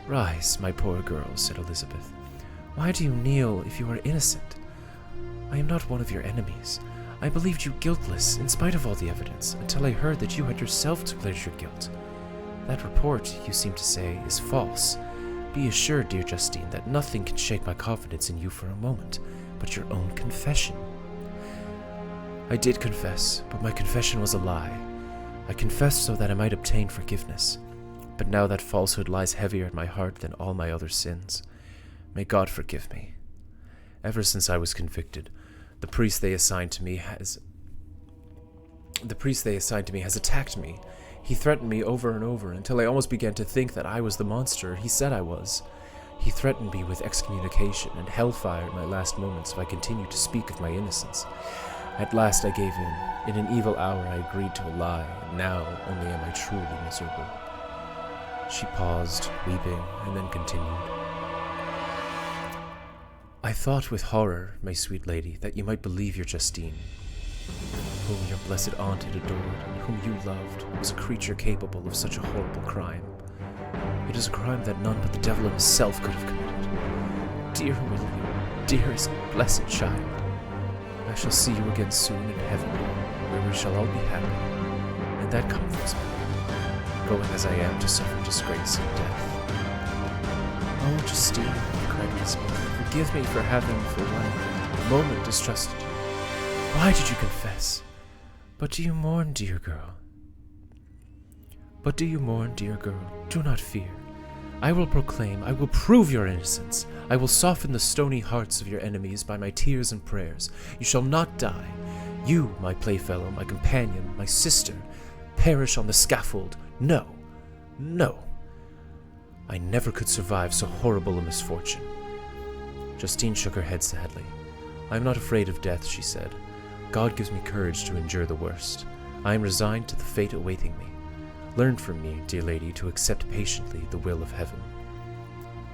"Rise, my poor girl," said Elizabeth. "Why do you kneel if you are innocent? I am not one of your enemies. I believed you guiltless, in spite of all the evidence, until I heard that you had yourself declared your guilt. That report, you seem to say, is false. Be assured, dear Justine, that nothing can shake my confidence in you for a moment, but your own confession." "I did confess, but my confession was a lie. I confessed so that I might obtain forgiveness. But now that falsehood lies heavier at my heart than all my other sins. May God forgive me. Ever since I was convicted, the priest they assigned to me has attacked me. He threatened me over and over until I almost began to think that I was the monster he said I was. He threatened me with excommunication and hellfire in my last moments if I continued to speak of my innocence. At last I gave in. In an evil hour I agreed to a lie, and now only am I truly miserable." She paused, weeping, and then continued. "I thought with horror, my sweet lady, that you might believe your Justine, whom your blessed aunt had adored, and whom you loved, was a creature capable of such a horrible crime. It is a crime that none but the devil himself could have committed. Dear William, dearest, blessed child, I shall see you again soon in heaven, where we shall all be happy, and that comforts me, going as I am to suffer disgrace and death. Oh, Justine, cried Elizabeth, forgive me for having, for one moment, distrusted you. Why did you confess? But do you mourn, dear girl? Do not fear. I will proclaim, I will prove your innocence. I will soften the stony hearts of your enemies by my tears and prayers. You shall not die. You, my playfellow, my companion, my sister, perish on the scaffold. No, no. I never could survive so horrible a misfortune. Justine shook her head sadly. I am not afraid of death, she said. God gives me courage to endure the worst. I am resigned to the fate awaiting me. Learn from me, dear lady, to accept patiently the will of heaven.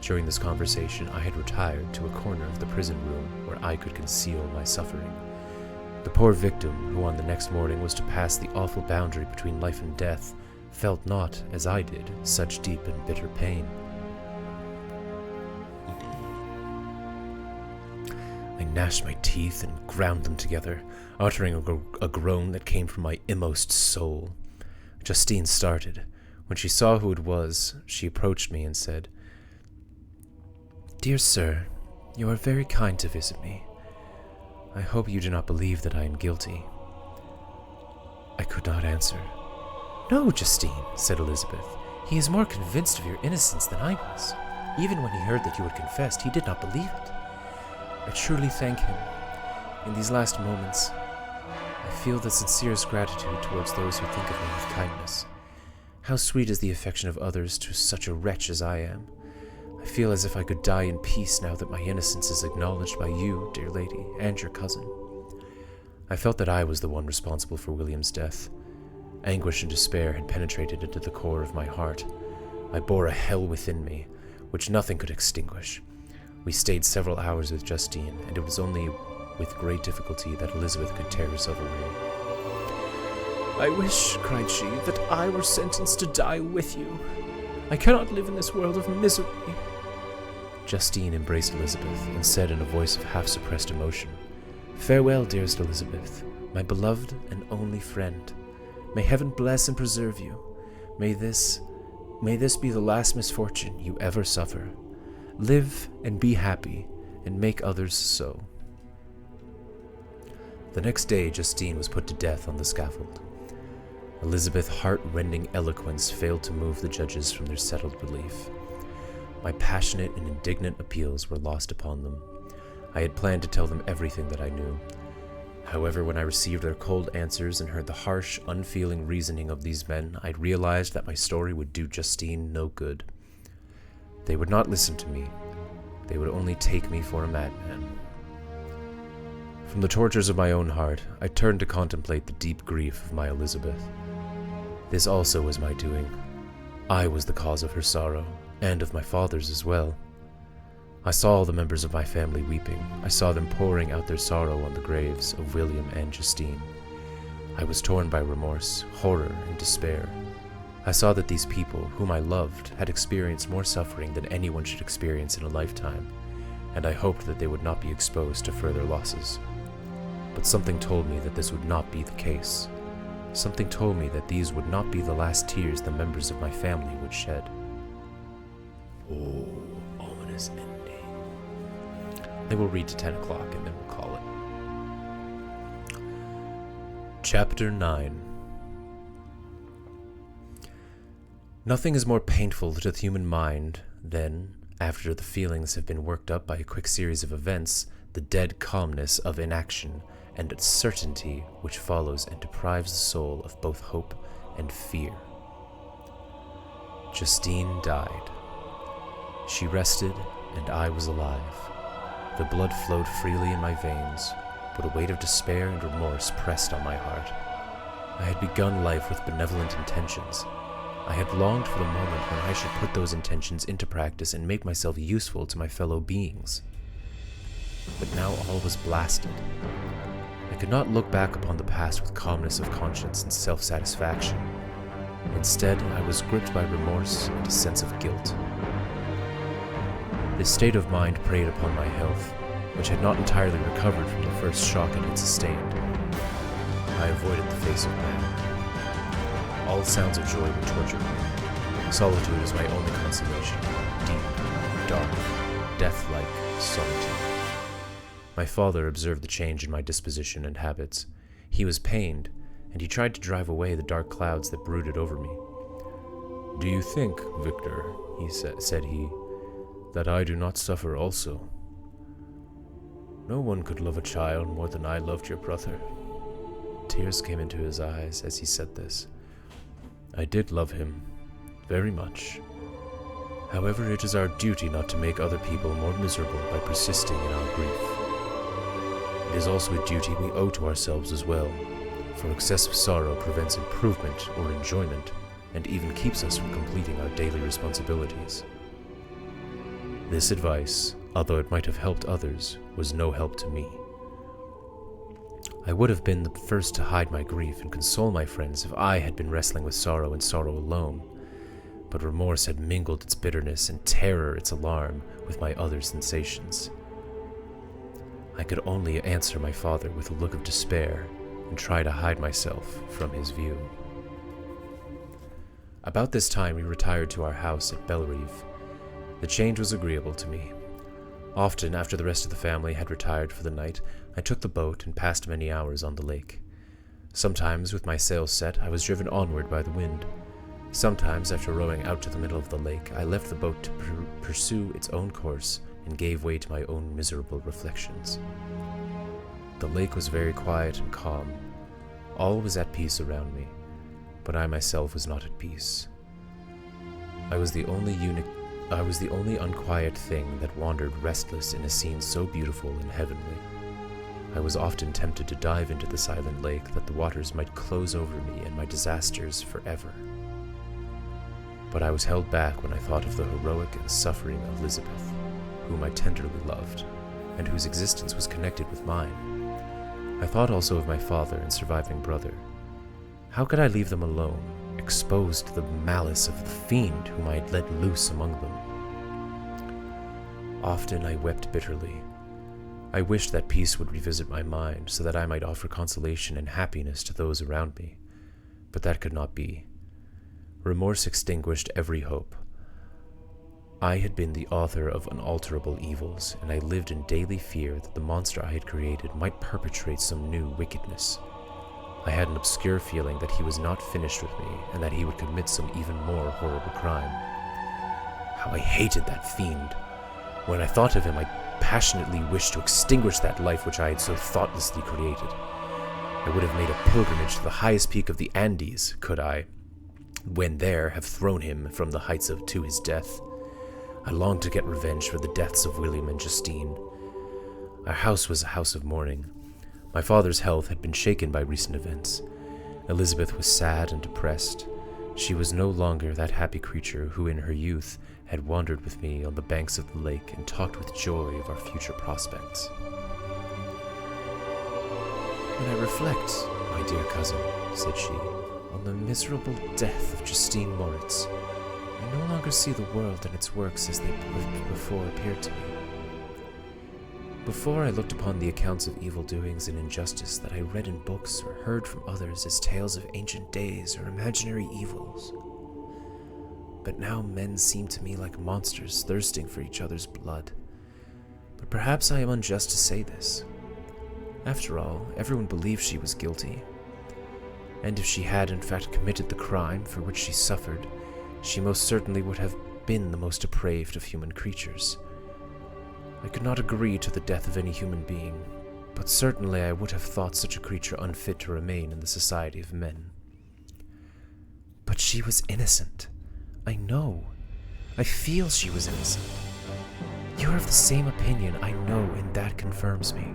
During this conversation, I had retired to a corner of the prison room where I could conceal my suffering. The poor victim, who on the next morning was to pass the awful boundary between life and death, felt not, as I did, such deep and bitter pain. I gnashed my teeth and ground them together, uttering a groan that came from my inmost soul. Justine started. When she saw who it was, she approached me and said, Dear sir, you are very kind to visit me. I hope you do not believe that I am guilty. I could not answer. No, Justine, said Elizabeth. He is more convinced of your innocence than I was. Even when he heard that you had confessed, he did not believe it. I truly thank him. In these last moments, I feel the sincerest gratitude towards those who think of me with kindness. How sweet is the affection of others to such a wretch as I am. I feel as if I could die in peace now that my innocence is acknowledged by you, dear lady, and your cousin. I felt that I was the one responsible for William's death. Anguish and despair had penetrated into the core of my heart. I bore a hell within me, which nothing could extinguish. We stayed several hours with Justine, and it was only with great difficulty that Elizabeth could tear herself away. I wish, cried she, that I were sentenced to die with you. I cannot live in this world of misery. Justine embraced Elizabeth and said in a voice of half-suppressed emotion, Farewell, dearest Elizabeth, my beloved and only friend. May heaven bless and preserve you. May this be the last misfortune you ever suffer. Live and be happy, and make others so. The next day, Justine was put to death on the scaffold. Elizabeth's heart-rending eloquence failed to move the judges from their settled belief. My passionate and indignant appeals were lost upon them. I had planned to tell them everything that I knew. However, when I received their cold answers and heard the harsh, unfeeling reasoning of these men, I realized that my story would do Justine no good. They would not listen to me. They would only take me for a madman. From the tortures of my own heart, I turned to contemplate the deep grief of my Elizabeth. This also was my doing. I was the cause of her sorrow, and of my father's as well. I saw all the members of my family weeping. I saw them pouring out their sorrow on the graves of William and Justine. I was torn by remorse, horror, and despair. I saw that these people, whom I loved, had experienced more suffering than anyone should experience in a lifetime, and I hoped that they would not be exposed to further losses. But something told me that this would not be the case. Something told me that these would not be the last tears the members of my family would shed. Oh, ominous ending. Then we'll read to 10 o'clock and then we'll call it. Chapter 9. Nothing is more painful to the human mind than, after the feelings have been worked up by a quick series of events, the dead calmness of inaction and certainty which follows and deprives the soul of both hope and fear. Justine died. She rested, and I was alive. The blood flowed freely in my veins, but a weight of despair and remorse pressed on my heart. I had begun life with benevolent intentions. I had longed for the moment when I should put those intentions into practice and make myself useful to my fellow beings. But now all was blasted. I could not look back upon the past with calmness of conscience and self-satisfaction. Instead, I was gripped by remorse and a sense of guilt. This state of mind preyed upon my health, which had not entirely recovered from the first shock it had sustained. I avoided the face of man. All sounds of joy would torture me. Solitude was my only consolation. Deep, dark, death-like solitude. My father observed the change in my disposition and habits. He was pained, and he tried to drive away the dark clouds that brooded over me. "Do you think, Victor," said he, "that I do not suffer also? No one could love a child more than I loved your brother." Tears came into his eyes as he said this. I did love him, very much. However, it is our duty not to make other people more miserable by persisting in our grief. It is also a duty we owe to ourselves as well, for excessive sorrow prevents improvement or enjoyment, and even keeps us from completing our daily responsibilities. This advice, although it might have helped others, was no help to me. I would have been the first to hide my grief and console my friends if I had been wrestling with sorrow and sorrow alone, but remorse had mingled its bitterness and terror its alarm with my other sensations. I could only answer my father with a look of despair and try to hide myself from his view. About this time we retired to our house at Bellerive. The change was agreeable to me. Often, after the rest of the family had retired for the night, I took the boat and passed many hours on the lake. Sometimes, with my sails set, I was driven onward by the wind. Sometimes, after rowing out to the middle of the lake, I left the boat to pursue its own course and gave way to my own miserable reflections. The lake was very quiet and calm. All was at peace around me, but I myself was not at peace. I was the only unquiet thing that wandered restless in a scene so beautiful and heavenly. I was often tempted to dive into the silent lake that the waters might close over me and my disasters forever. But I was held back when I thought of the heroic and suffering Elizabeth, whom I tenderly loved, and whose existence was connected with mine. I thought also of my father and surviving brother. How could I leave them alone, exposed to the malice of the fiend whom I had let loose among them? Often I wept bitterly. I wished that peace would revisit my mind, so that I might offer consolation and happiness to those around me. But that could not be. Remorse extinguished every hope. I had been the author of unalterable evils, and I lived in daily fear that the monster I had created might perpetrate some new wickedness. I had an obscure feeling that he was not finished with me, and that he would commit some even more horrible crime. How I hated that fiend! When I thought of him, I passionately wished to extinguish that life which I had so thoughtlessly created. I would have made a pilgrimage to the highest peak of the Andes, could I, when there, have thrown him from the heights to his death. I longed to get revenge for the deaths of William and Justine. Our house was a house of mourning. My father's health had been shaken by recent events. Elizabeth was sad and depressed. She was no longer that happy creature who in her youth had wandered with me on the banks of the lake and talked with joy of our future prospects. "When I reflect, my dear cousin," said she, "on the miserable death of Justine Moritz, I no longer see the world and its works as they before appeared to me. Before I looked upon the accounts of evil doings and injustice that I read in books or heard from others as tales of ancient days or imaginary evils. But now men seem to me like monsters thirsting for each other's blood. But perhaps I am unjust to say this. After all, everyone believed she was guilty. And if she had in fact committed the crime for which she suffered, she most certainly would have been the most depraved of human creatures. I could not agree to the death of any human being, but certainly I would have thought such a creature unfit to remain in the society of men. But she was innocent. I know. I feel she was innocent. You are of the same opinion, I know, and that confirms me.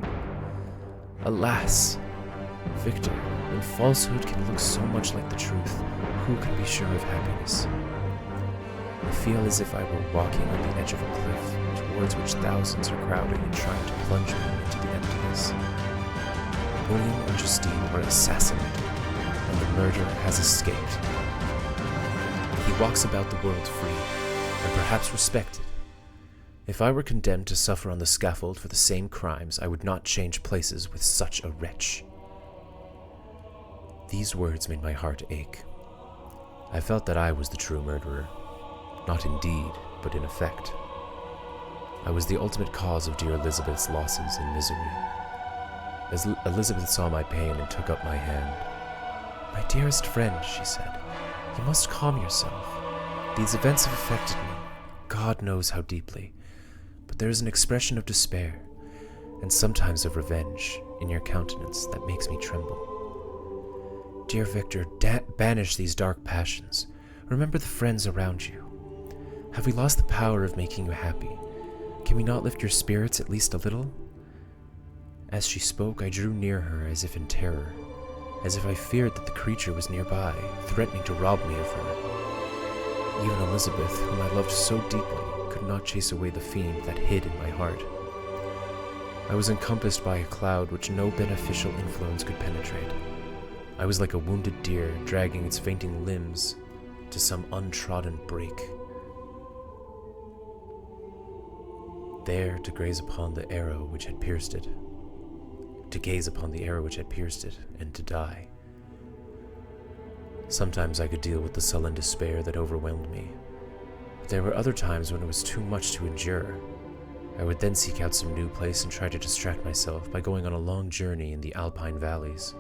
Alas, Victor, when falsehood can look so much like the truth, who can be sure of happiness? I feel as if I were walking on the edge of a cliff, towards which thousands are crowding and trying to plunge me into the emptiness. William and Justine were assassinated, and the murderer has escaped. he walks about the world free, and perhaps respected. If I were condemned to suffer on the scaffold for the same crimes, I would not change places with such a wretch. These words made my heart ache. I felt that I was the true murderer, not in deed, but in effect. I was the ultimate cause of dear Elizabeth's losses and misery. As Elizabeth saw my pain and took up my hand, "My dearest friend," she said, "you must calm yourself. These events have affected me, God knows how deeply, but there is an expression of despair, and sometimes of revenge, in your countenance that makes me tremble. Dear Victor, banish these dark passions. Remember the friends around you. Have we lost the power of making you happy? Can we not lift your spirits at least a little?" As she spoke, I drew near her as if in terror, as if I feared that the creature was nearby, threatening to rob me of her. Even Elizabeth, whom I loved so deeply, could not chase away the fiend that hid in my heart. I was encompassed by a cloud which no beneficial influence could penetrate. I was like a wounded deer dragging its fainting limbs to some untrodden brake, there to gaze upon the arrow which had pierced it, and to die. Sometimes I could deal with the sullen despair that overwhelmed me, but there were other times when it was too much to endure. I would then seek out some new place and try to distract myself by going on a long journey in the Alpine valleys.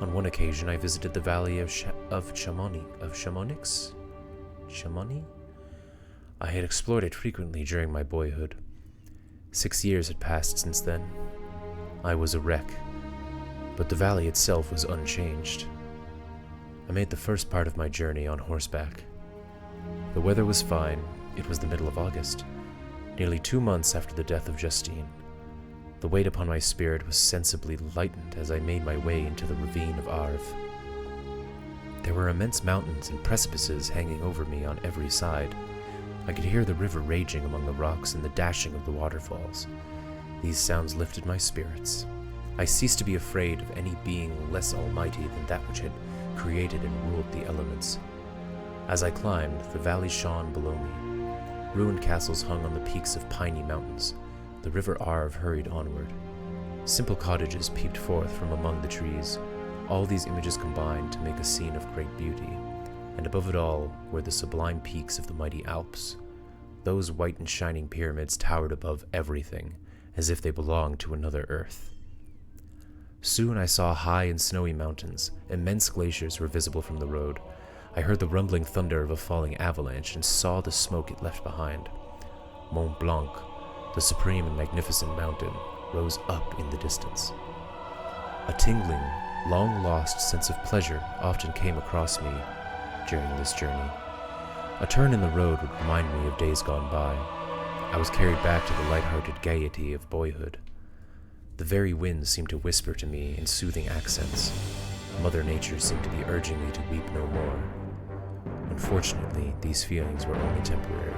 On one occasion, I visited the valley of Chamonix? I had explored it frequently during my boyhood. 6 years had passed since then. I was a wreck, but the valley itself was unchanged. I made the first part of my journey on horseback. The weather was fine. It was the middle of August, nearly 2 months after the death of Justine. The weight upon my spirit was sensibly lightened as I made my way into the ravine of Arve. There were immense mountains and precipices hanging over me on every side. I could hear the river raging among the rocks and the dashing of the waterfalls. These sounds lifted my spirits. I ceased to be afraid of any being less almighty than that which had created and ruled the elements. As I climbed, the valley shone below me. Ruined castles hung on the peaks of piney mountains. The river Arve hurried onward. Simple cottages peeped forth from among the trees. All these images combined to make a scene of great beauty, and above it all were the sublime peaks of the mighty Alps. Those white and shining pyramids towered above everything, as if they belonged to another earth. Soon I saw high and snowy mountains. Immense glaciers were visible from the road. I heard the rumbling thunder of a falling avalanche and saw the smoke it left behind. Mont Blanc, the supreme and magnificent mountain, rose up in the distance. A tingling, long-lost sense of pleasure often came across me during this journey. A turn in the road would remind me of days gone by. I was carried back to the light-hearted gaiety of boyhood. The very winds seemed to whisper to me in soothing accents. Mother Nature seemed to be urging me to weep no more. Unfortunately, these feelings were only temporary.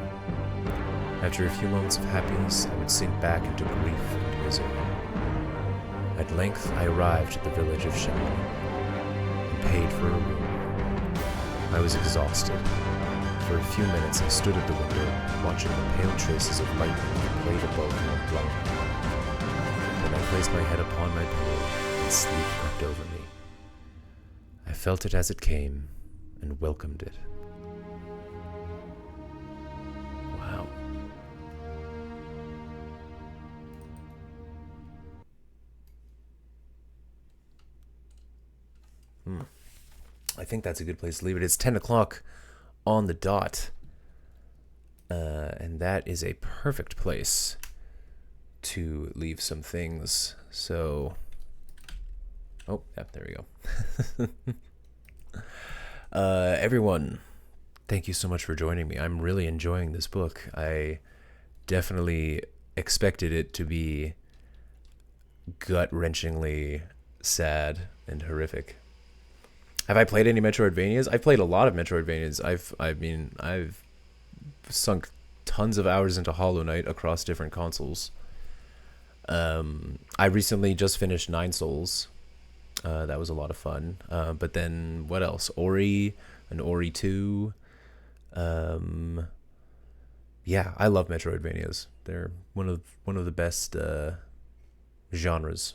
After a few moments of happiness, I would sink back into grief and misery. At length, I arrived at the village of Chamonix and paid for a room. I was exhausted. For a few minutes, I stood at the window, watching the pale traces of lightning that played above Mont Blanc. Then I placed my head upon my pillow, and sleep crept over me. I felt it as it came, and welcomed it. Wow. I think that's a good place to leave it. It's 10 o'clock on the dot. And that is a perfect place to leave some things. So, oh, yeah, there we go. Everyone, thank you so much for joining me. I'm really enjoying this book. I definitely expected it to be gut-wrenchingly sad and horrific. Have I played any Metroidvanias? I've played a lot of Metroidvanias. I've sunk tons of hours into Hollow Knight across different consoles. I recently just finished 9 Souls. That was a lot of fun. But then, what else? Ori and Ori 2. Yeah, I love Metroidvanias. They're one of the best genres,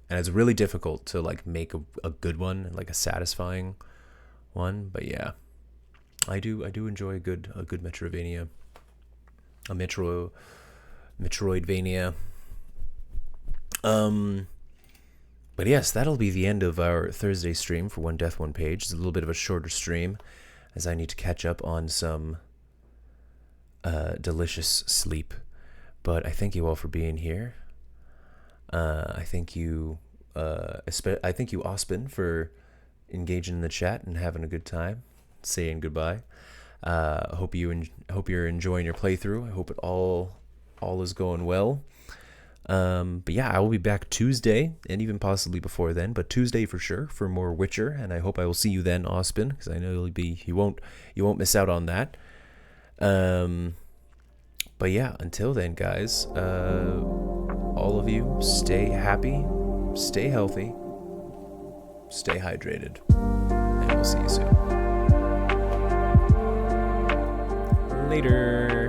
and it's really difficult to like make a good one, like a satisfying one. But yeah, I do enjoy a good Metroidvania, Metroidvania. But yes, that'll be the end of our Thursday stream for One Death, One Page. It's a little bit of a shorter stream, as I need to catch up on some delicious sleep. But I thank you all for being here. I thank you, Ospin, for engaging in the chat and having a good time, saying goodbye. Hope you're enjoying your playthrough. I hope it all is going well. But yeah, I will be back Tuesday, and even possibly before then, but Tuesday for sure for more Witcher, and I hope I will see you then, Ospin, because I know you won't miss out on that. But yeah, until then, guys, all of you, stay happy, stay healthy, stay hydrated, and we'll see you soon. Later.